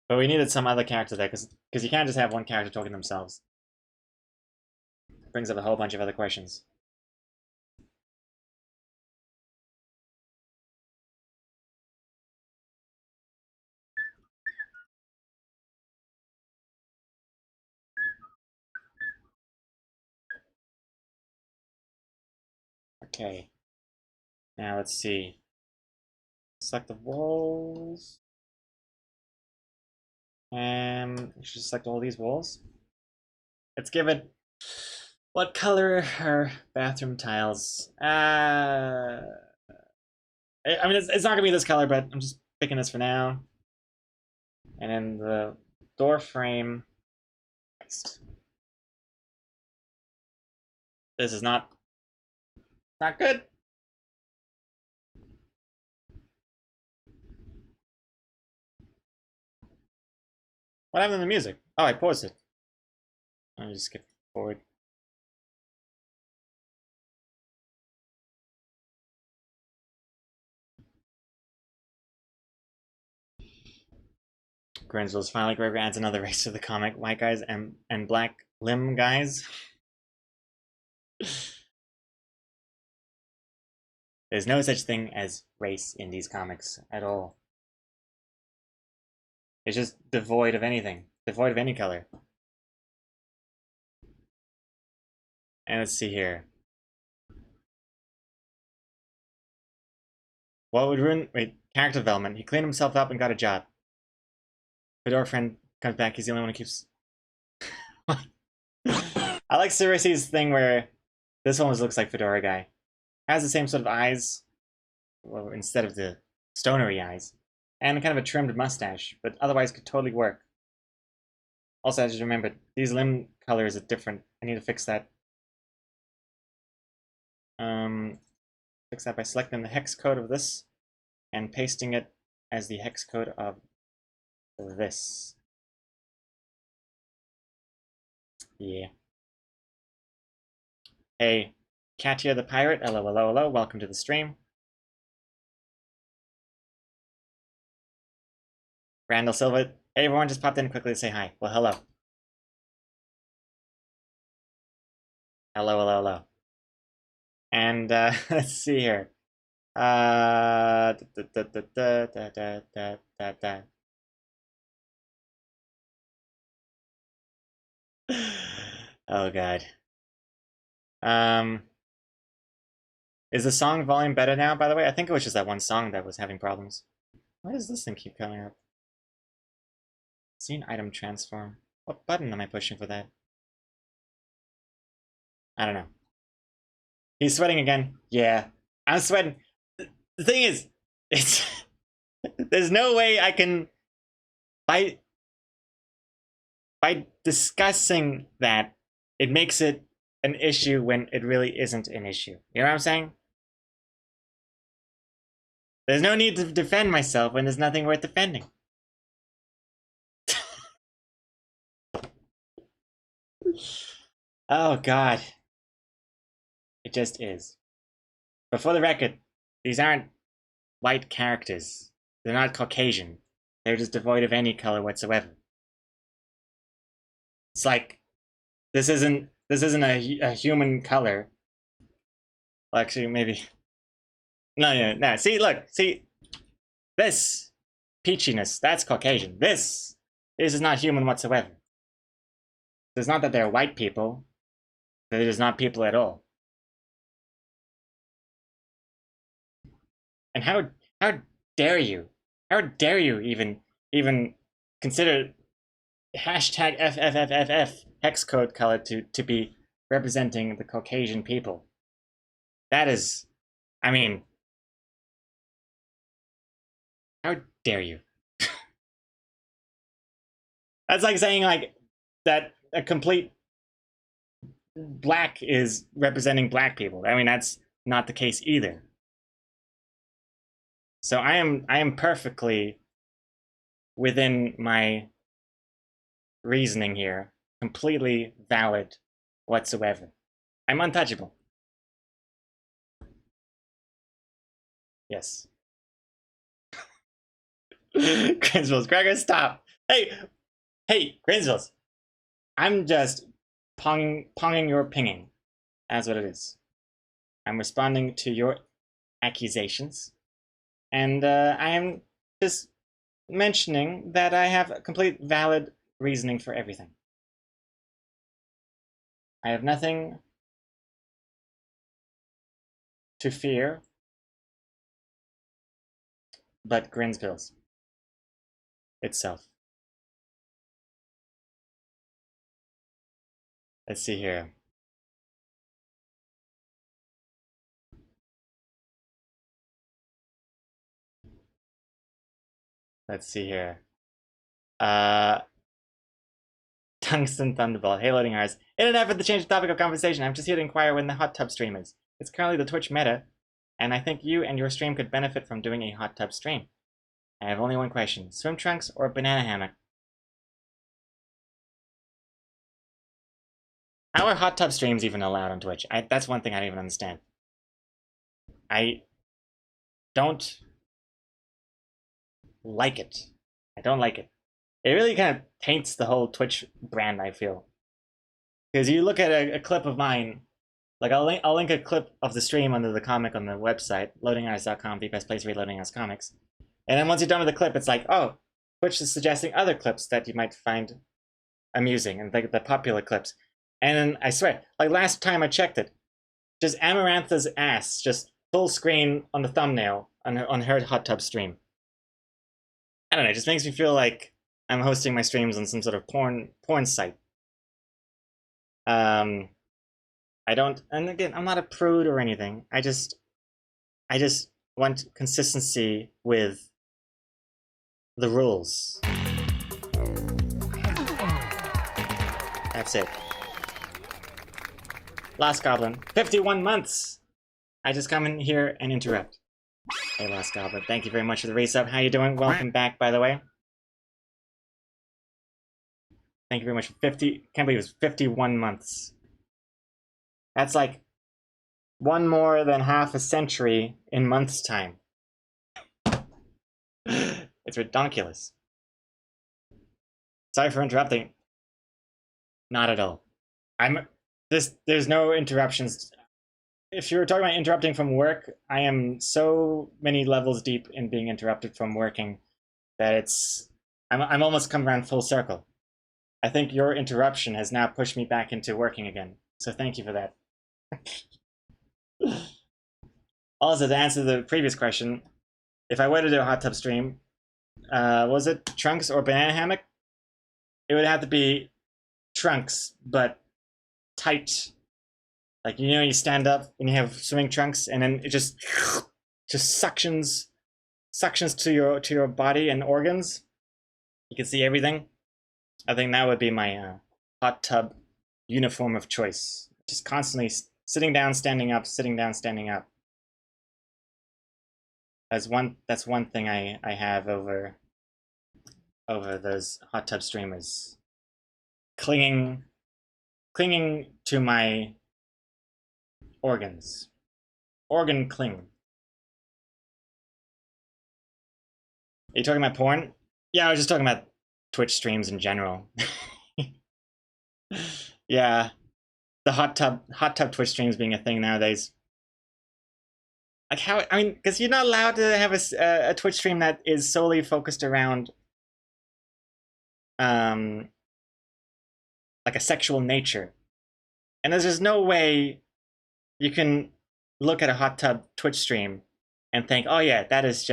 But we needed some other character there, because you can't just have one character talking to themselves. It brings up a whole bunch of other questions. Okay. Now let's see. Select the walls. And we should select all these walls. Let's give it. What color are bathroom tiles? I mean, it's not gonna be this color, but I'm just picking this for now. And then the door frame. This is not good. What happened to the music? Oh, I paused it. Let me just skip forward. Grinsville's finally Gregor adds another race to the comic. White guys and black limb guys. There's no such thing as race in these comics at all. It's just devoid of anything. Devoid of any color. And let's see here. What would ruin... Wait, character development. He cleaned himself up and got a job. Fedora friend comes back. He's the only one who keeps... I like Cirici's thing where this one looks like Fedora guy. Has the same sort of eyes. Well, instead of the stonery eyes. And kind of a trimmed mustache. But otherwise could totally work. Also, I just remembered, these limb colors are different. I need to fix that. Fix that by selecting the hex code of this and pasting it as the hex code of this. Yeah. Hey, Katia the pirate, hello, hello, hello, welcome to the stream. Randall Silva, hey everyone, just popped in quickly to say hi. Well, hello. Hello, hello, hello. And let's see here. Oh god. Is the song volume better now, by the way? I think it was just that one song that was having problems. Why does this thing keep coming up? Scene item transform. What button am I pushing for that? I don't know. He's sweating again. Yeah, I'm sweating. The thing is, it's there's no way I can by discussing that it makes it an issue when it really isn't an issue. You know what I'm saying? There's no need to defend myself when there's nothing worth defending. Oh god. It just is. But for the record, these aren't white characters. They're not Caucasian. They're just devoid of any color whatsoever. It's like this isn't a human color. Well, actually, maybe. No. See, look, see this peachiness. That's Caucasian. This is not human whatsoever. It's not that they're white people. They're just not people at all. And how dare you? How dare you even consider hashtag FFFFF hex code color to be representing the Caucasian people? That is, I mean, how dare you? That's like saying like that a complete black is representing black people. I mean, that's not the case either. So I am perfectly within my reasoning here, completely valid whatsoever. I'm untouchable. Yes. Grinsville's Gregor, stop. Hey, Grinsville's. I'm just ponging your pinging. That's what it is. I'm responding to your accusations. And I am just mentioning that I have a complete valid reasoning for everything. I have nothing to fear but Grinsville's itself. Let's see here. Let's see here. Tungsten Thunderbolt. Hey, loading hours. In an effort to change the topic of conversation, I'm just here to inquire when the hot tub stream is. It's currently the Twitch meta, and I think you and your stream could benefit from doing a hot tub stream. I have only one question. Swim trunks or banana hammock? How are hot tub streams even allowed on Twitch? That's one thing I don't even understand. I don't like it. I don't like it. It really kind of taints the whole Twitch brand, I feel. Because you look at a clip of mine, like I'll link a clip of the stream under the comic on the website, loadinghours.com, the best place to read Loading Hours comics. And then once you're done with the clip, it's like, oh, Twitch is suggesting other clips that you might find amusing, and like the popular clips. And then I swear, like last time I checked it, just Amarantha's ass, just full screen on the thumbnail on her hot tub stream. I don't know, it just makes me feel like I'm hosting my streams on some sort of porn site. I don't, and again, I'm not a prude or anything. I just want consistency with the rules. That's it. Lost Goblin, 51 months! I just come in here and interrupt. Hey, Lost Goblin, thank you very much for the resub. How you doing? Welcome back, by the way. Thank you very much for 50, can't believe it was 51 months. That's like one more than half a century in months' time. It's ridiculous. Sorry for interrupting. Not at all. There's no interruptions. If you're talking about interrupting from work, I am so many levels deep in being interrupted from working that I'm almost come around full circle. I think your interruption has now pushed me back into working again. So thank you for that. Also, to answer the previous question, if I were to do a hot tub stream, was it trunks or banana hammock? It would have to be trunks, but tight. Like, you know, you stand up and you have swimming trunks, and then it just suctions to your body and organs. You can see everything. I think that would be my hot tub uniform of choice. Just constantly sitting down, standing up, sitting down, standing up. That's one thing I have over those hot tub streamers. Clinging to my organs. Organ cling. Are you talking about porn? Yeah, I was just talking about Twitch streams in general. Yeah, the hot tub Twitch streams being a thing nowadays. Like how, I mean, because you're not allowed to have a Twitch stream that is solely focused around like a sexual nature, and there's just no way you can look at a hot tub Twitch stream and think, oh yeah, that's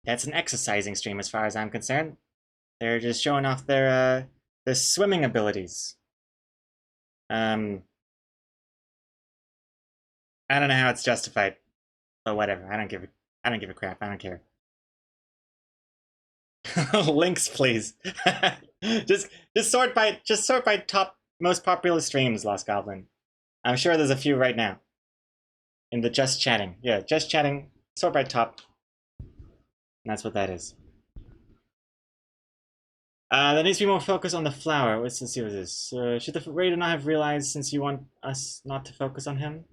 an exercising stream as far as I'm concerned. They're just showing off their swimming abilities. I don't know how it's justified, but whatever. I don't give a crap. I don't care. Links, please. just sort by top most popular streams, Lost Goblin. I'm sure there's a few right now. In the just chatting. Yeah, just chatting, sort by top. And that's what that is. There needs to be more focus on the flower. Let's see what this is. Should the raider not have realized since you want us not to focus on him?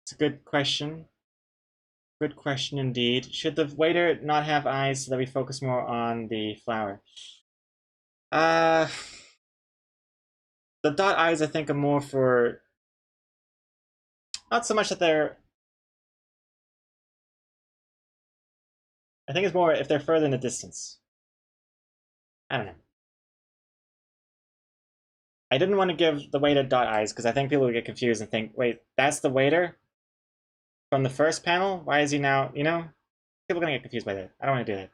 It's a good question. Good question indeed. Should the waiter not have eyes so that we focus more on the flower? The dot eyes, I think, are more for... Not so much that they're... I think it's more if they're further in the distance. I don't know. I didn't want to give the waiter dot eyes because I think people would get confused and think, wait, that's the waiter from the first panel? Why is he now, you know? People are going to get confused by that. I don't want to do that.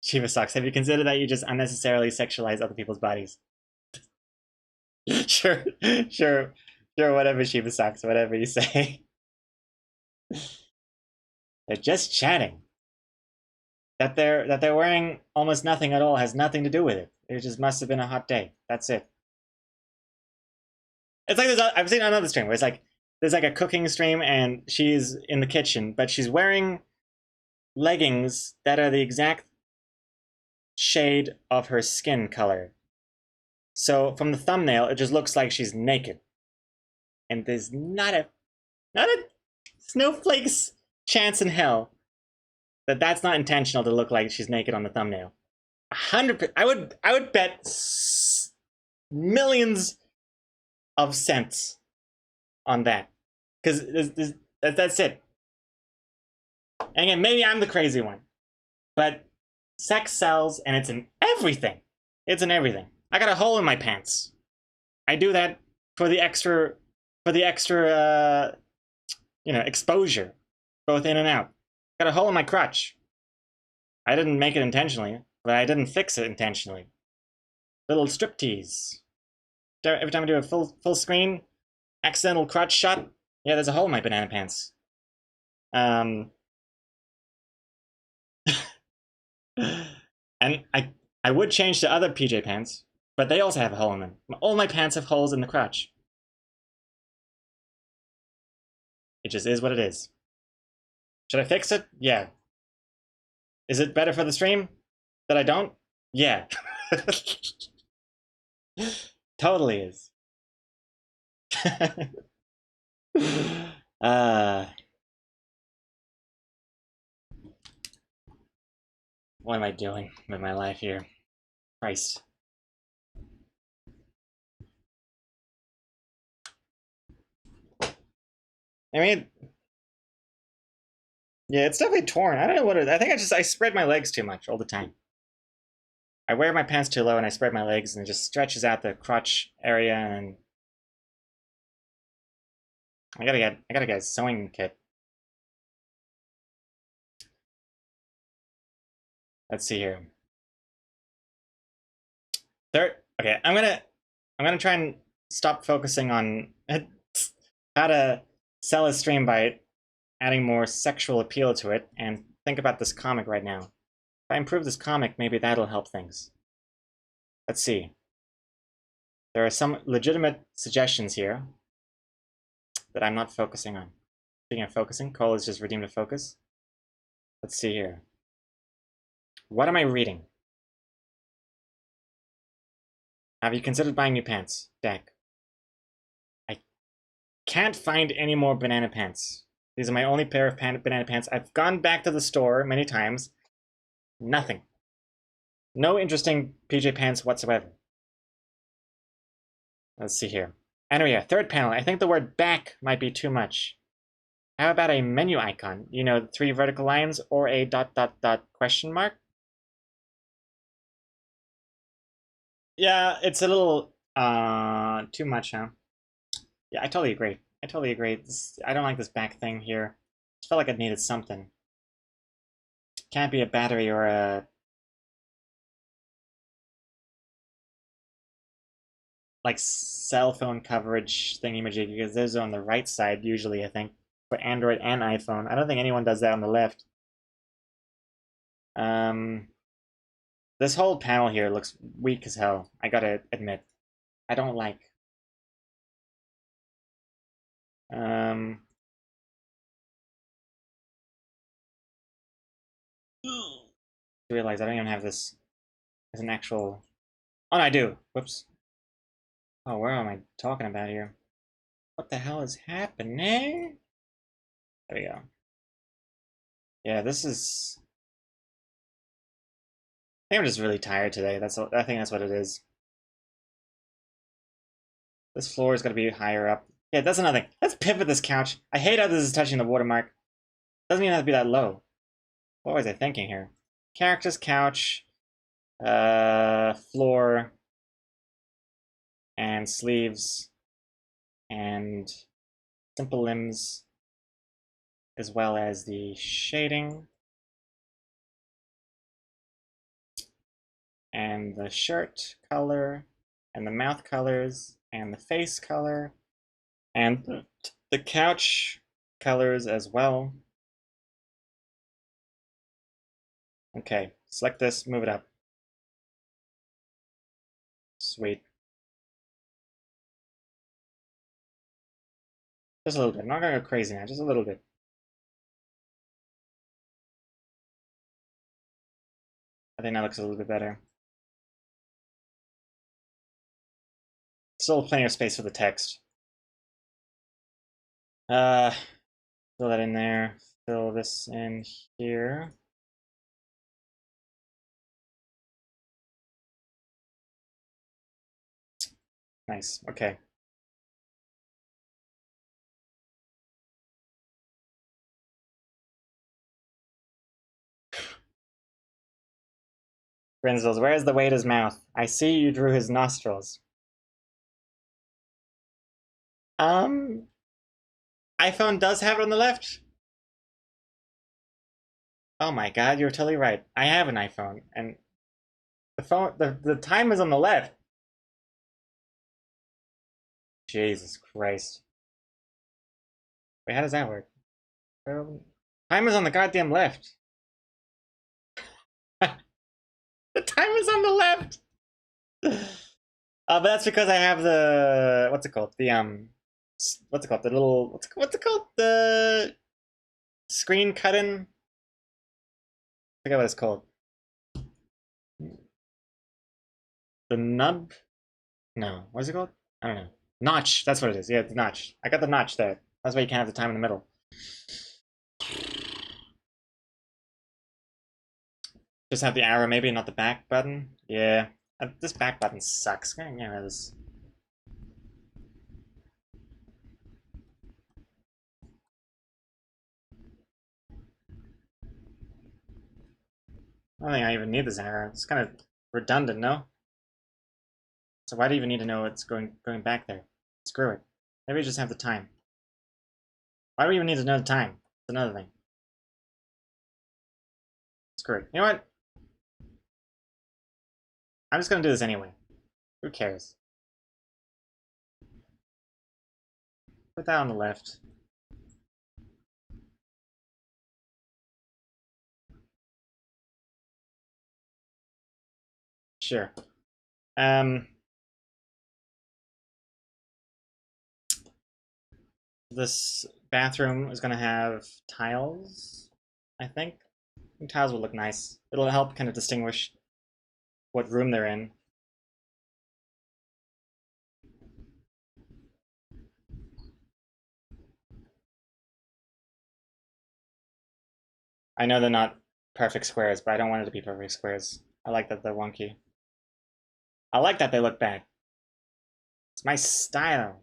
Shiva sucks. Have you considered that you just unnecessarily sexualize other people's bodies? Sure, whatever, Shiva sucks, whatever you say. They're just chatting. That they're wearing almost nothing at all has nothing to do with it. It just must have been a hot day. That's it. It's like I've seen another stream where it's like there's like a cooking stream and she's in the kitchen, but she's wearing leggings that are the exact shade of her skin color. So from the thumbnail, it just looks like she's naked, and there's not a snowflake's chance in hell that that's not intentional to look like she's naked on the thumbnail. 100%. I would bet millions of cents on that, because that's it. And again, maybe I'm the crazy one, but sex sells, and it's in everything. It's in everything. I got a hole in my pants. I do that for the extra, exposure, both in and out. Got a hole in my crotch. I didn't make it intentionally, but I didn't fix it intentionally. Little striptease. Every time I do a full screen, accidental crotch shot, yeah, there's a hole in my banana pants. And I would change to other PJ pants, but they also have a hole in them. All my pants have holes in the crotch. It just is what it is. Should I fix it? Yeah. Is it better for the stream that I don't? Yeah. Totally is. What am I doing with my life here? Christ. I mean, yeah, it's definitely torn. I don't know what it is. I think I spread my legs too much all the time. I wear my pants too low and I spread my legs and it just stretches out the crotch area, and I gotta get a sewing kit. Let's see here. Okay, I'm gonna try and stop focusing on how to sell a stream by adding more sexual appeal to it, and think about this comic right now. If I improve this comic, maybe that'll help things. Let's see. There are some legitimate suggestions here that I'm not focusing on. Speaking of focusing, Cole is just redeemed a focus. Let's see here. What am I reading? Have you considered buying new pants? Deck. I can't find any more banana pants. These are my only pair of banana pants. I've gone back to the store many times. Nothing. No interesting PJ pants whatsoever. Let's see here. Anyway, third panel. I think the word back might be too much. How about a menu icon? You know, 3 vertical lines or a ... question mark? Yeah, it's a little too much, huh? Yeah, I totally agree. I don't like this back thing here. I felt like it needed something. Can't be a battery or a like cell phone coverage thingy-majig, because those are on the right side usually, I think, for Android and iPhone. I don't think anyone does that on the left. This whole panel here looks weak as hell, I gotta admit. I don't like. I realize I don't even have this as an actual... Oh, no, I do. Whoops. Oh, where am I talking about here? What the hell is happening? There we go. Yeah, this is... I think I'm just really tired today. I think that's what it is. This floor is going to be higher up. Yeah, that's another thing. Let's pivot this couch. I hate how this is touching the watermark. Doesn't even have to be that low. What was I thinking here? Characters, couch, floor, and sleeves, and simple limbs, as well as the shading, and the shirt color, and the mouth colors, and the face color, and the couch colors as well. Okay, select this, move it up. Sweet. Just a little bit. I'm not gonna go crazy now, just a little bit. I think that looks a little bit better. Still plenty of space for the text. Fill that in there. Fill this in here. Nice. Okay. Grinzels, where's the waiter's mouth? I see you drew his nostrils. iPhone does have it on the left. Oh my god, you're totally right. I have an iPhone, and the time is on the left. Jesus Christ. Wait, how does that work? Time is on the goddamn left. The time is on the left. But that's because I have the what's it called? What's it called? The little what's it called? The screen cut-in. I forget what it's called. The nub? No, what is it called? I don't know. Notch. That's what it is. Yeah, the notch. I got the notch there. That's why you can't have the time in the middle. Just have the arrow, maybe not the back button. Yeah, this back button sucks. Get rid of this. I don't think I even need this arrow. It's kind of redundant, no? So why do you even need to know it's going back there? Screw it. Maybe just have the time. Why do we even need to know the time? That's another thing. Screw it. You know what? I'm just gonna do this anyway. Who cares? Put that on the left. Sure. This bathroom is gonna have tiles, I think. Tiles will look nice. It'll help kind of distinguish what room they're in. I know they're not perfect squares, but I don't want it to be perfect squares. I like that they're wonky. I like that they look bad. It's my style.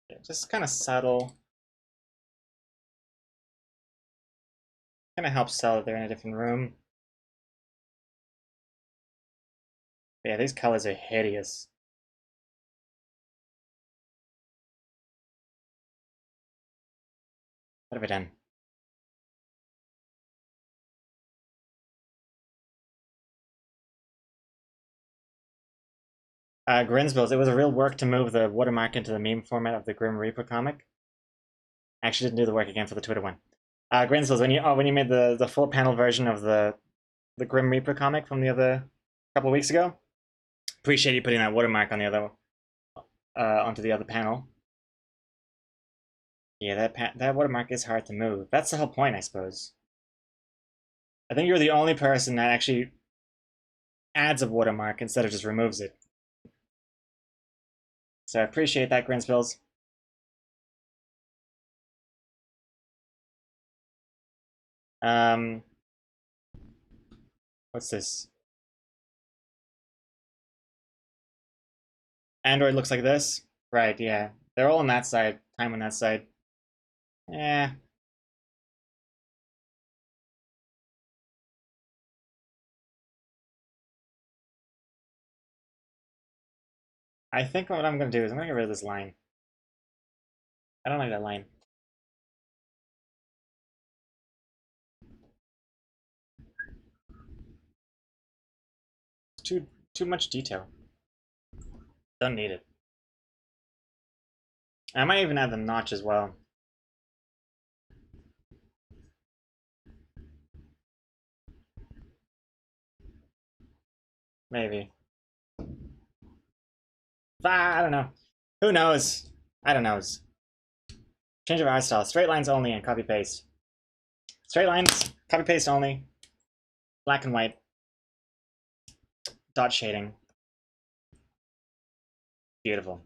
Yeah, just kind of subtle. Kind of helps sell that they're in a different room. But yeah, these colors are hideous. What have I done? Grinsbills, it was a real work to move the watermark into the meme format of the Grim Reaper comic. I actually didn't do the work again for the Twitter one. Grinsbills, when you made the full panel version of the Grim Reaper comic from the other couple of weeks ago, appreciate you putting that watermark on the other onto the other panel. Yeah, that watermark is hard to move. That's the whole point, I suppose. I think you're the only person that actually adds a watermark instead of just removes it. So I appreciate that, Grinspills. What's this? Android looks like this? Right, yeah. They're all on that side. Time on that side. Yeah. I think what I'm going to do is I'm going to get rid of this line. I don't like that line. It's too much detail. Don't need it. I might even add the notch as well. Maybe. I don't know. Who knows? I don't know. Change of art style. Straight lines only and copy paste. Straight lines, copy paste only. Black and white. Dot shading. Beautiful.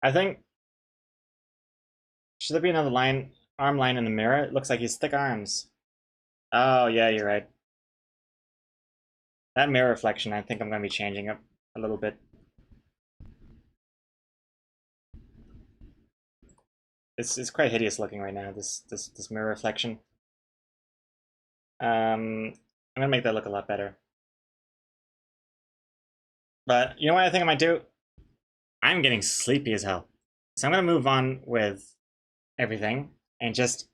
I think... Should there be another line, arm line in the mirror? It looks like he's thick arms. Oh, yeah, you're right. That mirror reflection, I think I'm going to be changing up a little bit. It's quite hideous looking right now, this mirror reflection. I'm going to make that look a lot better. But you know what I think I might do? I'm getting sleepy as hell. So I'm going to move on with everything and just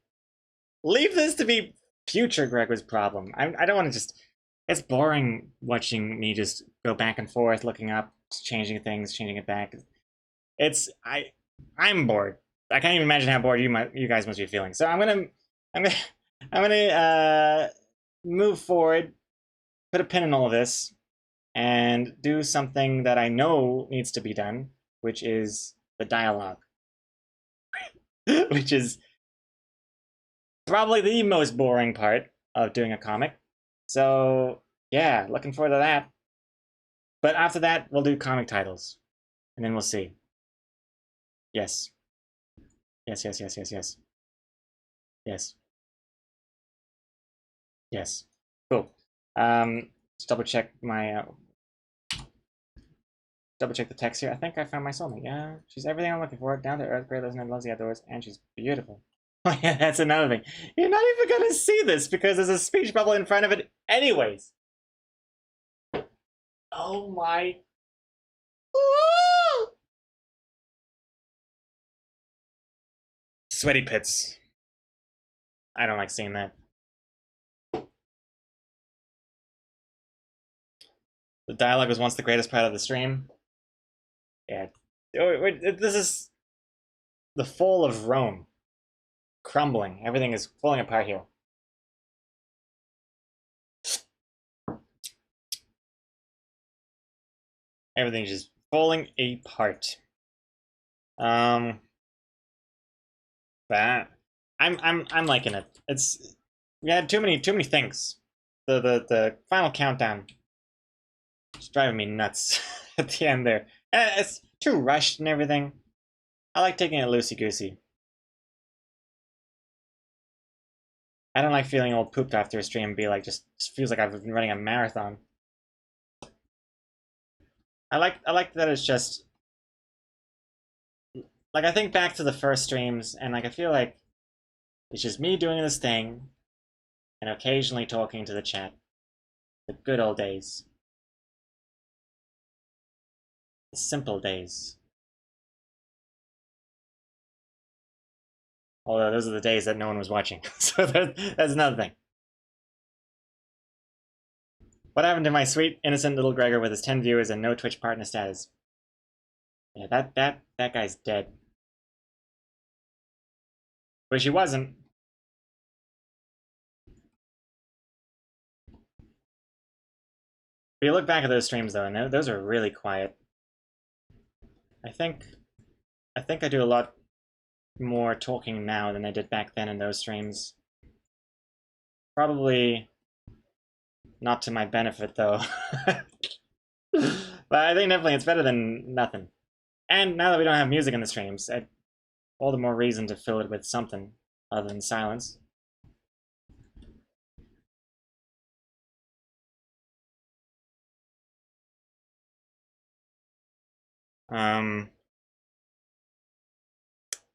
leave this to be future Gregor's problem. I don't want to just... It's boring watching me just go back and forth, looking up, changing things, changing it back. I'm bored. I can't even imagine how bored you guys must be feeling. So I'm gonna move forward, put a pin in all of this, and do something that I know needs to be done, which is the dialogue, which is probably the most boring part of doing a comic. So yeah, looking forward to that. But after that, we'll do comic titles, and then we'll see. Yes. Yes, yes, yes, yes, yes. Yes. Yes. Cool. Let's double check my double check the text here. I think I found my soulmate. Yeah, she's everything I'm looking for. Down to earth, great listener, loves the outdoors, and she's beautiful. Yeah, that's another thing. You're not even gonna see this because there's a speech bubble in front of it, anyways. Oh my. Woo! Sweaty pits. I don't like seeing that. The dialogue was once the greatest part of the stream. Yeah. This is the fall of Rome. Crumbling. Everything is falling apart here. Everything's just falling apart. That I'm liking it. We had too many things. The final countdown is driving me nuts at the end there. It's too rushed and everything. I like taking it loosey goosey. I don't like feeling all pooped after a stream and be like just feels like I've been running a marathon. I like that it's just like I think back to the first streams and like I feel like it's just me doing this thing and occasionally talking to the chat. The good old days. The simple days. Although those are the days that no one was watching. So that's another thing. What happened to my sweet, innocent little Gregor with his 10 viewers and no Twitch partner status? Yeah, that guy's dead. Wish he wasn't. But you look back at those streams though, and those are really quiet. I think I do a lot more talking now than I did back then in those streams. Probably not to my benefit though. But I think definitely it's better than nothing. And now that we don't have music in the streams, all the more reason to fill it with something other than silence.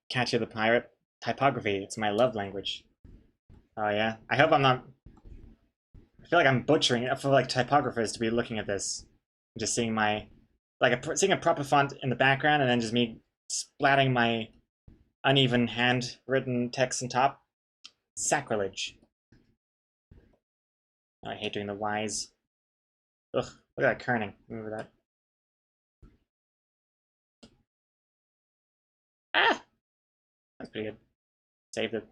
Catchy the Pirate. Typography, it's my love language. Oh yeah? I hope I'm not... I feel like I'm butchering it. I feel like typographers to be looking at this. Just seeing my seeing a proper font in the background, and then just me splatting my uneven handwritten text on top. Sacrilege. Oh, I hate doing the Y's. Ugh, look at that kerning. Remember that. Ah! That's pretty good. Saved it.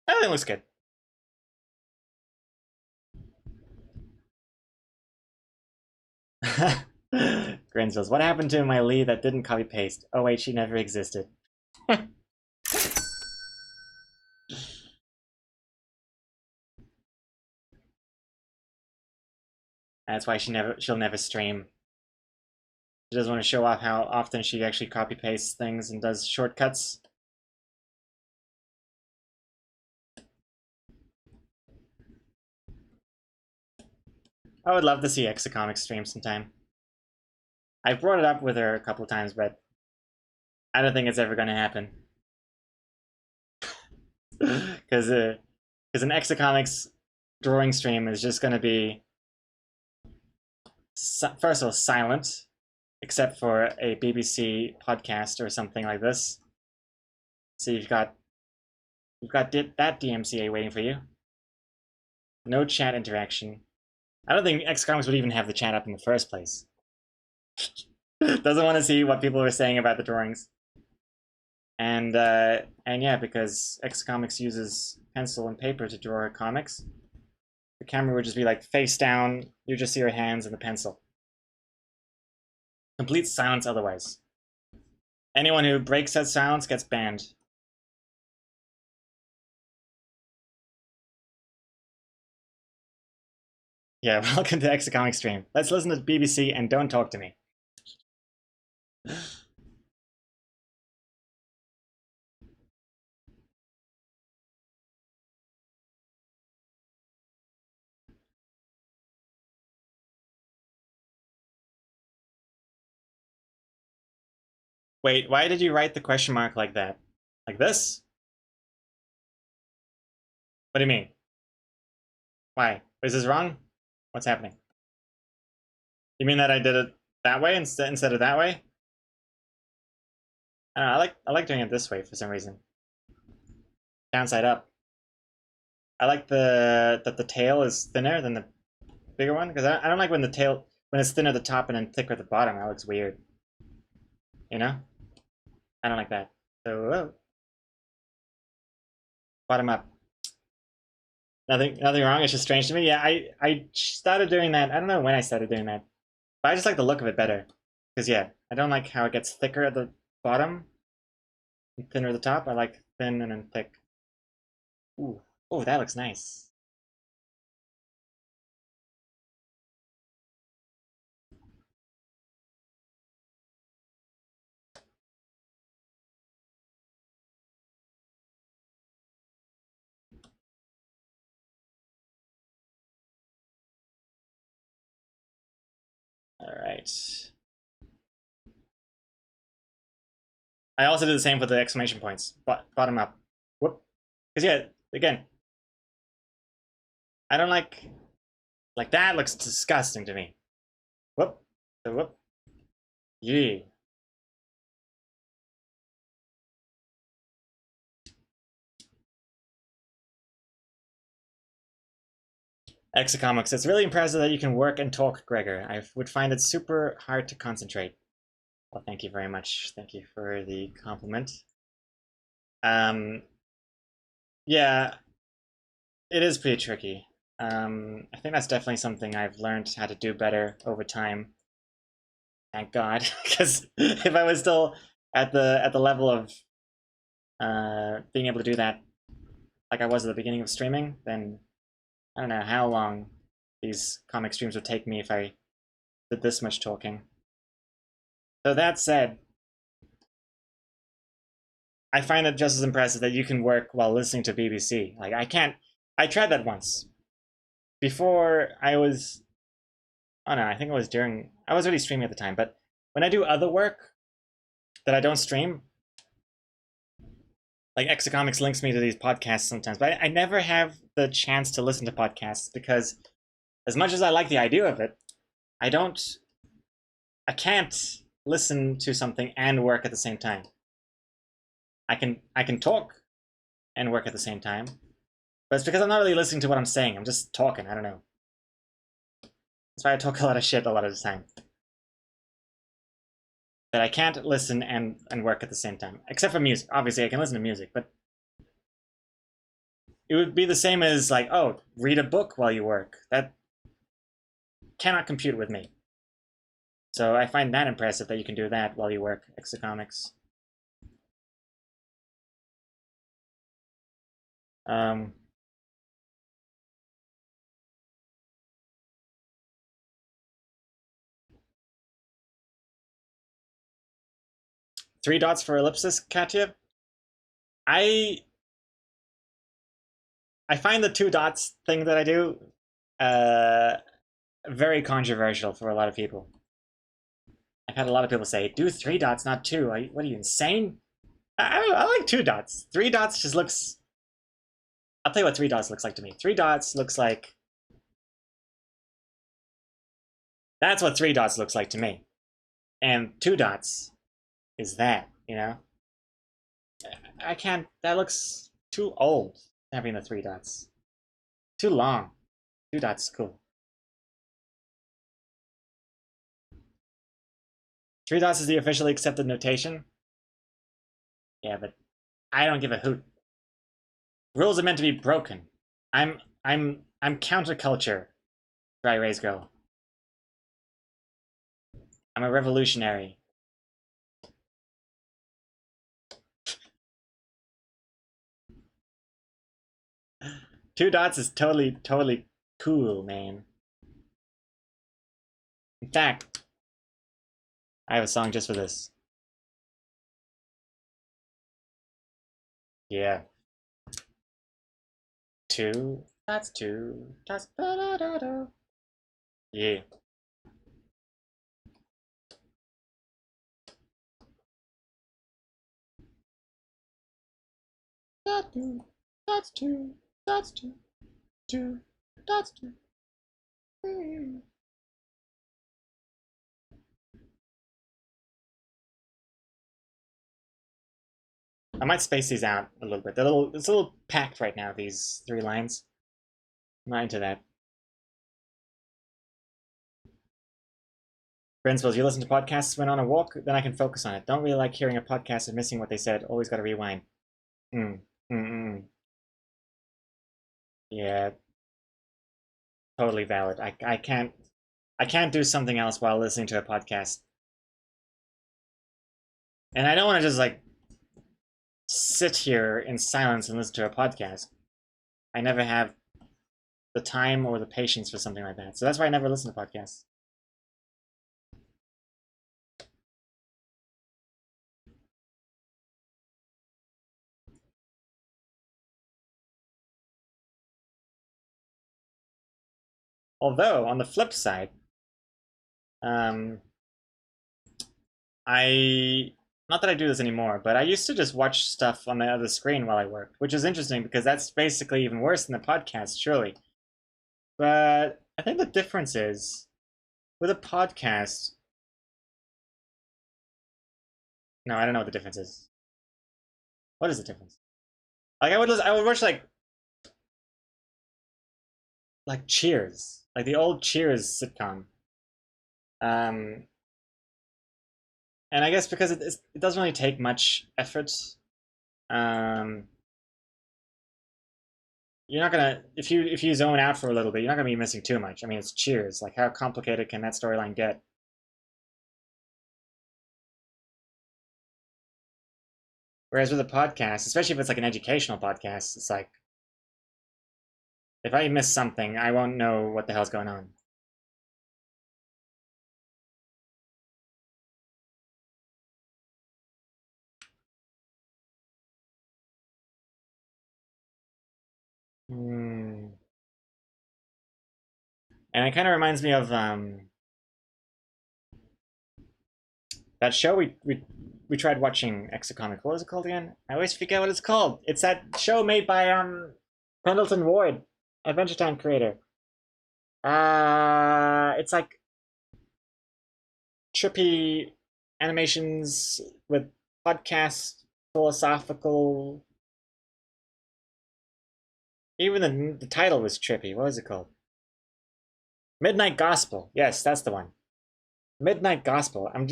Everything looks good. Grinzels, what happened to my Lee that didn't copy paste? Oh wait, she never existed. That's why she'll never stream. She doesn't want to show off how often she actually copy pastes things and does shortcuts. I would love to see Exacomics stream sometime. I brought it up with her a couple of times, but I don't think it's ever going to happen. Because an Exacomics drawing stream is just going to be, first of all, silent, except for a BBC podcast or something like this. So you've got that DMCA waiting for you. No chat interaction. I don't think Exacomics would even have the chat up in the first place. Doesn't want to see what people are saying about the drawings. And yeah, because Exacomics uses pencil and paper to draw her comics, the camera would just be like face down. You just see her hands and the pencil. Complete silence otherwise. Anyone who breaks that silence gets banned. Yeah, welcome to Exacomics stream. Let's listen to BBC and don't talk to me. Wait, why did you write the question mark like that? Like this? What do you mean? Why? Is this wrong? What's happening? You mean that I did it that way instead of that way? I don't know, I like doing it this way for some reason. Downside up. I like that the tail is thinner than the bigger one, because I don't like when it's thinner at the top and then thicker at the bottom. That looks weird. You know? I don't like that. So bottom up. Nothing wrong. It's just strange to me. Yeah, I started doing that. I don't know when I started doing that, but I just like the look of it better. Because yeah, I don't like how it gets thicker at the bottom and thinner at the top. I like thin and then thick. Ooh, oh, that looks nice. All right. I also did the same for the exclamation points, but bottom up. Whoop. Because yeah, again, I don't like that looks disgusting to me. Whoop. So whoop. Yeah. Exacomics. It's really impressive that you can work and talk, Gregor. I would find it super hard to concentrate. Well, thank you very much. Thank you for the compliment. Yeah, it is pretty tricky. I think that's definitely something I've learned how to do better over time. Thank God, because if I was still at the level of being able to do that like I was at the beginning of streaming, then I don't know how long these comic streams would take me if I did this much talking. So that said, I find it just as impressive that you can work while listening to BBC. Like I can't. I tried that once. Before I was, oh no, I think it was during. I was already streaming at the time, but when I do other work that I don't stream, like Exocomics links me to these podcasts sometimes, but I never have the chance to listen to podcasts because, as much as I like the idea of it, I can't listen to something and work at the same time. I can talk and work at the same time, but it's because I'm not really listening to what I'm saying. I'm just talking. I don't know. That's why I talk a lot of shit a lot of the time. That I can't listen and work at the same time, except for music. Obviously, I can listen to music, but it would be the same as like, oh, read a book while you work. That cannot compute with me. So I find that impressive that you can do that while you work. Exocomics. Um, Three dots for ellipsis, Katya. I find the two dots thing that I do very controversial for a lot of people. I've had a lot of people say, do three dots, not two. What are you, insane? I like two dots. Three dots just looks... I'll tell you what three dots looks like to me. Three dots looks like... That's what three dots looks like to me. And two dots is that, you know? I can't... That looks too old, having the three dots. Too long. Two dots is cool. Three dots is the officially accepted notation. Yeah, but I don't give a hoot. Rules are meant to be broken. I'm counterculture. Dry rays go. I'm a revolutionary. Two dots is totally cool, man. In fact, I have a song just for this. Yeah. Two dots, da da da da. Yeah. That's two, that's two, that's two, that's two. I might space these out a little bit. It's a little packed right now, these three lines. I'm not into that. Brinsville, you listen to podcasts when on a walk? Then I can focus on it. Don't really like hearing a podcast and missing what they said. Always gotta rewind. Mm. Mm-mm. Yeah, totally valid. I can't do something else while listening to a podcast. And I don't want to just like sit here in silence and listen to a podcast. I never have the time or the patience for something like that. So that's why I never listen to podcasts. Although, on the flip side, um, I not that I do this anymore, but I used to just watch stuff on the other screen while I worked, which is interesting because that's basically even worse than the podcast, surely. But I think the difference is with a podcast. No, I don't know what the difference is. What is the difference? Like I would watch like Cheers, like the old Cheers sitcom. Um, and I guess because it doesn't really take much effort. Um, you're not gonna if you zone out for a little bit, you're not gonna be missing too much. I mean, it's Cheers. Like, how complicated can that storyline get? Whereas with a podcast, especially if it's like an educational podcast, it's like if I miss something, I won't know what the hell's going on. Hmm. And it kind of reminds me of that show we we tried watching Exocomic. What was it called again? I always forget what it's called. It's that show made by Pendleton Ward, Adventure Time creator. It's like trippy animations with podcast philosophical. Even the title was trippy. What was it called? Midnight Gospel. Yes, that's the one. Midnight Gospel. I'm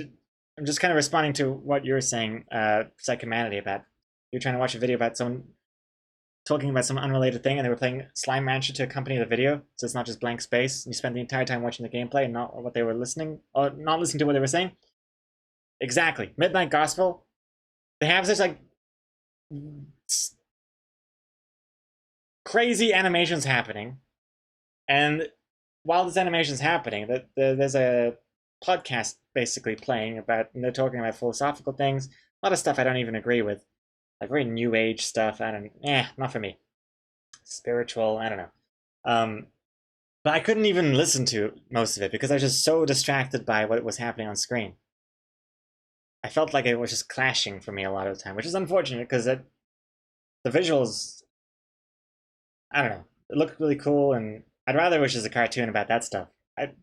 just kind of responding to what you're saying, Psychomanity, about you're trying to watch a video about someone talking about some unrelated thing, and they were playing Slime Rancher to accompany the video, so it's not just blank space. You spend the entire time watching the gameplay and not what they were listening, or not listening to what they were saying. Exactly. Midnight Gospel. They have such like crazy animations happening, and while this animation is happening, there's a podcast basically playing about, and they're talking about philosophical things, a lot of stuff I don't even agree with, like very new age stuff. Not for me. Spiritual, I don't know. But I couldn't even listen to most of it because I was just so distracted by what was happening on screen. I felt like it was just clashing for me a lot of the time, which is unfortunate because the visuals, I don't know, it looked really cool, and I'd rather it was just a cartoon about that stuff.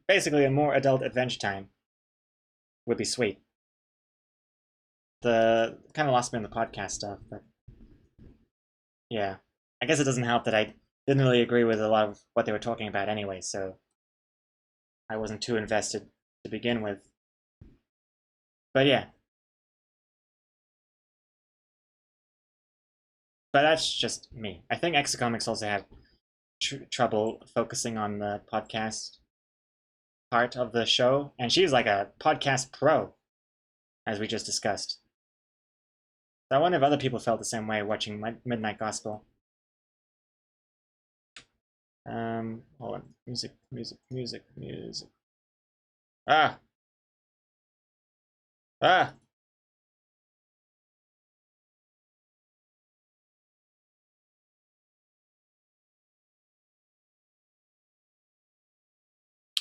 Basically, a more adult Adventure Time would be sweet. The kind of lost me on the podcast stuff, but yeah, I guess it doesn't help that I didn't really agree with a lot of what they were talking about anyway, so I wasn't too invested to begin with. But yeah. But that's just me. I think Exocomics also had trouble focusing on the podcast part of the show, and she's like a podcast pro, as we just discussed. So I wonder if other people felt the same way watching Midnight Gospel. Hold on. Music. Ah! Ah!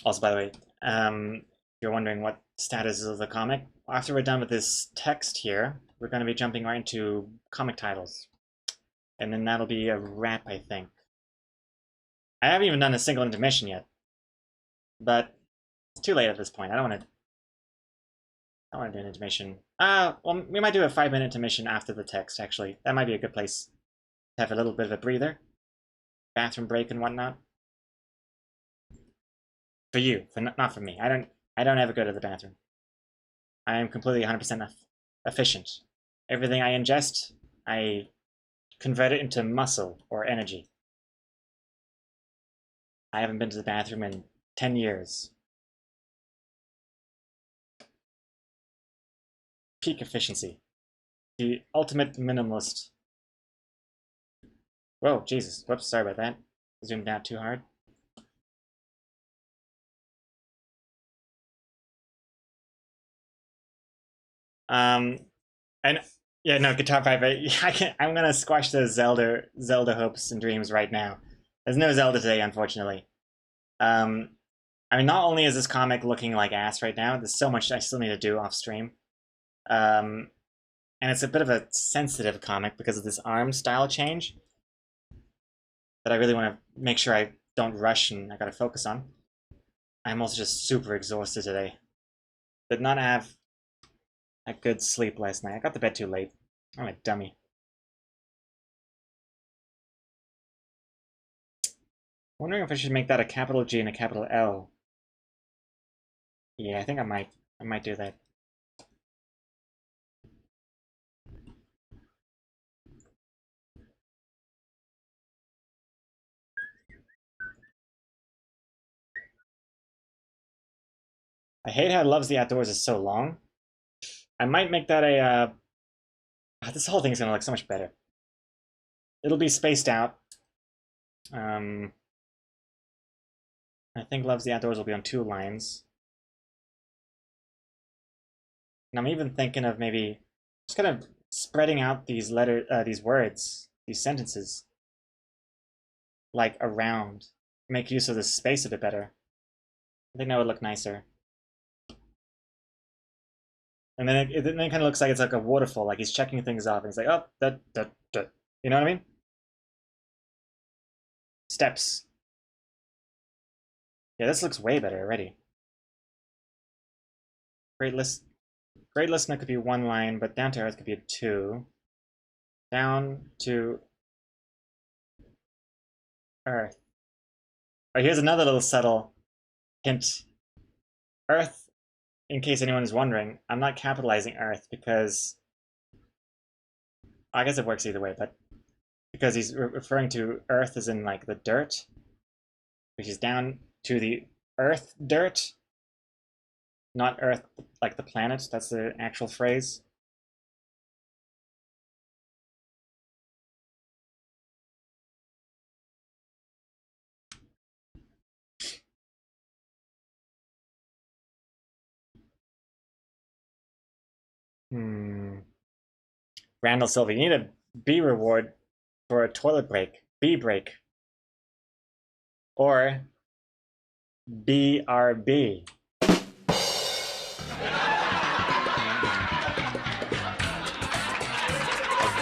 Also, by the way, if you're wondering what status is of the comic, after we're done with this text here, we're going to be jumping right into comic titles. And then that'll be a wrap, I think. I haven't even done a single intermission yet. But it's too late at this point. I don't want to do an intermission. Well, we might do a 5-minute intermission after the text, actually. That might be a good place to have a little bit of a breather. Bathroom break and whatnot. For you, not for me. I don't ever go to the bathroom. I am completely 100% efficient. Everything I ingest, I convert it into muscle or energy. I haven't been to the bathroom in 10 years. Peak efficiency. The ultimate minimalist. Whoa, Jesus. Whoops, sorry about that. Zoomed out too hard. And yeah, no, Guitar Piper. I'm gonna squash those Zelda hopes and dreams right now. There's no Zelda today, unfortunately. I mean, not only is this comic looking like ass right now, there's so much I still need to do off stream. And it's a bit of a sensitive comic because of this arm style change that I really want to make sure I don't rush and I gotta focus on. I'm also just super exhausted today. Did not have a good sleep last night. I got to bed too late. I'm a dummy. Wondering if I should make that a capital G and a capital L. Yeah, I think I might. I might do that. I hate how Loves the Outdoors is so long. I might make that a, this whole thing is gonna look so much better. It'll be spaced out. I think Loves the Outdoors will be on 2 lines. And I'm even thinking of maybe just kind of spreading out these these words, these sentences, like around. Make use of the space a bit better. I think that would look nicer. And then it then kind of looks like it's like a waterfall, like he's checking things off, and he's like, oh, that. You know what I mean? Steps. Yeah, this looks way better already. Great listener could be 1 line, but down to earth could be a 2. Down to earth. Oh, here's another little subtle hint. Earth, in case anyone is wondering, I'm not capitalizing earth because I guess it works either way, but because he's referring to earth as in like the dirt, which is down to the earth dirt, not earth like the planet. That's the actual phrase. Randall Silva, you need a B reward for a toilet break. B break. Or BRB. I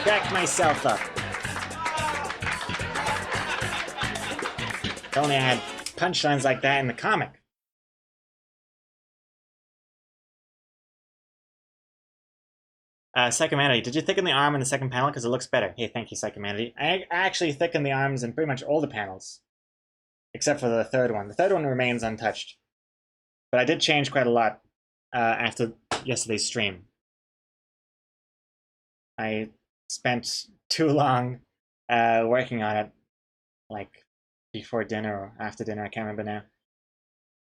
cracked myself up. If only I had punchlines like that in the comic. Psychomanity, did you thicken the arm in the second panel? Because it looks better. Hey, thank you, Psychomanity. I actually thickened the arms in pretty much all the panels. Except for the third one. The third one remains untouched. But I did change quite a lot after yesterday's stream. I spent too long working on it. Like, before dinner or after dinner, I can't remember now.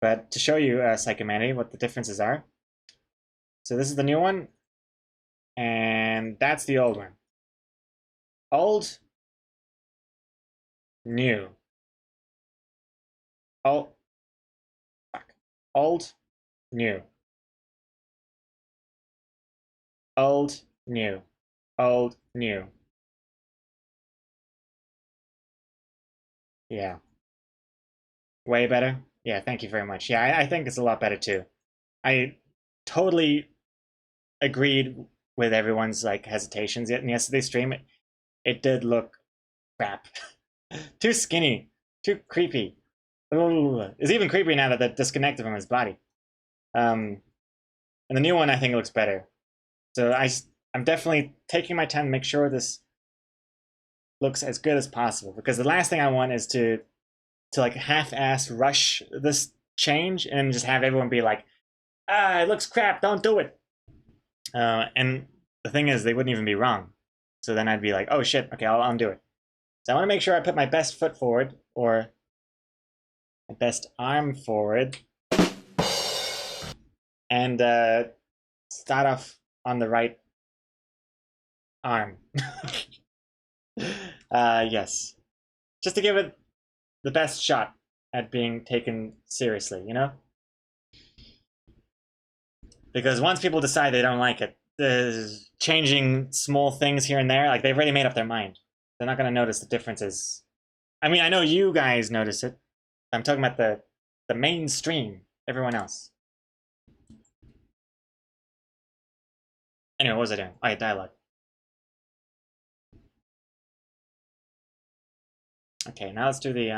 But to show you, Psychomanity, what the differences are. So this is the new one. And that's the old one. Old, new. Oh, fuck. Old, new. Old, new. Old, new. Yeah. Way better? Yeah, thank you very much. Yeah, I think it's a lot better too. I totally agreed with everyone's like hesitations in yesterday's stream. It did look crap. Too skinny. Too creepy. Ooh. It's even creepier now that they're disconnected from his body. And the new one I think looks better. So I'm definitely taking my time to make sure this looks as good as possible, because the last thing I want is to like half-ass rush this change and just have everyone be like, ah, it looks crap, don't do it. And the thing is, they wouldn't even be wrong. So then I'd be like, oh shit, okay, I'll undo it. So I want to make sure I put my best foot forward, or my best arm forward, and start off on the right arm. Yes. Just to give it the best shot at being taken seriously, you know? Because once people decide they don't like it, changing small things here and there, like they've already made up their mind. They're not going to notice the differences. I mean, I know you guys notice it. I'm talking about the mainstream, everyone else. Anyway, what was I doing? Oh, yeah, dialogue. Okay, now let's do the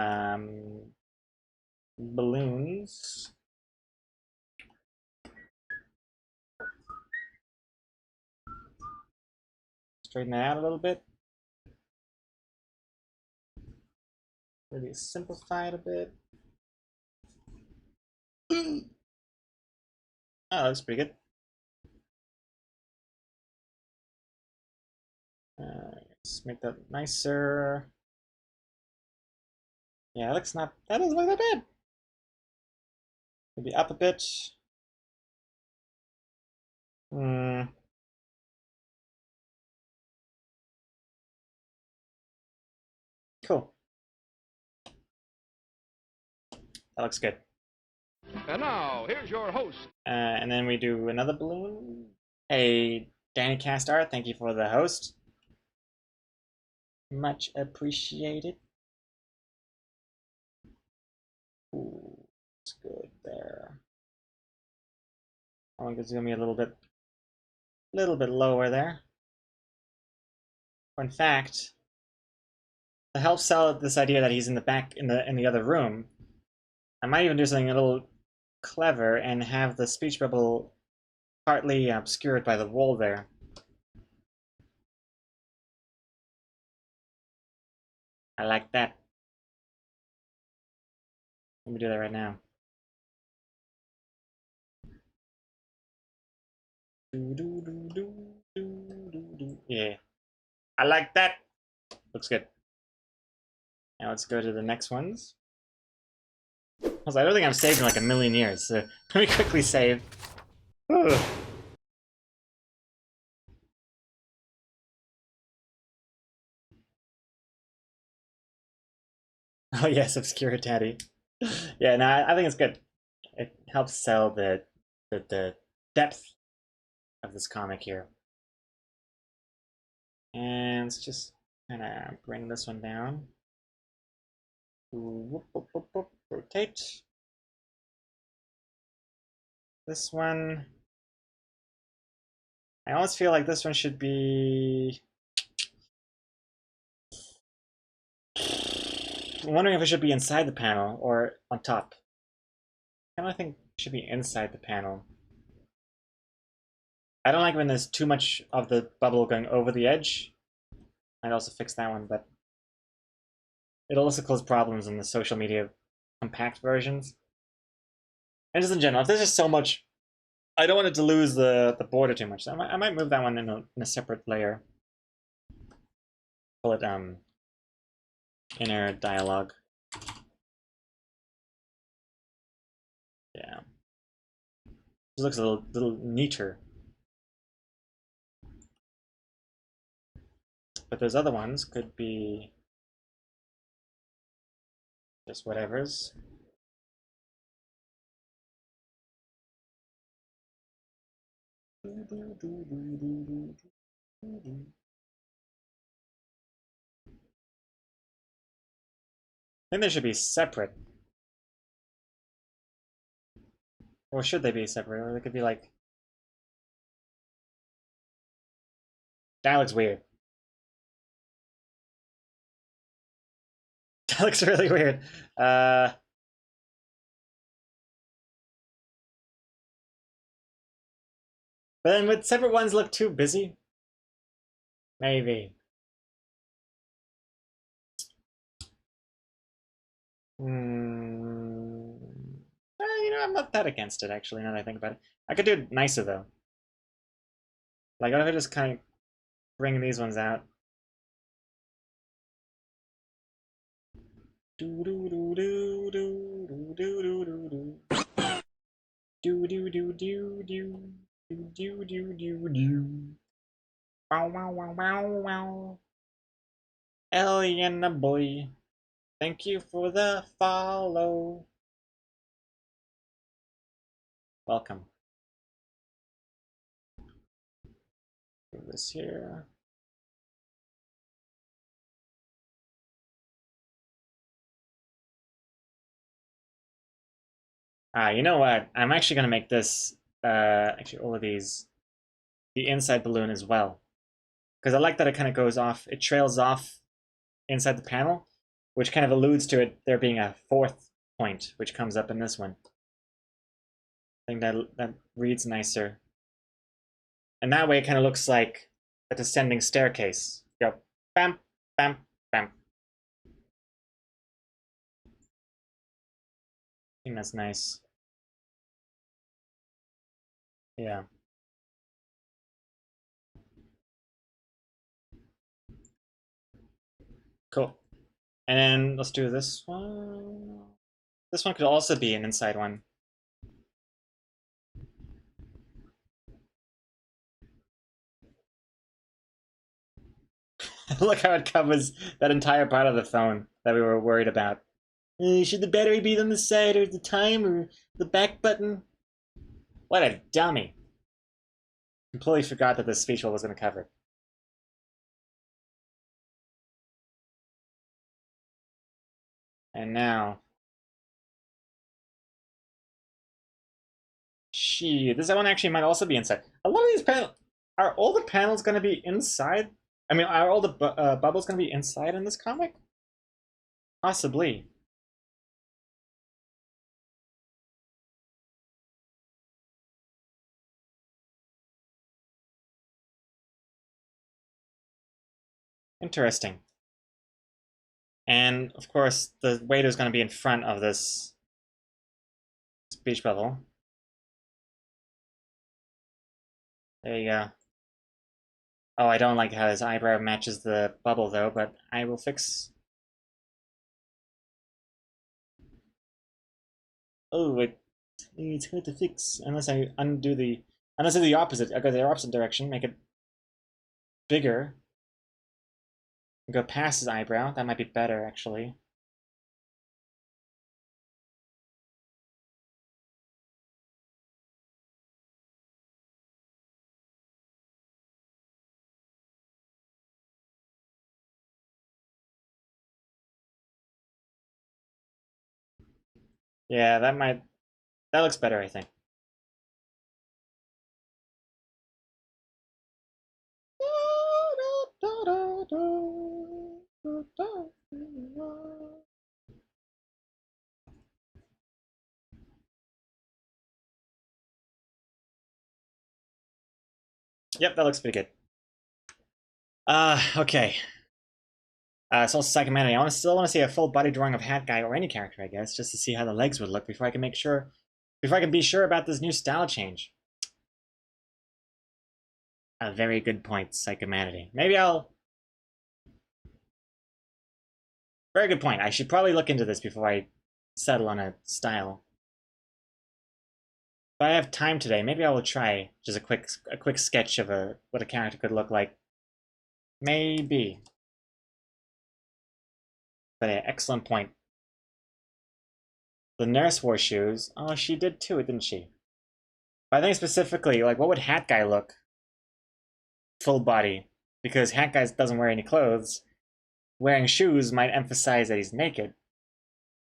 balloons. Straighten that out a little bit. Maybe simplify it a bit. Oh, that's pretty good. Let's make that nicer. Yeah, that doesn't look that bad. Maybe up a bit. Cool. That looks good. And now, here's your host. And then we do another balloon. Hey, Danny Cast Art, thank you for the host. Much appreciated. Ooh, it's good there. I think it's gonna be a little bit a little bit lower there. Or in fact, to help sell this idea that he's in the back in the other room, I might even do something a little clever and have the speech bubble partly obscured by the wall there. I like that. Let me do that right now. Yeah, I like that. Looks good. Now let's go to the next ones. Also, I don't think I've saved in like a million years, so let me quickly save. Ugh. Oh yes, Obscura Daddy. Yeah, no, I think it's good. It helps sell the depth of this comic here. And let's just kind of bring this one down. Whoop, whoop, whoop, whoop. Rotate. This one. I almost feel like this one should be. I'm wondering if it should be inside the panel or on top. I kind of think it should be inside the panel. I don't like when there's too much of the bubble going over the edge. I'd also fix that one, but it'll also cause problems in the social media compact versions. And just in general, if there's just so much, I don't want it to lose the border too much. So I might move that one in a separate layer. Call it inner dialogue. Yeah. It looks a little neater. But those other ones could be just whatever's. I think they should be separate. Or should they be separate? Or they could be like... That looks weird. That looks really weird. But then would separate ones look too busy? Maybe. You know, I'm not that against it, actually, now that I think about it. I could do it nicer, though. Like, what if I just kind of bring these ones out? Do do do do do do do do do. Do do do do do do do do do do. Wow wow wow wow wow. Ellie and the boy. Thank you for the follow. Welcome. Do this here. You know what? I'm actually gonna make this actually all of these the inside balloon as well. Because I like that it kind of goes off, it trails off inside the panel, which kind of alludes to it there being a fourth point, which comes up in this one. I think that reads nicer. And that way it kind of looks like a descending staircase. Go bam, bam, bam. I think that's nice. Yeah. Cool. And then let's do this one. This one could also be an inside one. Look how it covers that entire part of the phone that we were worried about. Should the battery be on the side or the time or the back button? What a dummy. Completely forgot that this speech bubble was going to cover it. And now... This one actually might also be inside. A lot of these panels... are all the panels going to be inside? I mean, are all the bubbles going to be inside in this comic? Possibly. Interesting. And of course, the waiter's going to be in front of this speech bubble. There you go. Oh, I don't like how his eyebrow matches the bubble though, but I will fix. Oh, it's hard to fix unless I undo the. Unless I do the opposite. I go the opposite direction, make it bigger. Go past his eyebrow. That might be better, actually. Yeah, that looks better, I think. Yep, that looks pretty good. Okay. It's also psychomanity. I still want to see a full body drawing of Hat Guy or any character, I guess, just to see how the legs would look before I can be sure about this new style change. A very good point, psychomanity. Maybe I'll. Very good point. I should probably look into this before I settle on a style. If I have time today, maybe I will try just a quick sketch of what a character could look like. Maybe. But yeah, excellent point. The nurse wore shoes. Oh, she did too, didn't she? But I think specifically, like, what would Hat Guy look? Full body. Because Hat Guy doesn't wear any clothes. Wearing shoes might emphasize that he's naked.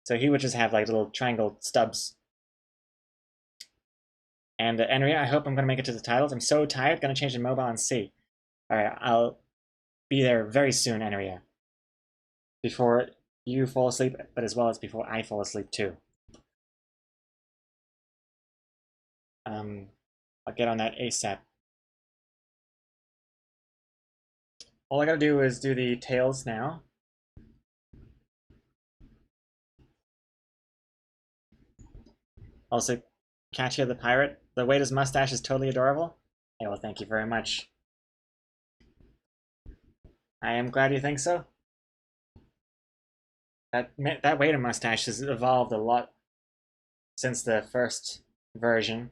So he would just have, like, little triangle stubs. And Enria, I hope I'm going to make it to the titles. I'm so tired, going to change the mobile and see. Alright, I'll be there very soon, Enria. Before you fall asleep, but as well as before I fall asleep too. I'll get on that ASAP. All I gotta do is do the tails now. Also, Katya the pirate. The waiter's mustache is totally adorable. Yeah, well, thank you very much. I am glad you think so. That waiter mustache has evolved a lot since the first version.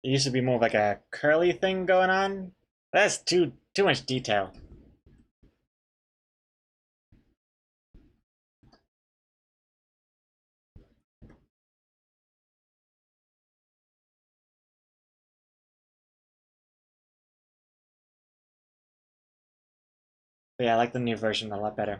It used to be more of like a curly thing going on. That's too much detail. But yeah, I like the new version a lot better.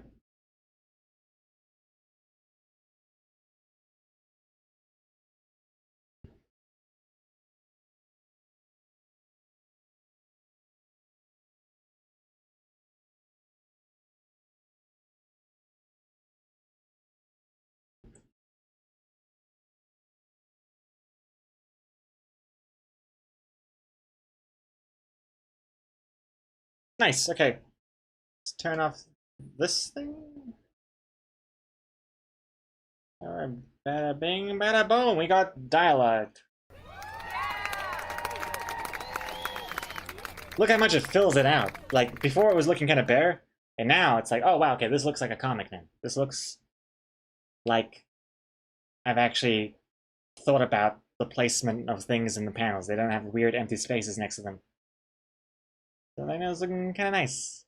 Nice, okay. Let's turn off this thing. Bada bing, bada boom, we got dialogue. Look how much it fills it out. Like, before it was looking kind of bare, and now it's like, oh wow, okay, this looks like a comic now. This looks like I've actually thought about the placement of things in the panels. They don't have weird empty spaces next to them. So I know it's looking kind of nice.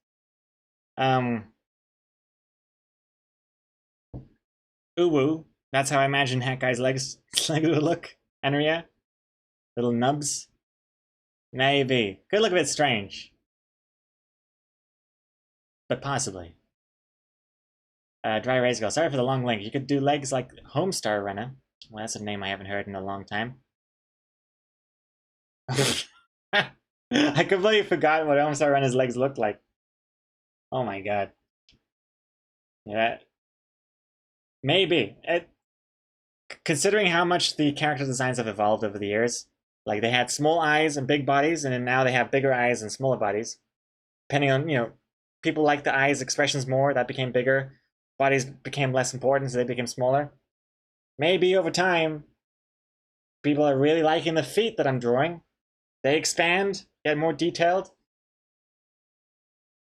Uwu. That's how I imagine Hat Guy's legs would look. Enria. Little nubs. Maybe. Could look a bit strange. But possibly. Dry Razor Girl. Sorry for the long link. You could do legs like Homestar Runner. Well, that's a name I haven't heard in a long time. I completely forgot what Homestar Runner's legs looked like. Oh my god. Yeah. Maybe. Considering how much the character designs have evolved over the years, like they had small eyes and big bodies, and then now they have bigger eyes and smaller bodies. Depending on, people like the eyes expressions more, that became bigger. Bodies became less important, so they became smaller. Maybe over time, people are really liking the feet that I'm drawing. They expand, get more detailed.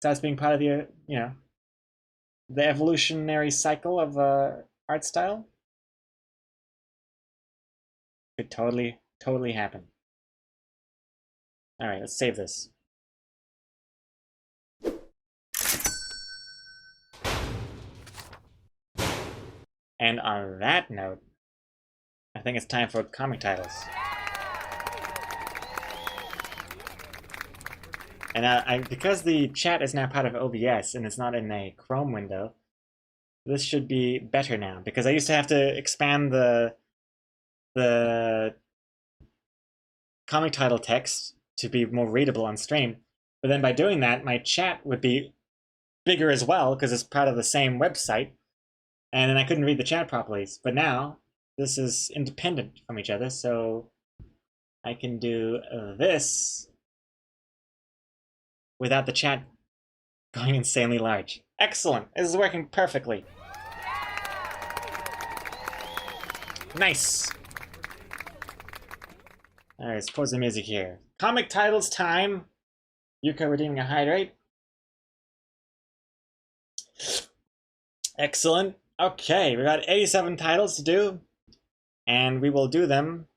Starts being part of the, the evolutionary cycle of art style. Could totally happen. All right, let's save this. And on that note, I think it's time for comic titles. And because the chat is now part of OBS and it's not in a Chrome window, this should be better now, because I used to have to expand the comic title text to be more readable on stream. But then by doing that, my chat would be bigger as well, because it's part of the same website, and then I couldn't read the chat properly. But now, this is independent from each other, so I can do this without the chat going insanely large. Excellent! This is working perfectly. Nice! Alright, let's pause the music here. Comic titles time! Yuka redeeming a hydrate. Excellent. Okay, we got 87 titles to do, and we will do them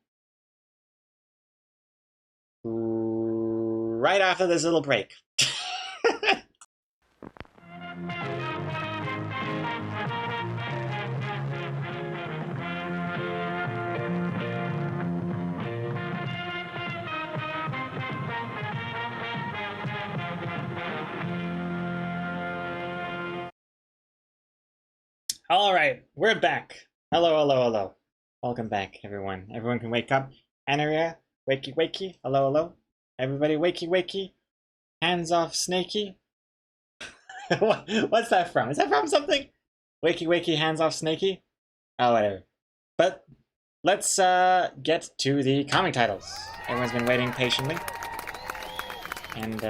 right after this little break. All right, we're back. Hello. Welcome back, everyone. Everyone can wake up. Anaria, wakey. Hello. Everybody, wakey. Hands off, Snakey. What's that from? Is that from something? Wakey, hands off, Snakey. Oh, whatever. But let's get to the comic titles. Everyone's been waiting patiently, and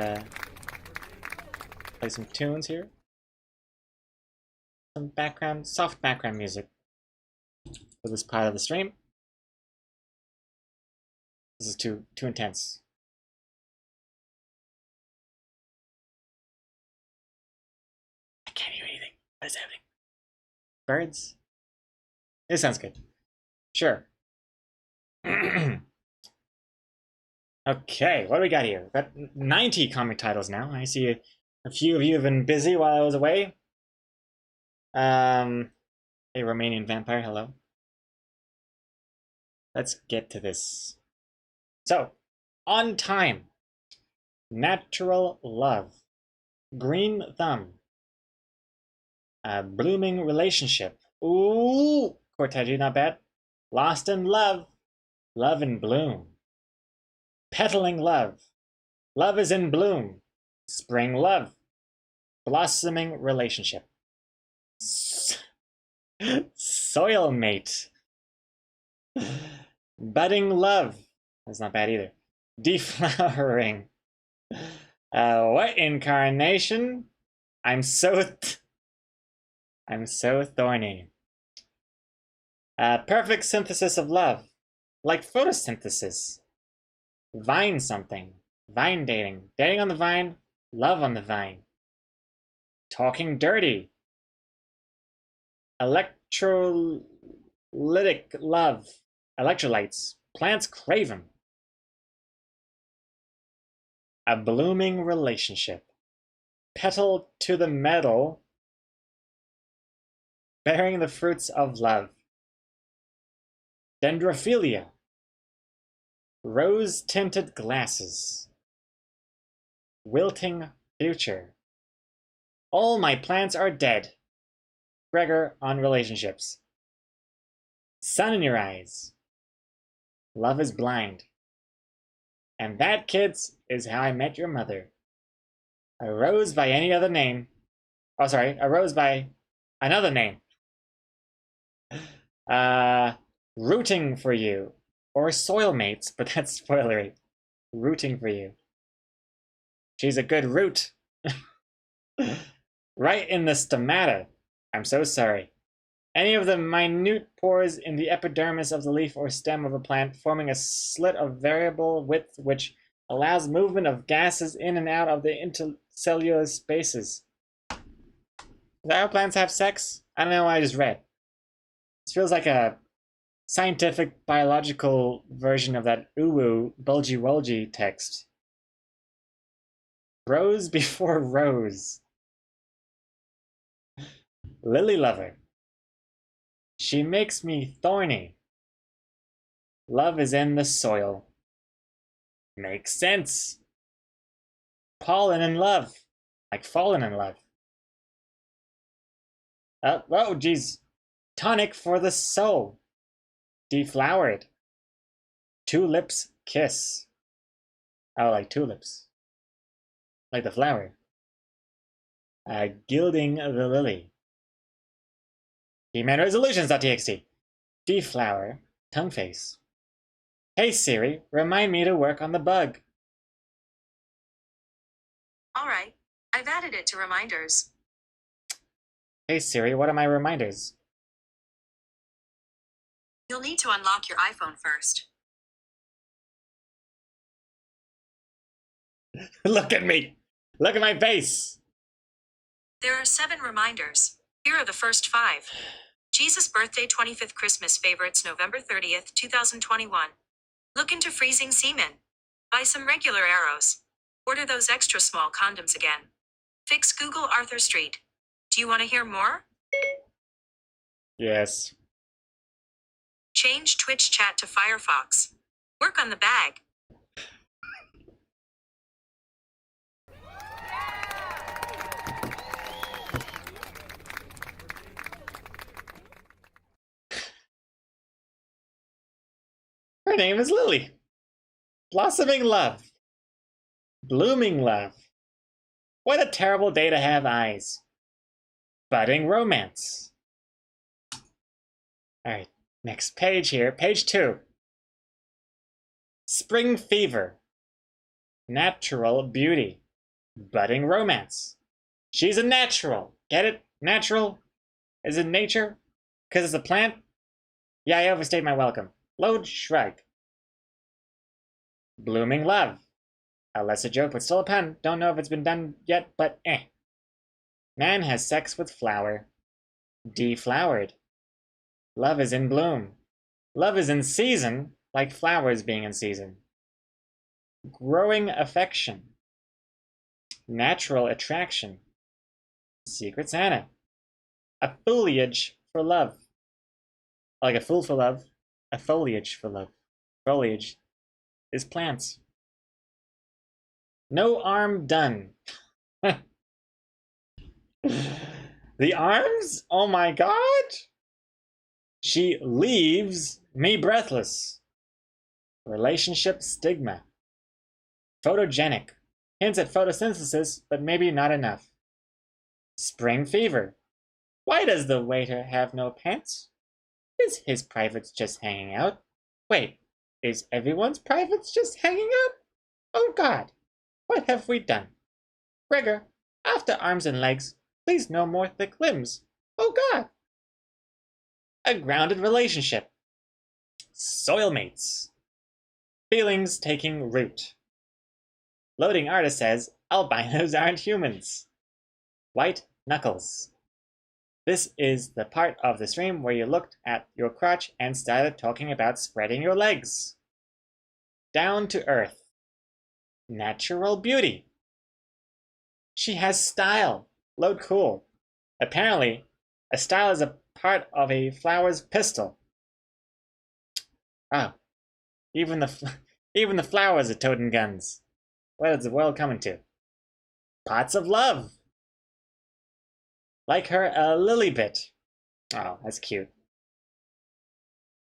play some tunes here. Some soft background music for this part of the stream. This is too intense. I can't hear anything. What is happening? Birds? This sounds good. Sure. Okay, what do we got here? We've got 90 comic titles now. I see a few of you have been busy while I was away. A Romanian vampire, hello. Let's get to this. So, On Time, Natural Love, Green Thumb, Blooming Relationship. Ooh, Cortegi, not bad. Lost in Love, Love in Bloom. Petaling Love, Love is in Bloom. Spring Love, Blossoming Relationship. Soil Mate. Budding Love. That's not bad either. Deflowering. What incarnation? I'm so thorny. Perfect synthesis of love. Like photosynthesis. Vine something. Vine dating. Dating on the vine. Love on the vine. Talking dirty. Electrolytic love. Electrolytes. Plants crave 'em. A blooming relationship. Petal to the metal. Bearing the fruits of love. Dendrophilia. Rose-tinted glasses. Wilting future. All my plants are dead. Gregor on relationships. Sun in your eyes. Love is blind. And that, kids, is how I met your mother. A rose by any other name. Oh, sorry, a rose by another name. Rooting for you. Or soil mates, but that's spoilery. Rooting for you. She's a good root. Right in the stomata. I'm so sorry. Any of the minute pores in the epidermis of the leaf or stem of a plant, forming a slit of variable width which allows movement of gases in and out of the intercellular spaces. Is that how plants have sex? I don't know what I just read. This feels like a scientific biological version of that uwu bulgy wulgy text. Rose before rose. Lily lover. She makes me thorny. Love is in the soil. Makes sense. Pollen in love. Like fallen in love. Oh, geez. Tonic for the soul. Deflowered. Two lips kiss. Oh, like tulips. Like the flower. Gilding the lily. He-Man resolutions.txt. Deflower. Tongue face. Hey Siri, remind me to work on the bug. Alright, I've added it to reminders. Hey Siri, what are my reminders? You'll need to unlock your iPhone first. Look at me! Look at my face! There are 7 reminders. Here are the first 5. Jesus' birthday 25th Christmas favorites November 30th, 2021. Look into freezing semen. Buy some regular arrows. Order those extra small condoms again. Fix Google Arthur Street. Do you want to hear more? Yes. Change Twitch chat to Firefox. Work on the bag. Her name is Lily. Blossoming love. Blooming love. What a terrible day to have eyes. Budding romance. Alright, next page here. Page 2. Spring fever. Natural beauty. Budding romance. She's a natural. Get it? Natural? Is it nature? Because it's a plant? Yeah, I overstayed my welcome. Load shrug. Blooming love. A lesser joke, but still a pun. Don't know if it's been done yet, but eh. Man has sex with flower. Deflowered. Love is in bloom. Love is in season, like flowers being in season. Growing affection. Natural attraction. Secret Santa. A foliage for love. Like a fool for love. A foliage for love. Foliage is plants. No arm done. The arms? Oh my god! She leaves me breathless. Relationship stigma. Photogenic. Hints at photosynthesis, but maybe not enough. Spring fever. Why does the waiter have no pants? Is his privates just hanging out? Wait, is everyone's privates just hanging out? Oh god, what have we done? Gregor, after arms and legs, please no more thick limbs. Oh god. A grounded relationship. Soil mates. Feelings taking root. Loading artist says, albinos aren't humans. White knuckles. This is the part of the stream where you looked at your crotch and started talking about spreading your legs. Down to earth. Natural beauty. She has style. Load cool. Apparently, a style is a part of a flower's pistil. Oh, even the flowers are toting guns. What is the world coming to? Pots of love. Like her a lily bit. Oh, that's cute.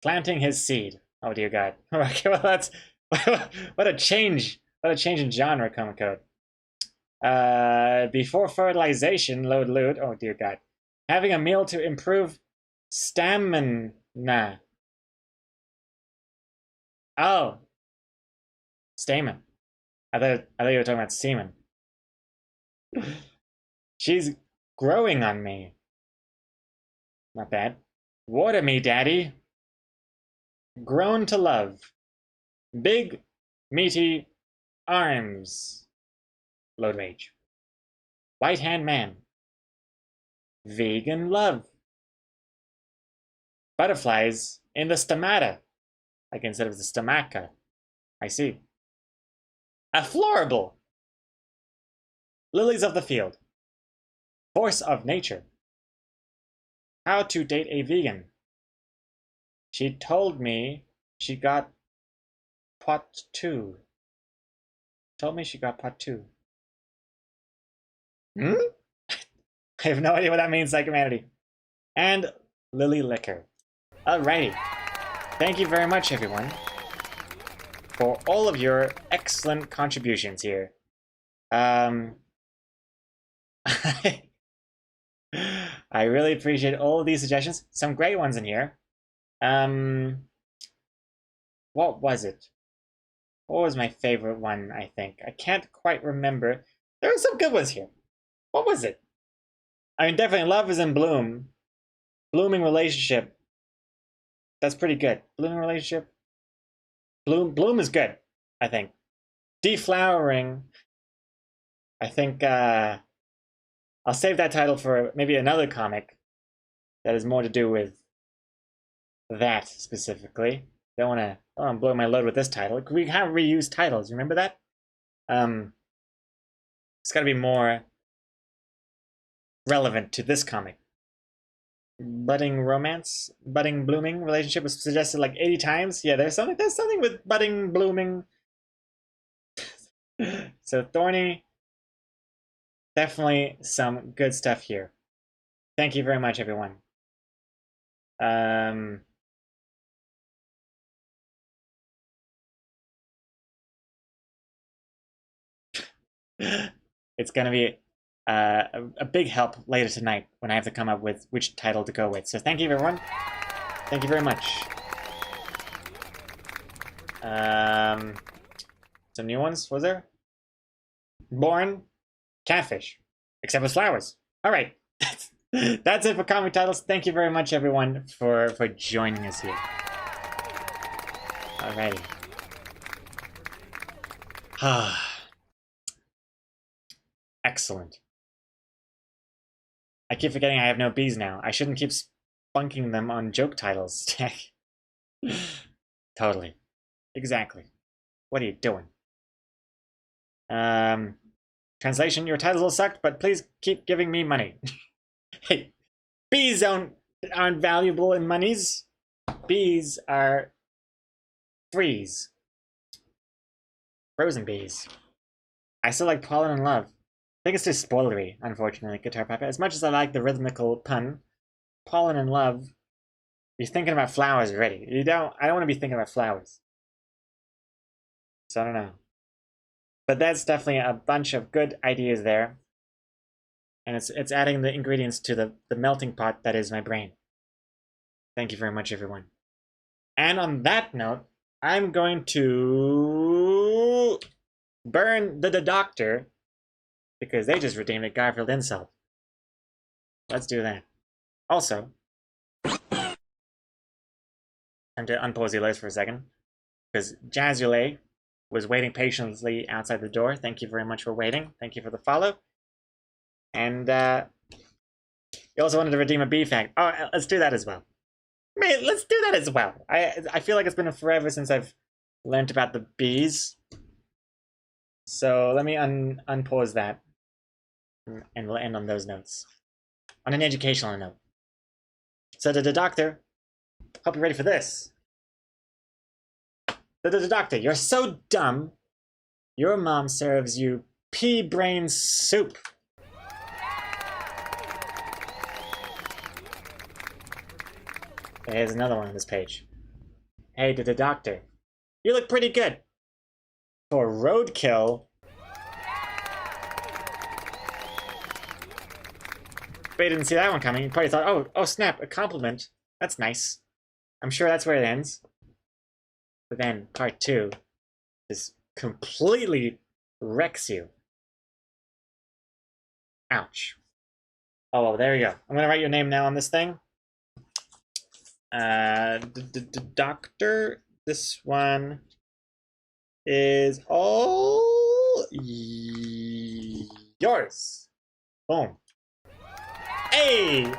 Planting his seed. Oh dear God. Okay, well that's what a change What a change in genre, comic code. Before fertilization, loot. Oh dear God. Having a meal to improve stamina. Oh. Stamen. I thought you were talking about semen. She's growing on me. Not bad. Water me, daddy. Grown to love. Big, meaty arms. Load rage. White hand man. Vegan love. Butterflies in the stomata. Like instead of the stomaca. I see. Afflorable. Lilies of the field. Force of nature. How to date a vegan. She told me she got pot 2. Told me she got pot 2. Hmm? I have no idea what that means, Psychomanity. And Lily Liquor. Alrighty. Thank you very much, everyone, for all of your excellent contributions here. I really appreciate all of these suggestions. Some great ones in here. What was it? What was my favorite one, I think? I can't quite remember. There were some good ones here. What was it? I mean, definitely Love is in Bloom. Blooming relationship. That's pretty good. Blooming relationship. Bloom is good, I think. Deflowering. I think I'll save that title for maybe another comic that has more to do with that specifically. Don't want to blow my load with this title. We have reused titles. Remember that? It's got to be more relevant to this comic. Budding romance, budding blooming relationship was suggested like 80 times. Yeah, there's something with budding blooming. So thorny. Definitely some good stuff here. Thank you very much, everyone. It's gonna be a big help later tonight when I have to come up with which title to go with. So thank you, everyone. Thank you very much. Some new ones, was there? Born, catfish, except with flowers. All right. That's it for comic titles. Thank you very much, everyone, for joining us here. Alrighty. Excellent. I keep forgetting I have no bees now. I shouldn't keep spunking them on joke titles. Totally. Exactly. What are you doing? Translation, your titles all sucked, but please keep giving me money. Hey, bees aren't valuable in monies. Bees are freeze. Frozen bees. I still like Pollen and Love. I think it's too spoilery, unfortunately, Guitar Papa. As much as I like the rhythmical pun, Pollen and Love, you're thinking about flowers already. I don't want to be thinking about flowers. So I don't know. But that's definitely a bunch of good ideas there. And it's adding the ingredients to the melting pot that is my brain. Thank you very much, everyone. And on that note, I'm going to burn the doctor because they just redeemed a Garfield insult. Let's do that. Also, time to unpause the alerts for a second because Jazzule was waiting patiently outside the door. Thank you very much for waiting. Thank you for the follow. And you also wanted to redeem a bee fact. Oh, let's do that as well. Man, let's do that as well. I feel like it's been forever since I've learned about the bees. So let me unpause that. And we'll end on those notes. On an educational note. So the doctor, hope you're ready for this. The doctor, you're so dumb. Your mom serves you pea brain soup. Here's another one on this page. Hey, the doctor. You look pretty good. for roadkill. But you didn't see that one coming. You probably thought, oh snap, a compliment. That's nice. I'm sure that's where it ends. But then part 2 just completely wrecks you. Ouch. Oh, well, there you go. I'm gonna write your name now on this thing. Doctor. This one is all yours. Boom. Hey!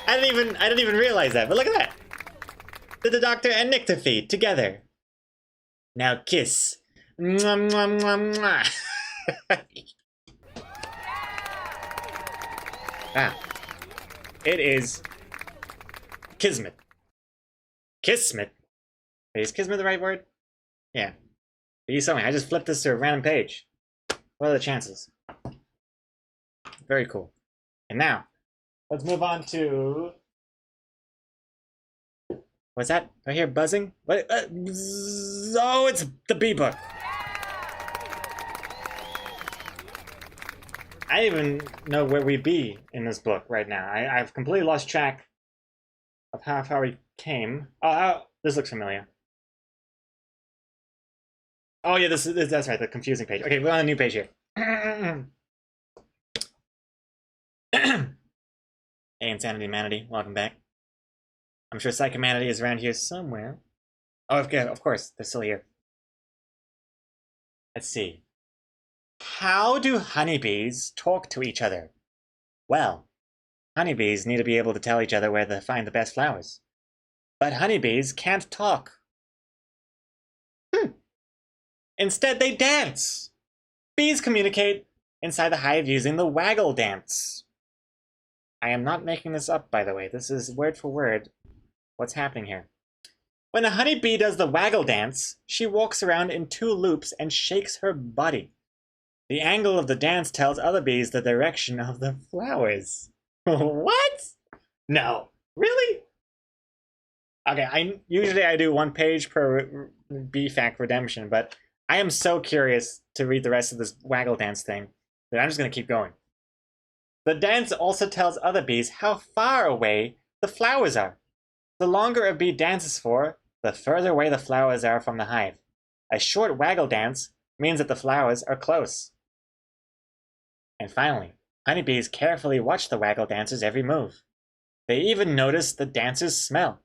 I didn't even realize that, but look at that. Did the Doctor and Nyctophede together. Now kiss. Mwah, mwah, mwah, mwah. Ah. It is Kismet. Kismet? Wait, is Kismet the right word? Yeah. You saw me. I just flipped this to a random page. What are the chances? Very cool. And now, let's move on to... What's that? Do I hear buzzing? What? Oh, it's the bee book. I don't even know where we be in this book right now. I've completely lost track of how far we came. Oh, this looks familiar. Oh yeah, that's right, the confusing page. Okay, we're on a new page here. Hey, Insanity Manity, welcome back. I'm sure Psychomanity is around here somewhere. Oh, okay, of course, they're still here. Let's see. How do honeybees talk to each other? Well, honeybees need to be able to tell each other where to find the best flowers. But honeybees can't talk. Instead, they dance. Bees communicate inside the hive using the waggle dance. I am not making this up, by the way. This is word for word what's happening here. When a honeybee does the waggle dance, she walks around in 2 loops and shakes her body. The angle of the dance tells other bees the direction of the flowers. What? No. Really? Okay, usually I do 1 page per bee fact redemption, but I am so curious to read the rest of this waggle dance thing that I'm just going to keep going. The dance also tells other bees how far away the flowers are. The longer a bee dances for, the further away the flowers are from the hive. A short waggle dance means that the flowers are close. And finally, honeybees carefully watch the waggle dancer's every move. They even notice the dancer's smell.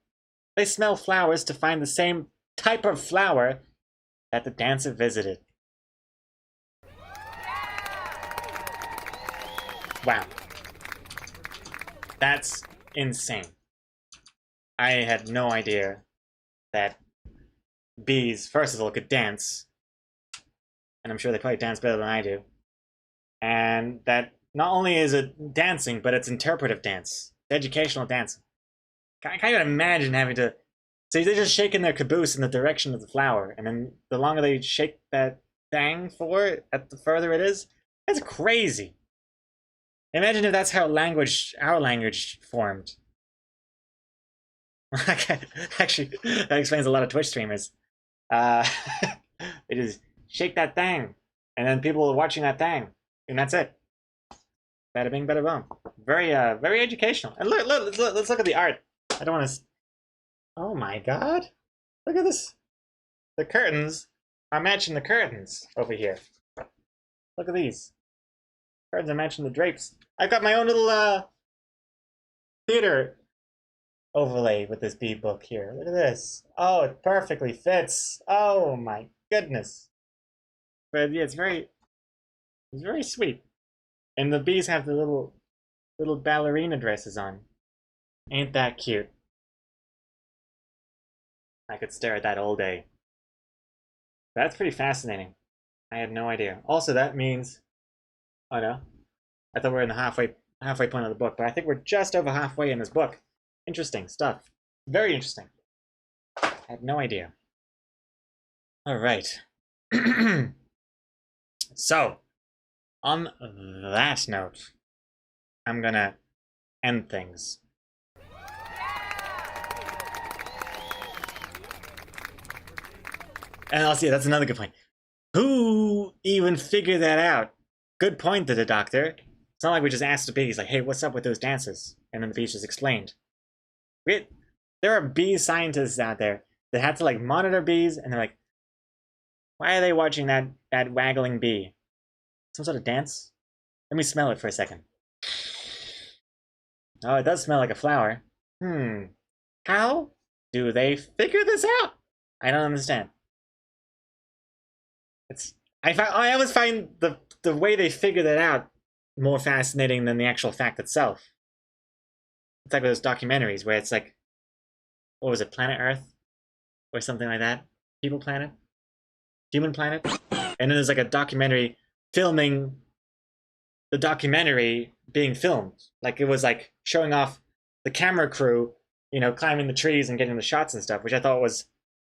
They smell flowers to find the same type of flower that the dancer visited. Wow. That's insane. I had no idea that bees, first of all, could dance. And I'm sure they probably dance better than I do. And that not only is it dancing, but it's interpretive dance. It's educational dancing. I can't even imagine having to... So they're just shaking their caboose in the direction of the flower, and then the longer they shake that thing for, the further it is. That's crazy. Imagine if that's how our language formed. Actually, that explains a lot of Twitch streamers. They just shake that thing, and then people are watching that thing, and that's it. Bada bing, bada boom. Very, very educational. And let's look at the art. I don't want to. Oh my god! Look at this. The curtains are matching the curtains over here. Look at these. Curtains are matching the drapes. I've got my own little theater overlay with this bead book here. Look at this. Oh, it perfectly fits. Oh my goodness. But yeah, it's very sweet. And the bees have the little ballerina dresses on. Ain't that cute? I could stare at that all day. That's pretty fascinating. I had no idea. Also, that means... Oh no. I thought we were in the halfway point of the book, but I think we're just over halfway in this book. Interesting stuff. Very interesting. I had no idea. Alright. So, on that note, I'm gonna end things. And I'll see, that's another good point. Who even figured that out? Good point to the doctor. It's not like we just asked the bees, like, hey, what's up with those dances? And then the bees just explained. There are bee scientists out there that had to like monitor bees, and they're like, why are they watching that waggling bee? Some sort of dance? Let me smell it for a second. Oh, it does smell like a flower. How do they figure this out? I don't understand. I always find the way they figure that out more fascinating than the actual fact itself. It's like those documentaries where it's like, what was it, Planet Earth? Or something like that? People Planet? Human Planet? And then there's like a documentary filming the documentary being filmed. Like it was like showing off the camera crew, climbing the trees and getting the shots and stuff, which I thought was,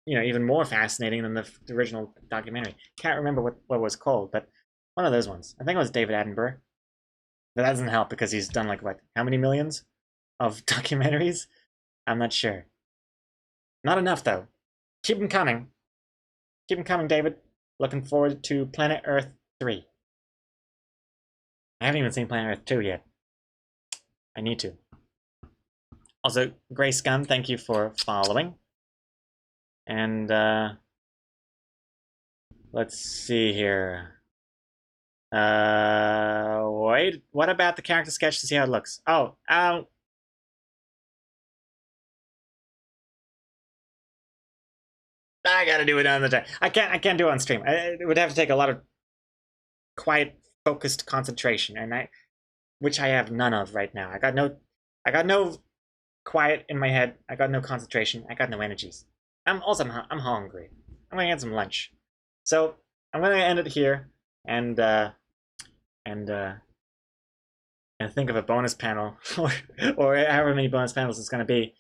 even more fascinating than the original documentary. Can't remember what it was called, but one of those ones. I think it was David Attenborough. But that doesn't help because he's done like what? How many millions of documentaries? I'm not sure. Not enough though. Keep them coming. Keep them coming, David. Looking forward to Planet Earth 3. I haven't even seen Planet Earth 2 yet. I need to. Also, Grey Scum, thank you for following. And let's see here. Wait, what about the character sketch to see how it looks? Oh, I gotta do it on the time. I can't do it on stream. It would have to take a lot of quiet, focused concentration, and which I have none of right now. I got no quiet in my head. I got no concentration. I got no energies. I'm hungry. I'm gonna get some lunch. So I'm gonna end it here and think of a bonus panel or however many bonus panels it's gonna be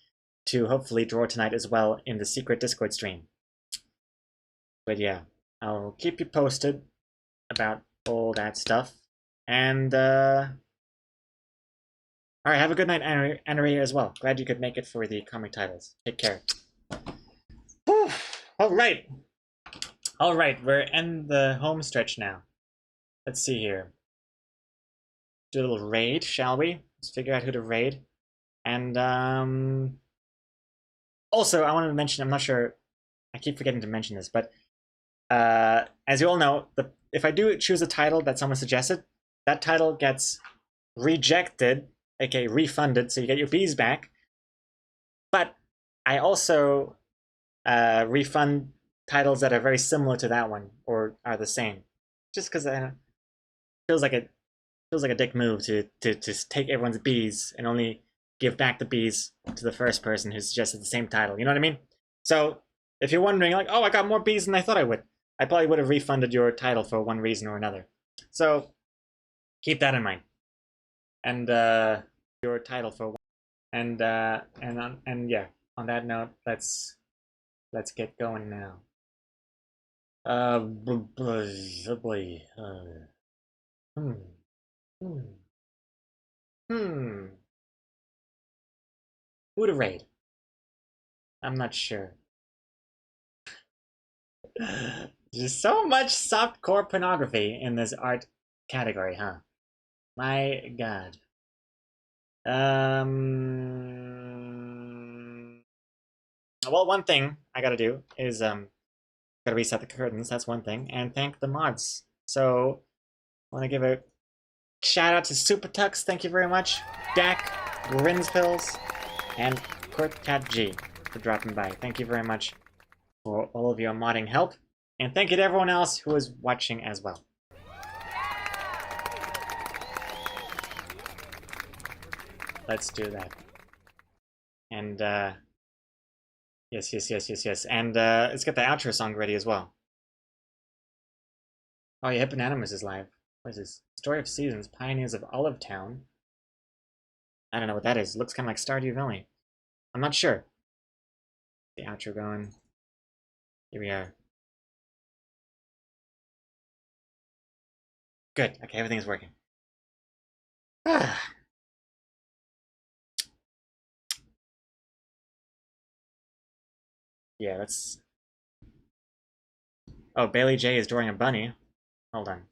to hopefully draw tonight as well in the secret Discord stream. But yeah, I'll keep you posted about all that stuff. And alright, have a good night, Anna as well. Glad you could make it for the comic titles. Take care. Whew. Alright, we're in the home stretch now. Let's see here. Do a little raid, shall we? Let's figure out who to raid. And also, I wanted to mention, I'm not sure, I keep forgetting to mention this, but as you all know, if I do choose a title that someone suggested, that title gets rejected, aka refunded, so you get your bees back. But I also refund titles that are very similar to that one or are the same, just because it feels like a dick move to take everyone's bees and only give back the bees to the first person who suggested the same title. You know what I mean? So if you're wondering, like, oh, I got more bees than I thought I would, I probably would have refunded your title for one reason or another. So keep that in mind. And your title for one. And yeah. On that note, let's get going now. Oh boy. Who to raid? I'm not sure. There's so much softcore pornography in this art category, huh? My god. Well, one thing I gotta do is gotta reset the curtains. That's one thing, and thank the mods. So I want to give a shout out to Super Tux. Thank you very much, Dak, Grinspills, and Kurt Cat G for dropping by. Thank you very much for all of your modding help, and thank you to everyone else who is watching as well. Let's do that. And yes. And let's get the outro song ready as well. Oh yeah, Hipponanimus is live. What is this? Story of Seasons, Pioneers of Olive Town. I don't know what that is. It looks kind of like Stardew Valley. I'm not sure. The outro going. Here we are. Good. Okay, everything's working. Ah. Yeah, let's... Oh, Bailey J is drawing a bunny. Hold on.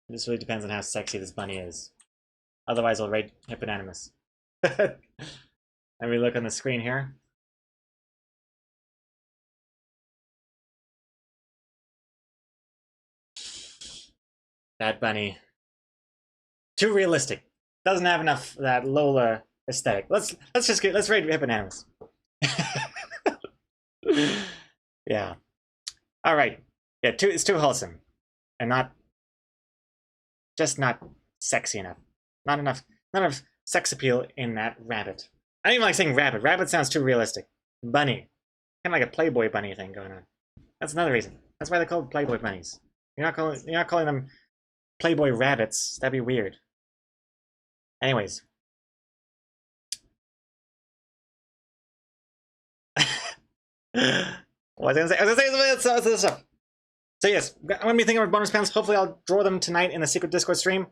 This really depends on how sexy this bunny is. Otherwise, I'll rate Hippodamus. Let me look on the screen here. That bunny. Too realistic. Doesn't have enough of that Lola aesthetic. Let's rate Hippodamus. Yeah. All right. Yeah, it's too wholesome, and not sexy enough. Not enough sex appeal in that rabbit. I don't even like saying rabbit. Rabbit sounds too realistic. Bunny, kind of like a Playboy bunny thing going on. That's another reason. That's why they're called Playboy bunnies. You're not calling them Playboy rabbits. That'd be weird. Anyways. What was I gonna say? I was gonna say other stuff. So yes, I'm gonna be thinking of bonus panels. Hopefully I'll draw them tonight in the secret Discord stream.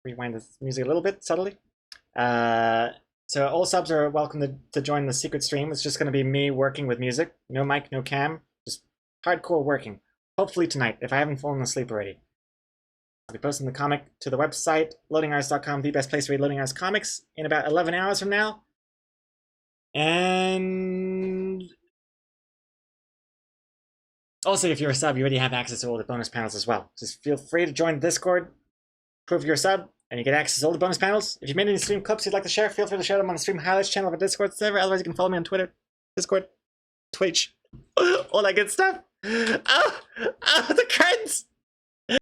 Rewind the music a little bit, subtly. So all subs are welcome to join the secret stream. It's just gonna be me working with music. No mic, no cam. Just hardcore working. Hopefully tonight, if I haven't fallen asleep already. I'll be posting the comic to the website, loadinghours.com, the best place to read Loading Hours comics, in about 11 hours from now. And also, if you're a sub, you already have access to all the bonus panels as well. Just feel free to join the Discord, prove you're a sub, and you get access to all the bonus panels. If you made any stream clips you'd like to share, feel free to share them on the stream highlights channel of our Discord server. Otherwise, you can follow me on Twitter, Discord, Twitch, all that good stuff. Oh, the curtains!